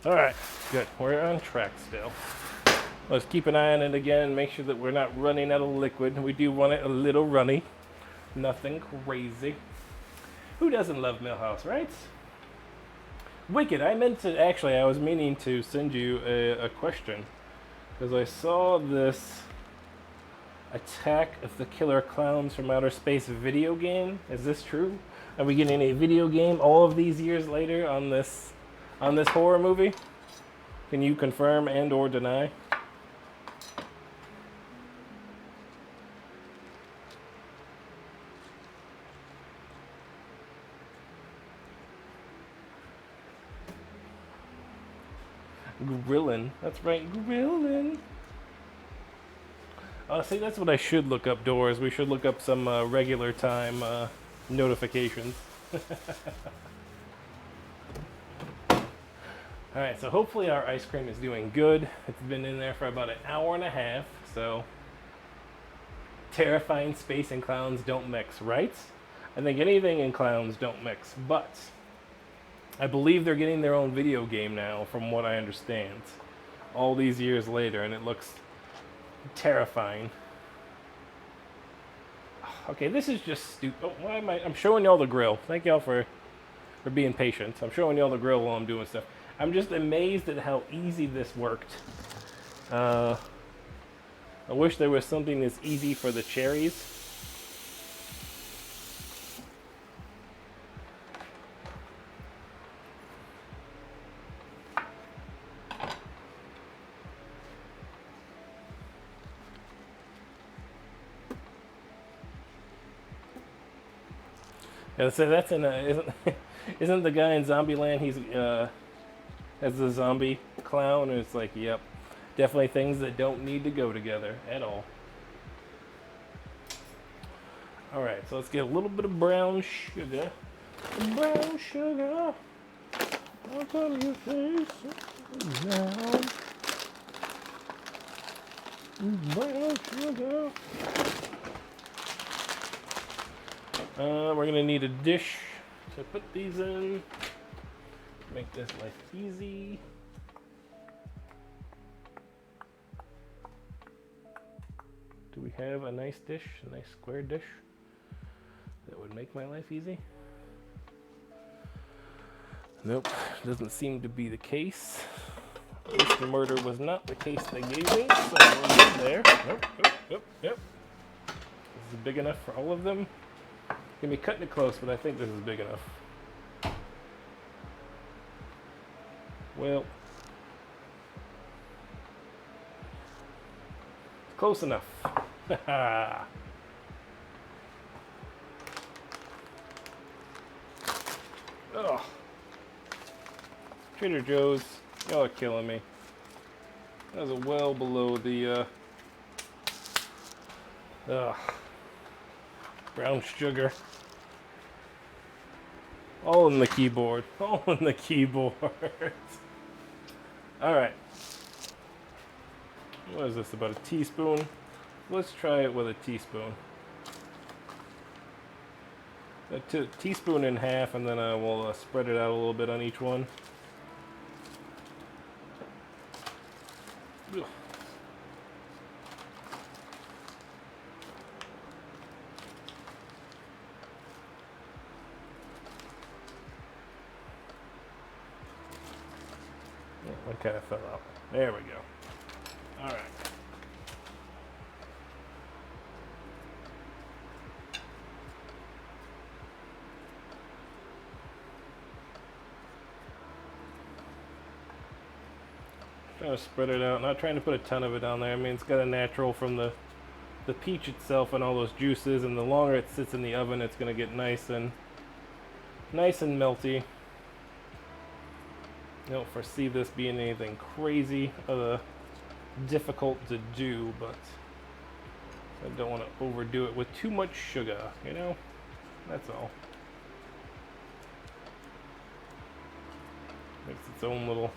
All right, good. We're on track still. Let's keep an eye on it again, make sure that we're not running out of liquid. We do want it a little runny. Nothing crazy. Who doesn't love Millhouse, right? Wicked, I was meaning to send you a question. Because I saw this Attack of the Killer Clowns from Outer Space video game. Is this true? Are we getting a video game all of these years later on this horror movie? Can you confirm and or deny? Grillin'. That's right, grillin'. See, that's what I should look up, Doors. We should look up some regular time notifications. Alright, so hopefully our ice cream is doing good. It's been in there for about an hour and a half, so terrifying space and clowns don't mix, right? I think anything in clowns don't mix, but I believe they're getting their own video game now, from what I understand, all these years later, and it looks terrifying. Okay, this is just stupid. Oh, why am I'm showing y'all the grill. Thank y'all for being patient. I'm showing y'all the grill while I'm doing stuff. I'm just amazed at how easy this worked. I wish there was something as easy for the cherries. Yeah, so that's in isn't the guy in Zombieland? He's as the zombie clown, and it's like, yep, definitely things that don't need to go together at all. All right, so let's get a little bit of brown sugar. Brown sugar. How come your face down? Brown sugar. We're gonna need a dish to put these in. Make this life easy. Do we have a nice dish, a nice square dish that would make my life easy? Nope, doesn't seem to be the case. Case the murder was not the case they gave me, so we're good there. Nope, nope, nope, yep. This is big enough for all of them. Gonna be cutting it close, but I think this is big enough. Well, close enough. Ugh. Trader Joe's, y'all are killing me. That was well below the brown sugar. All in the keyboard. All in the keyboard. Alright. What is this, about a teaspoon? Let's try it with a teaspoon. A teaspoon and a half, and then I will spread it out a little bit on each one. Ugh. One kind of fell out. There we go. All right. Trying to spread it out. Not trying to put a ton of it on there. I mean, it's got a natural from the peach itself and all those juices. And the longer it sits in the oven, it's going to get nice and melty. I don't foresee this being anything crazy difficult to do, but I don't want to overdo it with too much sugar, you know? That's all. Makes its own little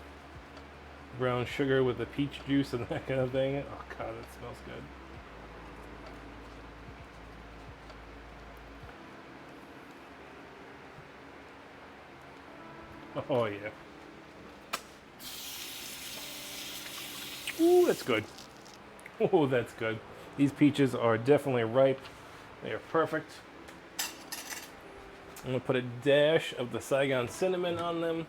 brown sugar with the peach juice and that kind of thing. Oh god, it smells good. Oh yeah. Ooh, that's good. Oh, that's good. These peaches are definitely ripe. They are perfect. I'm going to put a dash of the Saigon cinnamon on them.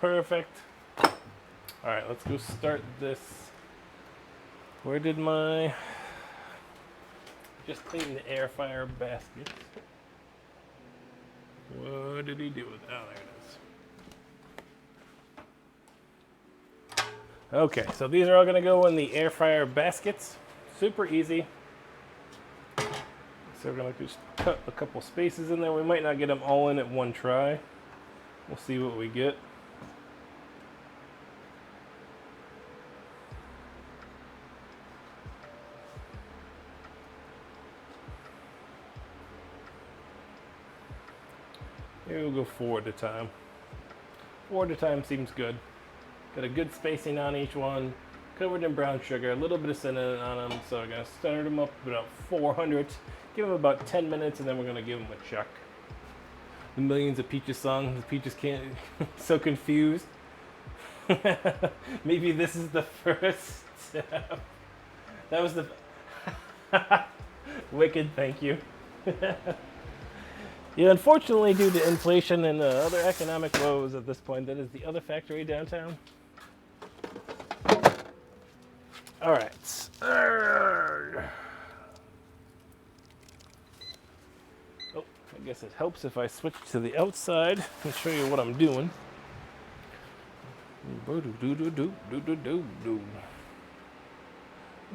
Perfect. Alright, let's go start this. Where did my... Just clean the air fryer basket. What did he do with it? Oh, there it is. Okay, so these are all going to go in the air fryer baskets. Super easy. So we're going to just cut a couple spaces in there. We might not get them all in at one try. We'll see what we get. Maybe we'll go 4 at a time. 4 at a time seems good. Got a good spacing on each one. Covered in brown sugar, a little bit of cinnamon on them. So I'm going to start them up about 400. Give them about 10 minutes and then we're going to give them a check. The millions of Peaches songs, the Peaches can't, so confused. Maybe this is the first step. That was the, wicked, thank you. Yeah, unfortunately, due to inflation and other economic woes at this point, that is the other factory downtown. All right. Oh, I guess it helps if I switch to the outside and show you what I'm doing.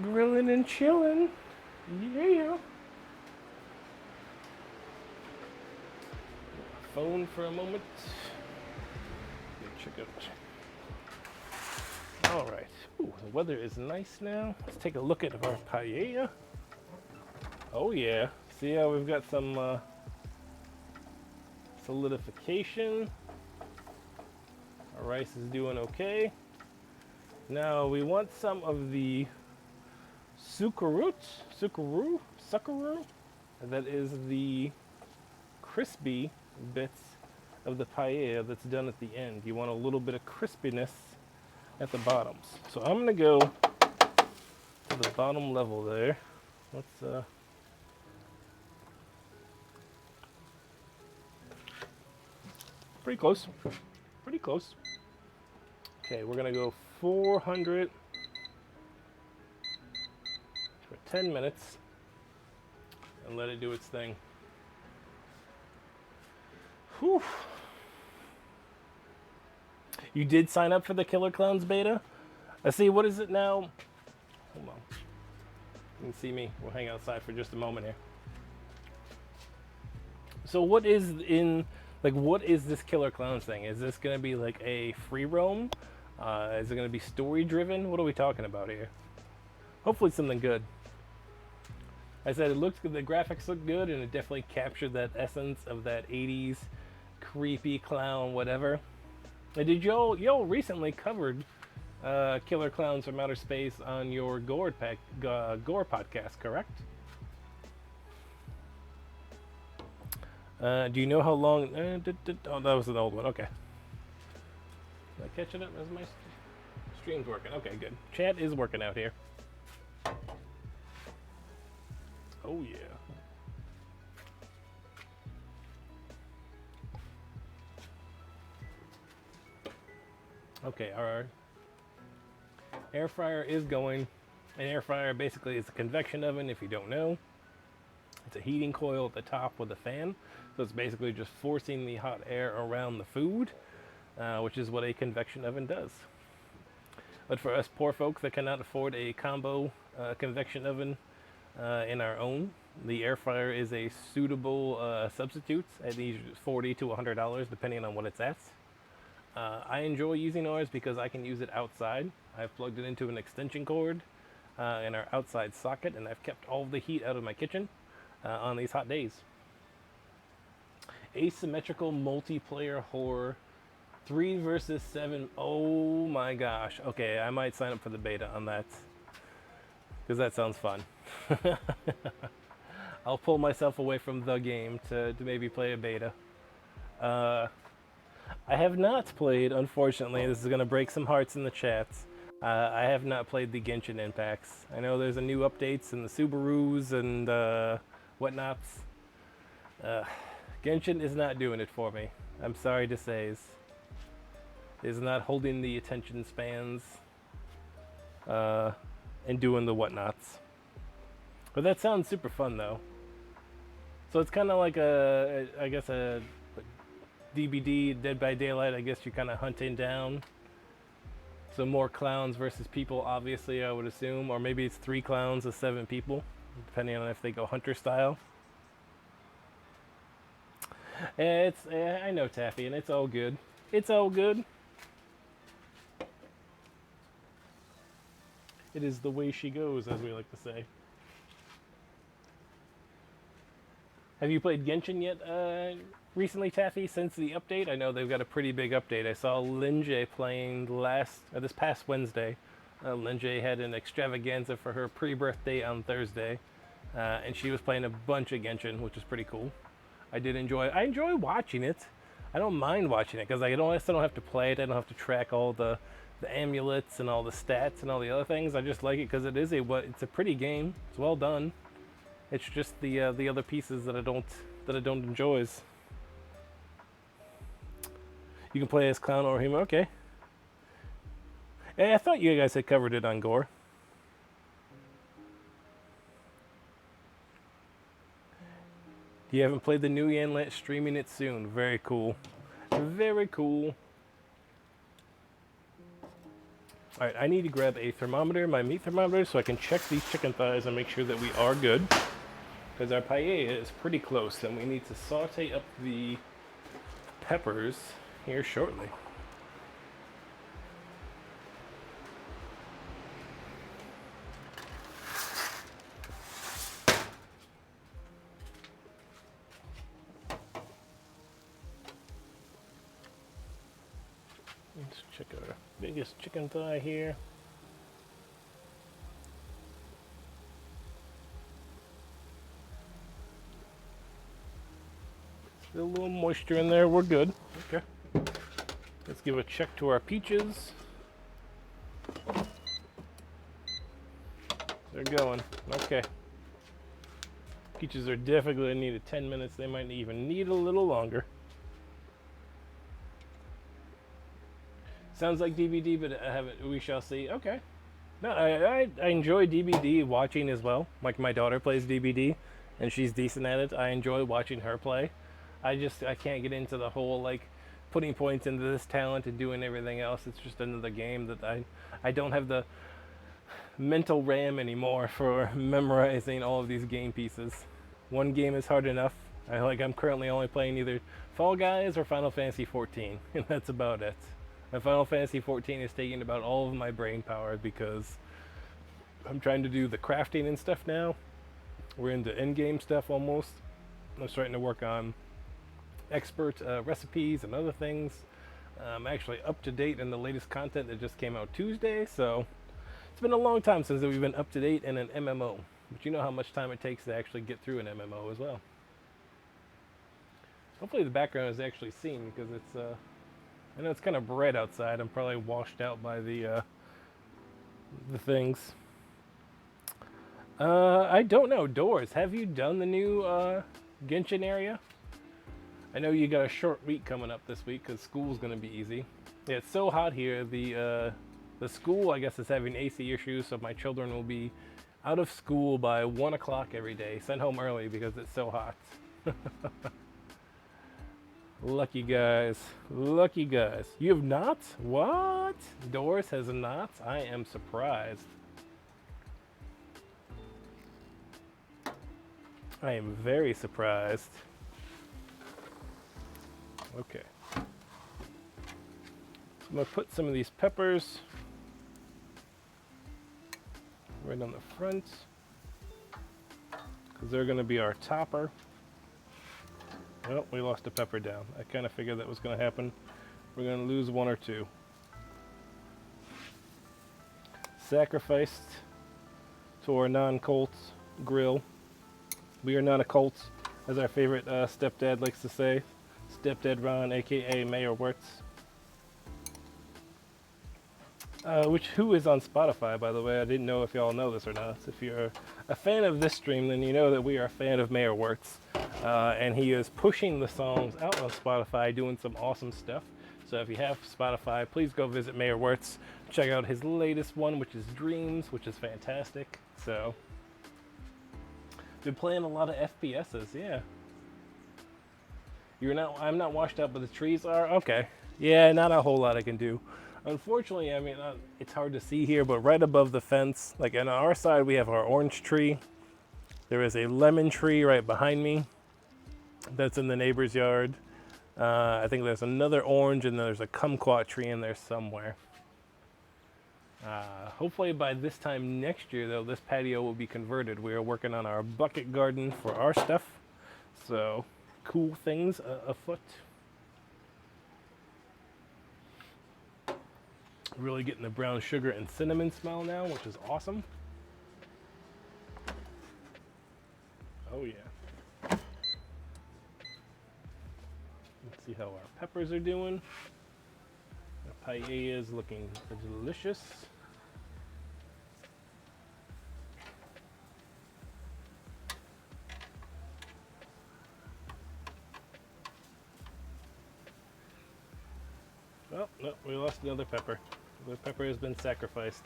Grilling and chilling. Yeah. Phone for a moment. Check out. All right. Ooh, the weather is nice now. Let's take a look at our paella. Oh yeah. See how we've got some solidification. Our rice is doing okay. Now we want some of the sucuru. That is the crispy bits of the paella that's done at the end. You want a little bit of crispiness at the bottoms. So I'm going to go to the bottom level there. Let's Pretty close. Pretty close. Okay, we're gonna go 400 for 10 minutes and let it do its thing. Whew. You did sign up for the Killer Clowns beta? I see, what is it now? Hold on. You can see me. We'll hang outside for just a moment here. So what is this Killer Clowns thing? Is this going to be like a free roam? Is it going to be story driven? What are we talking about here? Hopefully something good. I said it looks good, the graphics look good, and it definitely captured that essence of that 80s creepy clown whatever. And did y'all recently covered Killer Clowns from Outer Space on your Gore podcast, correct? Do you know how long? Oh, that was an old one. Okay. Did I catch it up as my stream's working? Okay, good. Chat is working out here. Oh yeah. Okay, our air fryer is going. An air fryer basically is a convection oven, if you don't know. It's a heating coil at the top with a fan. So it's basically just forcing the hot air around the food, which is what a convection oven does. But for us poor folks that cannot afford a combo convection oven in our own, the air fryer is a suitable substitute at these $40 to $100 depending on what it's at. I enjoy using ours because I can use it outside. I've plugged it into an extension cord in our outside socket, and I've kept all of the heat out of my kitchen on these hot days. Asymmetrical multiplayer horror 3 versus 7. Oh my gosh. Okay, I might sign up for the beta on that because that sounds fun. I'll pull myself away from the game to maybe play a beta. I have not played, unfortunately, this is going to break some hearts in the chats. I have not played the Genshin Impacts. I know there's a new updates in the Subarus and whatnots. Genshin is not doing it for me. I'm sorry to say. It is not holding the attention spans and doing the whatnots. But that sounds super fun though. So it's kind of like I guess a DBD, Dead by Daylight. I guess you're kind of hunting down. So more clowns versus people, obviously, I would assume. Or maybe it's 3 clowns of 7 people, depending on if they go hunter style. I know, Taffy, and it's all good. It's all good. It is the way she goes, as we like to say. Have you played Genshin yet recently, Taffy, since the update? I know they've got a pretty big update. I saw Linjay playing this past Wednesday. Linjay had an extravaganza for her pre-birthday on Thursday, and she was playing a bunch of Genshin, which is pretty cool. I enjoy watching it. I don't mind watching it because I still don't have to play it. I don't have to track all the amulets and all the stats and all the other things. I just like it because it's a pretty game. It's well done. It's just the other pieces that I don't enjoy. You can play as clown or him. Okay. Hey, I thought you guys had covered it on Gore. You haven't played the new Yanlet, streaming it soon. Very cool. Very cool. Alright, I need to grab a thermometer, my meat thermometer, so I can check these chicken thighs and make sure that we are good. Because our paella is pretty close, and we need to saute up the peppers here shortly. Let's check our biggest chicken thigh here. Still a little moisture in there, we're good. Okay. Let's give a check to our peaches. They're going. Okay. Peaches are definitely going to need 10 minutes. They might even need a little longer. Sounds like DBD, but I haven't. We shall see. Okay. No, I enjoy DBD watching as well. Like my daughter plays DBD, and she's decent at it. I enjoy watching her play. I can't get into the whole like putting points into this talent and doing everything else. It's just another game that I don't have the mental RAM anymore for memorizing all of these game pieces. One game is hard enough. I'm currently only playing either Fall Guys or Final Fantasy 14, and that's about it. And Final Fantasy 14 is taking about all of my brain power because I'm trying to do the crafting and stuff now. We're into end-game stuff almost. I'm starting to work on expert recipes and other things. I'm actually up to date in the latest content that just came out Tuesday, so it's been a long time since we've been up to date in an MMO. But you know how much time it takes to actually get through an MMO as well. Hopefully the background is actually seen because it's I know it's kind of bright outside. I'm probably washed out by the things. I don't know. Doors, have you done the new Genshin area? I know you got a short week coming up this week because school's going to be easy. Yeah, it's so hot here. The school, I guess, is having AC issues, so my children will be out of school by 1 o'clock every day. Sent home early because it's so hot. Lucky guys. Lucky guys. You have not? What? Doris has not? I am surprised. I am very surprised. Okay. So I'm going to put some of these peppers right on the front because they're going to be our topper. Well, we lost a pepper down. I kind of figured that was going to happen. We're going to lose one or two. Sacrificed to our non-Colts grill. We are not a Colts, as our favorite stepdad likes to say. Stepdad Ron, aka Mayor Wirtz. Who is on Spotify, by the way. I didn't know if y'all know this or not. If you're a fan of this stream, then you know that we are a fan of Mayor Wirtz. And he is pushing the songs out on Spotify, doing some awesome stuff. So if you have Spotify, please go visit Mayor Wirtz. Check out his latest one, which is Dreams, which is fantastic. So, been playing a lot of FPSs, yeah. I'm not washed out, but the trees are? Okay. Yeah, not a whole lot I can do. Unfortunately, I mean, it's hard to see here, but right above the fence, like on our side, we have our orange tree. There is a lemon tree right behind me that's in the neighbor's yard. I think there's another orange, and there's a kumquat tree in there somewhere. Hopefully by this time next year, though, this patio will be converted. We are working on our bucket garden for our stuff. So, cool things afoot. Really getting the brown sugar and cinnamon smell now, which is awesome. Oh yeah. Let's see how our peppers are doing. The paella is looking delicious. Oh, no, we lost another pepper. The pepper has been sacrificed.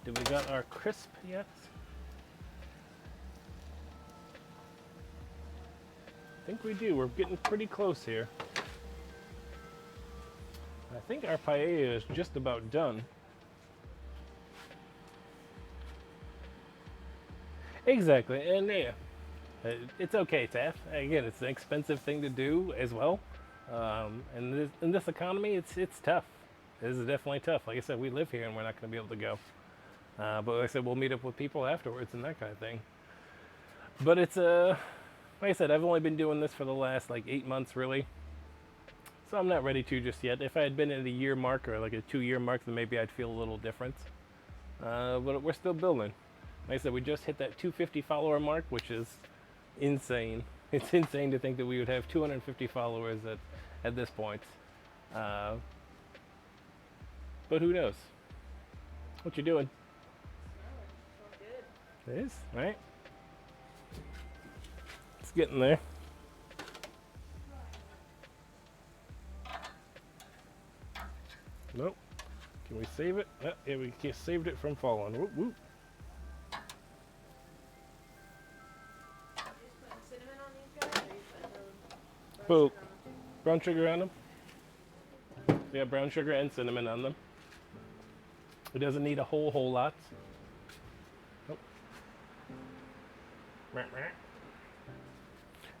Did we got our crisp yet? I think we do. We're getting pretty close here. I think our paella is just about done. Exactly, and yeah, it's okay, Taff. Again, it's an expensive thing to do as well. And in this economy, it's tough. It is definitely tough. Like I said, we live here and we're not going to be able to go. But like I said, we'll meet up with people afterwards and that kind of thing. But it's like I said, I've only been doing this for the last like 8 months, really. So I'm not ready to just yet. If I had been at a year mark or like a 2-year mark, then maybe I'd feel a little different. But we're still building. Like I said, we just hit that 250 follower mark, which is insane. It's insane to think that we would have 250 followers at this point. But who knows? What you doing? It is, right? It's getting there. Nope. Can we save it? Yeah, we saved it from falling. Whoop, whoop. Cinnamon on these guys, or you put Put brown sugar on them. Yeah, brown sugar and cinnamon on them. It doesn't need a whole lot. Nope.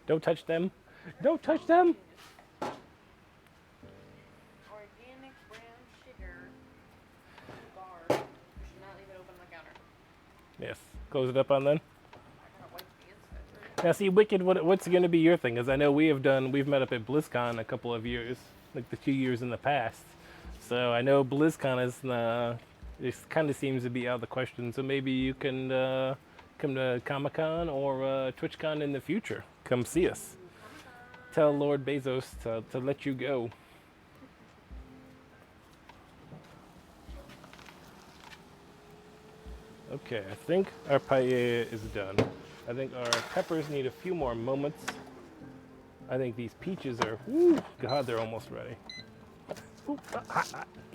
Don't touch them. Don't touch them. organic brown sugar bar. You should not leave it open on the counter. Yes. Close it up on then. I gotta wipe the inside. Now, see, Wicked, what's going to be your thing? Because I know we've met up at BlizzCon a couple of years, like the 2 years in the past. So I know BlizzCon is, it kind of seems to be out of the question. So maybe you can come to Comic-Con or TwitchCon in the future. Come see us. Tell Lord Bezos to let you go. Okay, I think our paella is done. I think our peppers need a few more moments. I think these peaches are, whoo, God, they're almost ready. Ooh,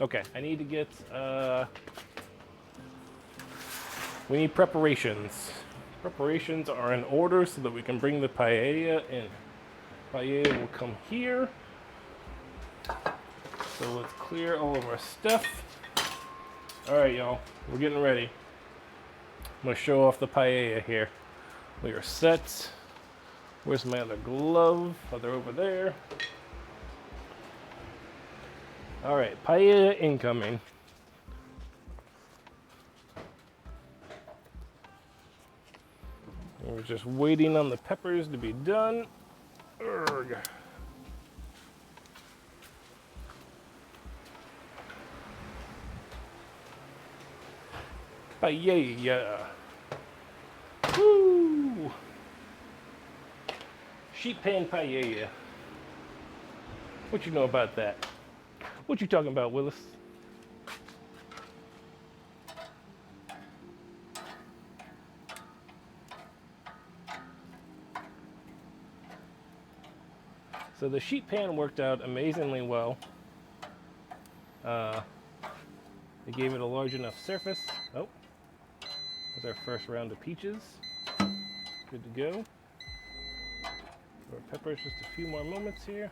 okay, I need to get, we need preparations. Preparations are in order so that we can bring the paella in. Paella will come here. So let's clear all of our stuff. All right, y'all, we're getting ready. I'm gonna show off the paella here. We are set. Where's my other glove? Oh, they're over there. All right, paella incoming. We're just waiting on the peppers to be done. Urgh. Paella. Woo! Sheet pan paella. What you know about that? What you talking about, Willis? So the sheet pan worked out amazingly well. They gave it a large enough surface. Oh, that's our first round of peaches. Good to go. Our peppers, just a few more moments here.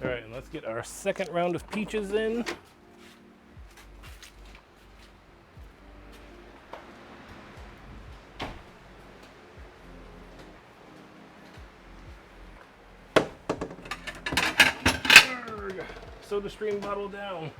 All right, and let's get our second round of peaches in. Soda stream bottle down.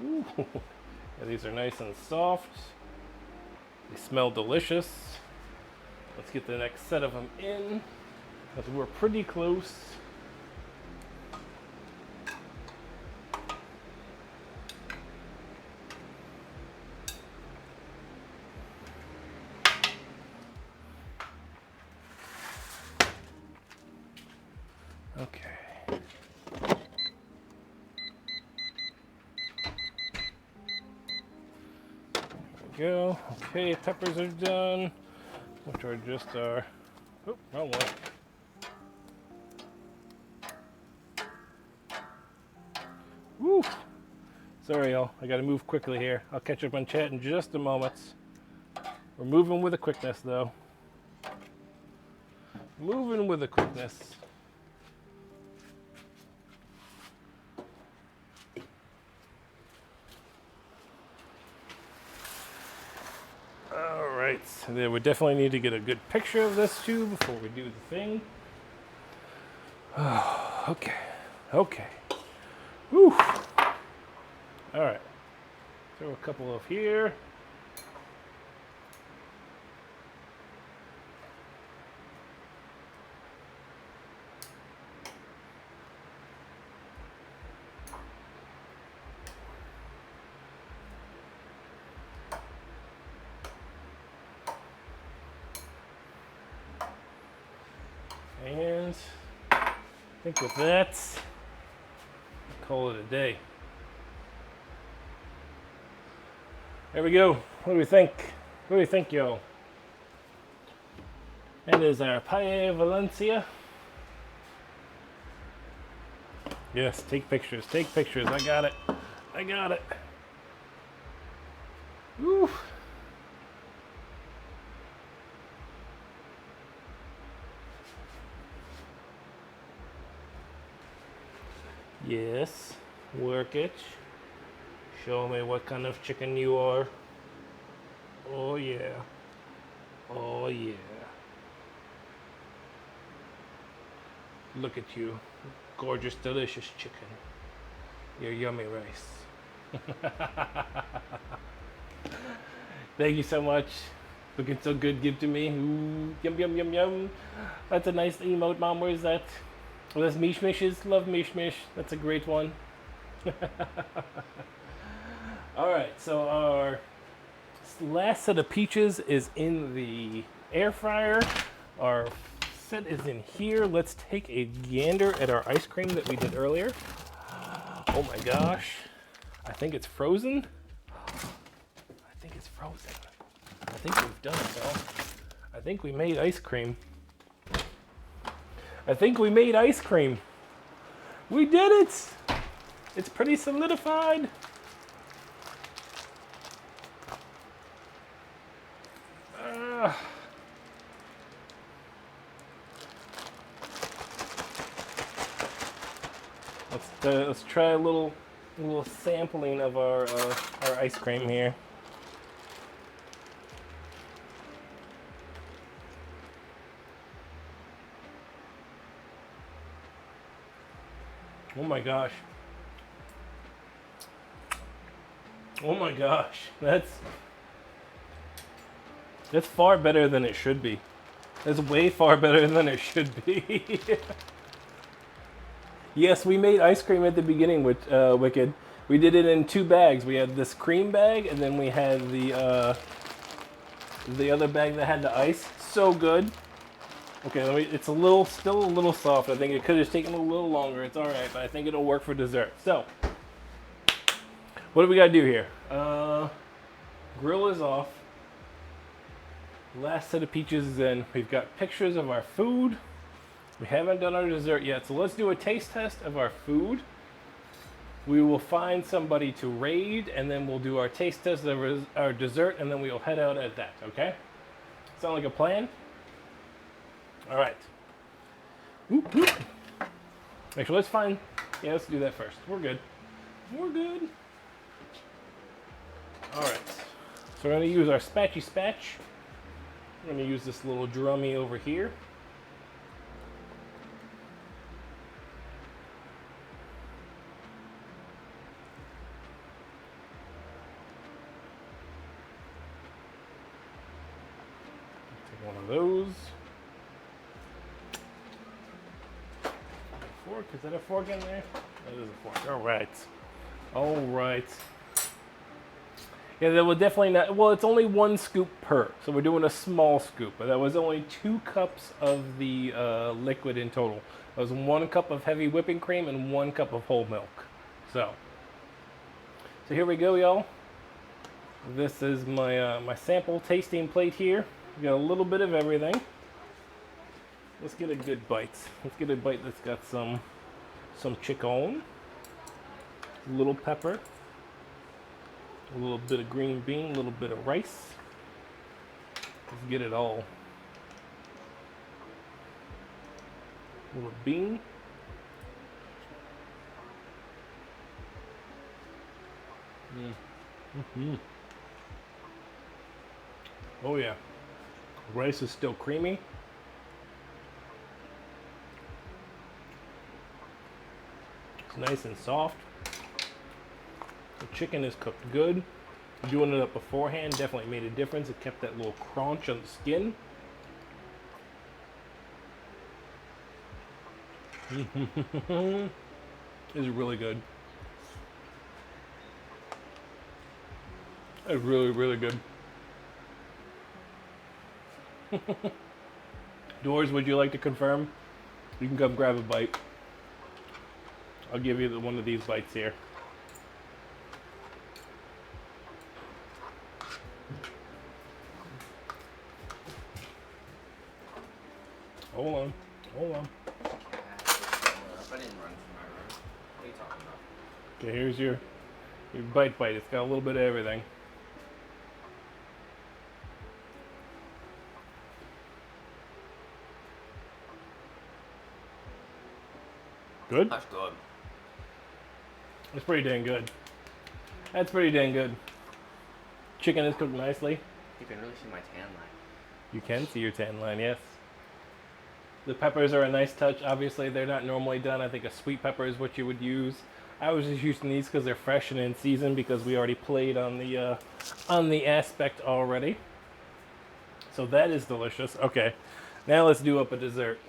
Ooh. Yeah, these are nice and soft. They smell delicious. Let's get the next set of them in. Because we're pretty close. Okay. Go. Okay, peppers are done, which are just our, oh, wrong one. Woo! Sorry, y'all. I gotta move quickly here. I'll catch up on chat in just a moment. We're moving with a quickness, though. Moving with a quickness. Alright, so there, we definitely need to get a good picture of this too before we do the thing. Oh, okay, okay. Whew. Alright, throw a couple of here. And I think with that, call it a day. There we go. What do we think? What do you think, y'all? That is our Paella Valencia. Yes, take pictures. Take pictures. I got it. I got it. Woo. Yes. Work it. Show me what kind of chicken you are. Oh yeah. Oh yeah. Look at you. Gorgeous, delicious chicken. Your yummy rice. Thank you so much. Looking so good, give to me. Ooh, yum, yum, yum, yum. That's a nice emote, Mom. Where is that? Oh, that's Mish Mish's. Love Mish Mish. That's a great one. Alright, so our last set of peaches is in the air fryer. Our set is in here. Let's take a gander at our ice cream that we did earlier. Oh my gosh. I think it's frozen. I think it's frozen. I think we've done it, though. I think we made ice cream. I think we made ice cream. We did it! It's pretty solidified. Let's try a little sampling of our ice cream here. Oh my gosh. Oh my gosh. That's far better than it should be. That's way far better than it should be. Yes, we made ice cream at the beginning with Wicked. We did it in 2 bags. We had this cream bag, and then we had the other bag that had the ice. So good. Okay, it's still a little soft. I think it could have taken a little longer. It's all right, but I think it'll work for dessert. So, what do we gotta do here? Grill is off. Last set of peaches is in. We've got pictures of our food. We haven't done our dessert yet, so let's do a taste test of our food. We will find somebody to raid, and then we'll do our taste test of our dessert, and then we'll head out at that, okay? Sound like a plan? All right. Whoop, whoop. Actually, let's do that first. We're good. We're good. All right. So we're gonna use our spatchy spatch. We're gonna use this little drummy over here. Take one of those. Fork? Is that a fork in there? That is a fork. All right. All right. Yeah, that will definitely not. Well, it's only 1 scoop per, so we're doing a small scoop. But that was only 2 cups of the liquid in total. That was 1 cup of heavy whipping cream and 1 cup of whole milk. So here we go, y'all. This is my my sample tasting plate here. We got a little bit of everything. Let's get a good bite. Let's get a bite that's got some chicken, a little pepper, a little bit of green bean, a little bit of rice. Let's get it all. A little bean. Oh yeah. Rice is still creamy. It's nice and soft. The chicken is cooked good. Doing it up beforehand definitely made a difference. It kept that little crunch on the skin. It's really good. It's really, really good. Doors, would you like to confirm? You can come grab a bite. I'll give you one of these bites here. Hold on. Hold on. I didn't run from my room. What are you talking about? Okay, here's your bite. It's got a little bit of everything. Good? That's good. It's pretty dang good. That's pretty dang good. Chicken is cooked nicely. You can really see my tan line. You can see your tan line, yes. The peppers are a nice touch. Obviously, they're not normally done. I think a sweet pepper is what you would use. I was just using these because they're fresh and in season because we already played on the aspect already. So that is delicious. Okay, now let's do up a dessert.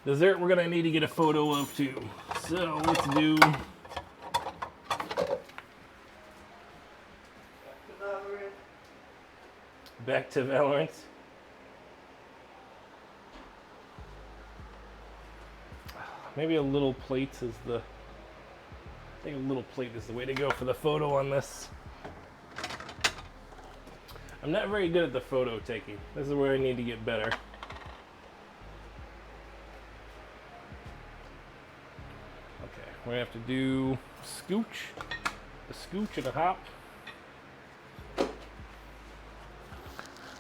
Dessert we're gonna need to get a photo of too. So let's do. Back to Valorant. Maybe a little plate is the. I think a little plate is the way to go for the photo on this. I'm not very good at the photo taking. This is where I need to get better. Okay, we're gonna have to do a scooch and a hop.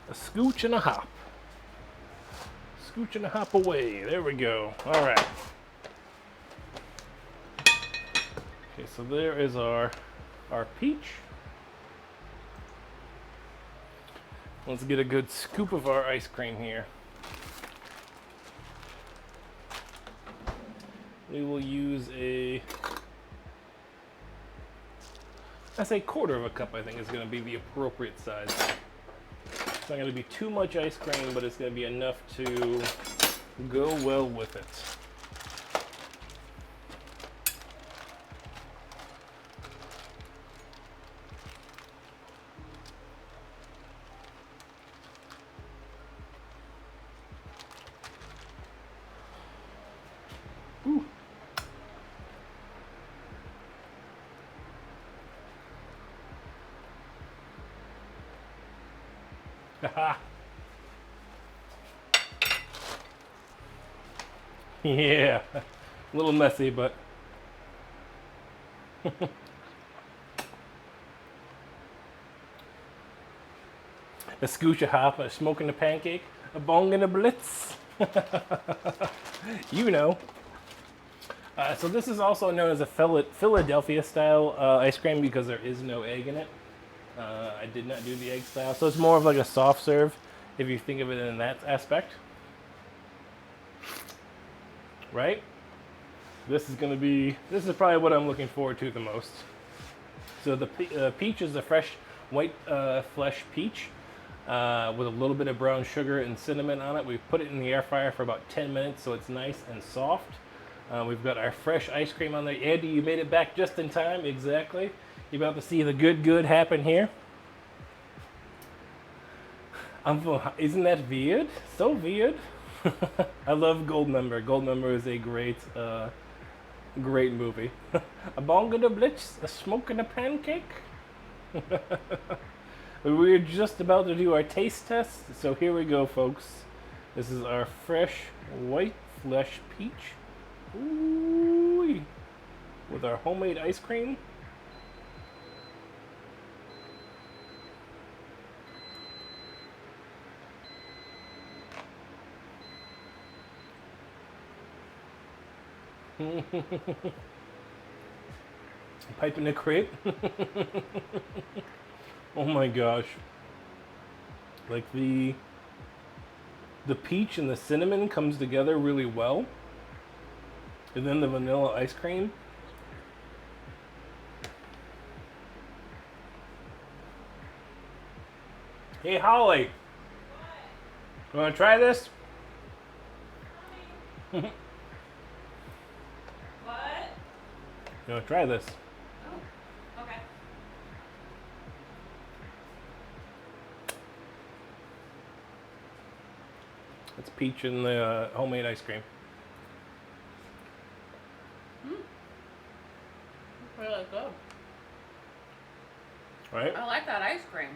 A scooch and a hop. Scooch and a hop away. There we go. All right. Okay, so there is our peach. Let's get a good scoop of our ice cream here. We will use I say quarter of a cup, I think is going to be the appropriate size. It's not going to be too much ice cream, but it's going to be enough to go well with it. Ooh. Haha. Yeah, a little messy, but a scooch of hop, a smoking a pancake, a bong and a blitz. You know. So this is also known as a Philadelphia style ice cream because there is no egg in it. I did not do the egg style, so it's more of like a soft serve if you think of it in that aspect. Right? This is probably what I'm looking forward to the most. So the peach is the fresh white flesh peach with a little bit of brown sugar and cinnamon on it. We've put it in the air fryer for about 10 minutes so it's nice and soft. We've got our fresh ice cream on there. Andy, you made it back just in time, exactly. You're about to see the good happen here. Isn't that weird? So weird. I love Goldmember. Goldmember is a great movie. A bong and a blitz, a smoke and a pancake. We're just about to do our taste test, so here we go, folks. This is our fresh white flesh peach. Ooh, with our homemade ice cream. Pipe in the crepe. Oh my gosh. Like the peach and the cinnamon comes together really well. And then the vanilla ice cream. Hey Holly. You wanna try this? What? You wanna try this? Oh, okay. It's peach and the homemade ice cream. Really good. Right? I like that ice cream.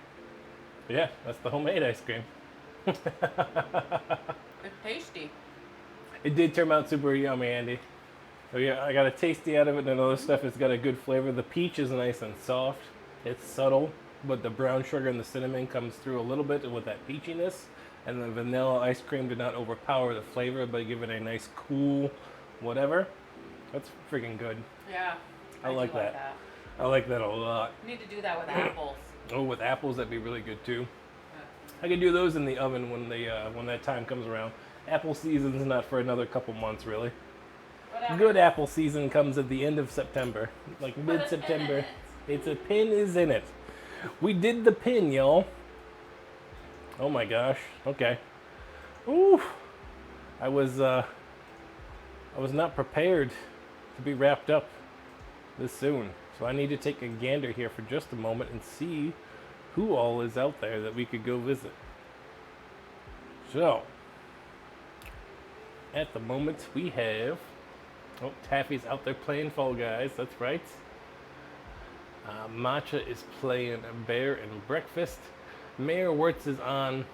Yeah, that's the homemade ice cream. It's tasty. It did turn out super yummy, Andy. So yeah, I got a tasty out of it, and all this stuff has got a good flavor. The peach is nice and soft. It's subtle, but the brown sugar and the cinnamon comes through a little bit with that peachiness. And the vanilla ice cream did not overpower the flavor, but give it a nice cool whatever. That's freaking good. Yeah. I like do that. I like that a lot. You need to do that with apples. Oh, with apples, that'd be really good too. I could do those in the oven when that time comes around. Apple season's not for another couple months, really. Whatever. Good apple season comes at the end of September, like mid-September. It's a pin is in it. We did the pin, y'all. Oh my gosh. Okay. Ooh. I was not prepared to be wrapped up this soon, so I need to take a gander here for just a moment and see who all is out there that we could go visit. So, at the moment we have, oh, Taffy's out there playing Fall Guys, that's right. Matcha is playing Bear and Breakfast. Mayor Wirtz is on.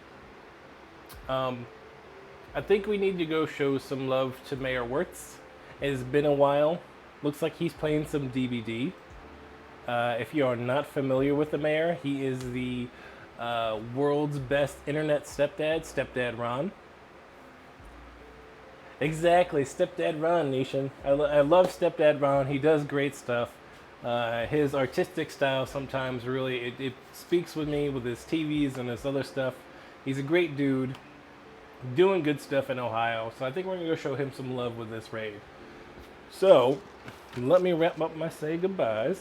I think we need to go show some love to Mayor Wirtz. It's been a while. Looks like he's playing some DBD. If you are not familiar with the mayor, he is the world's best internet stepdad, Stepdad Ron. Exactly, Stepdad Ron, Nation. I love Stepdad Ron. He does great stuff. His artistic style sometimes really, it speaks with me with his TVs and his other stuff. He's a great dude, doing good stuff in Ohio. So I think we're going to go show him some love with this raid. So, let me wrap up my say goodbyes.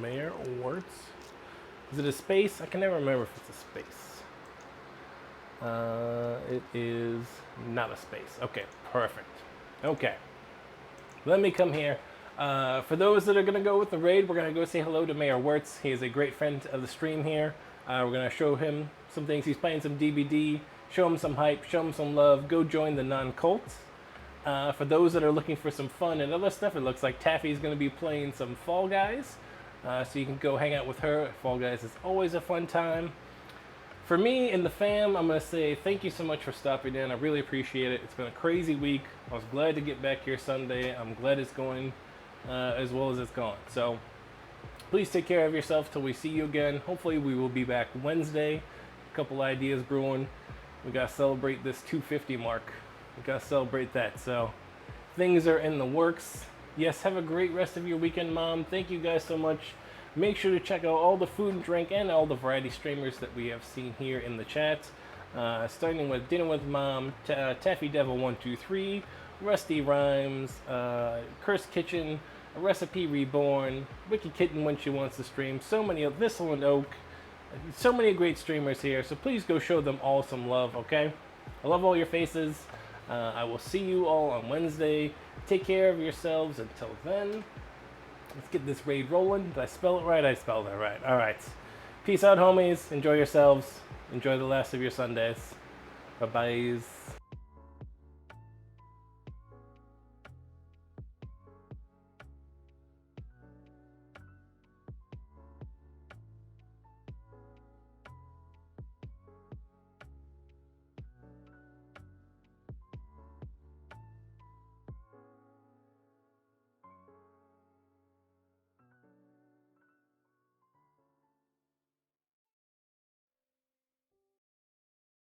Mayor Wirtz. Is it a space? I can never remember if it's a space. It is not a space. Okay, perfect. Okay. Let me come here. For those that are going to go with the raid, we're going to go say hello to Mayor Wirtz. He is a great friend of the stream here. We're going to show him some things. He's playing some DBD. Show him some hype. Show him some love. Go join the non-cult. For those that are looking for some fun and other stuff, it looks like Taffy's going to be playing some Fall Guys. So you can go hang out with her. Fall Guys is always a fun time. For me and the fam, I'm going to say thank you so much for stopping in. I really appreciate it. It's been a crazy week. I was glad to get back here Sunday. I'm glad it's going as well as it's gone. So please take care of yourself till we see you again. Hopefully we will be back Wednesday. A couple ideas brewing. We got to celebrate this 250 mark. We got to celebrate that. So things are in the works. Yes, have a great rest of your weekend, Mom. Thank you guys so much. Make sure to check out all the food and drink and all the variety streamers that we have seen here in the chat. Starting with Dinner with Mom, Taffy Devil 123, Rusty Rhymes, Cursed Kitchen, Recipe Reborn, Wicked Kitten when she wants to stream, so many of Thistle and Oak, so many great streamers here. So please go show them all some love, okay? I love all your faces. I will see you all on Wednesday. Take care of yourselves until then. Let's get this raid rolling. Did I spell it right? I spelled it right. All right. Peace out, homies. Enjoy yourselves. Enjoy the last of your Sundays. Bye-byes.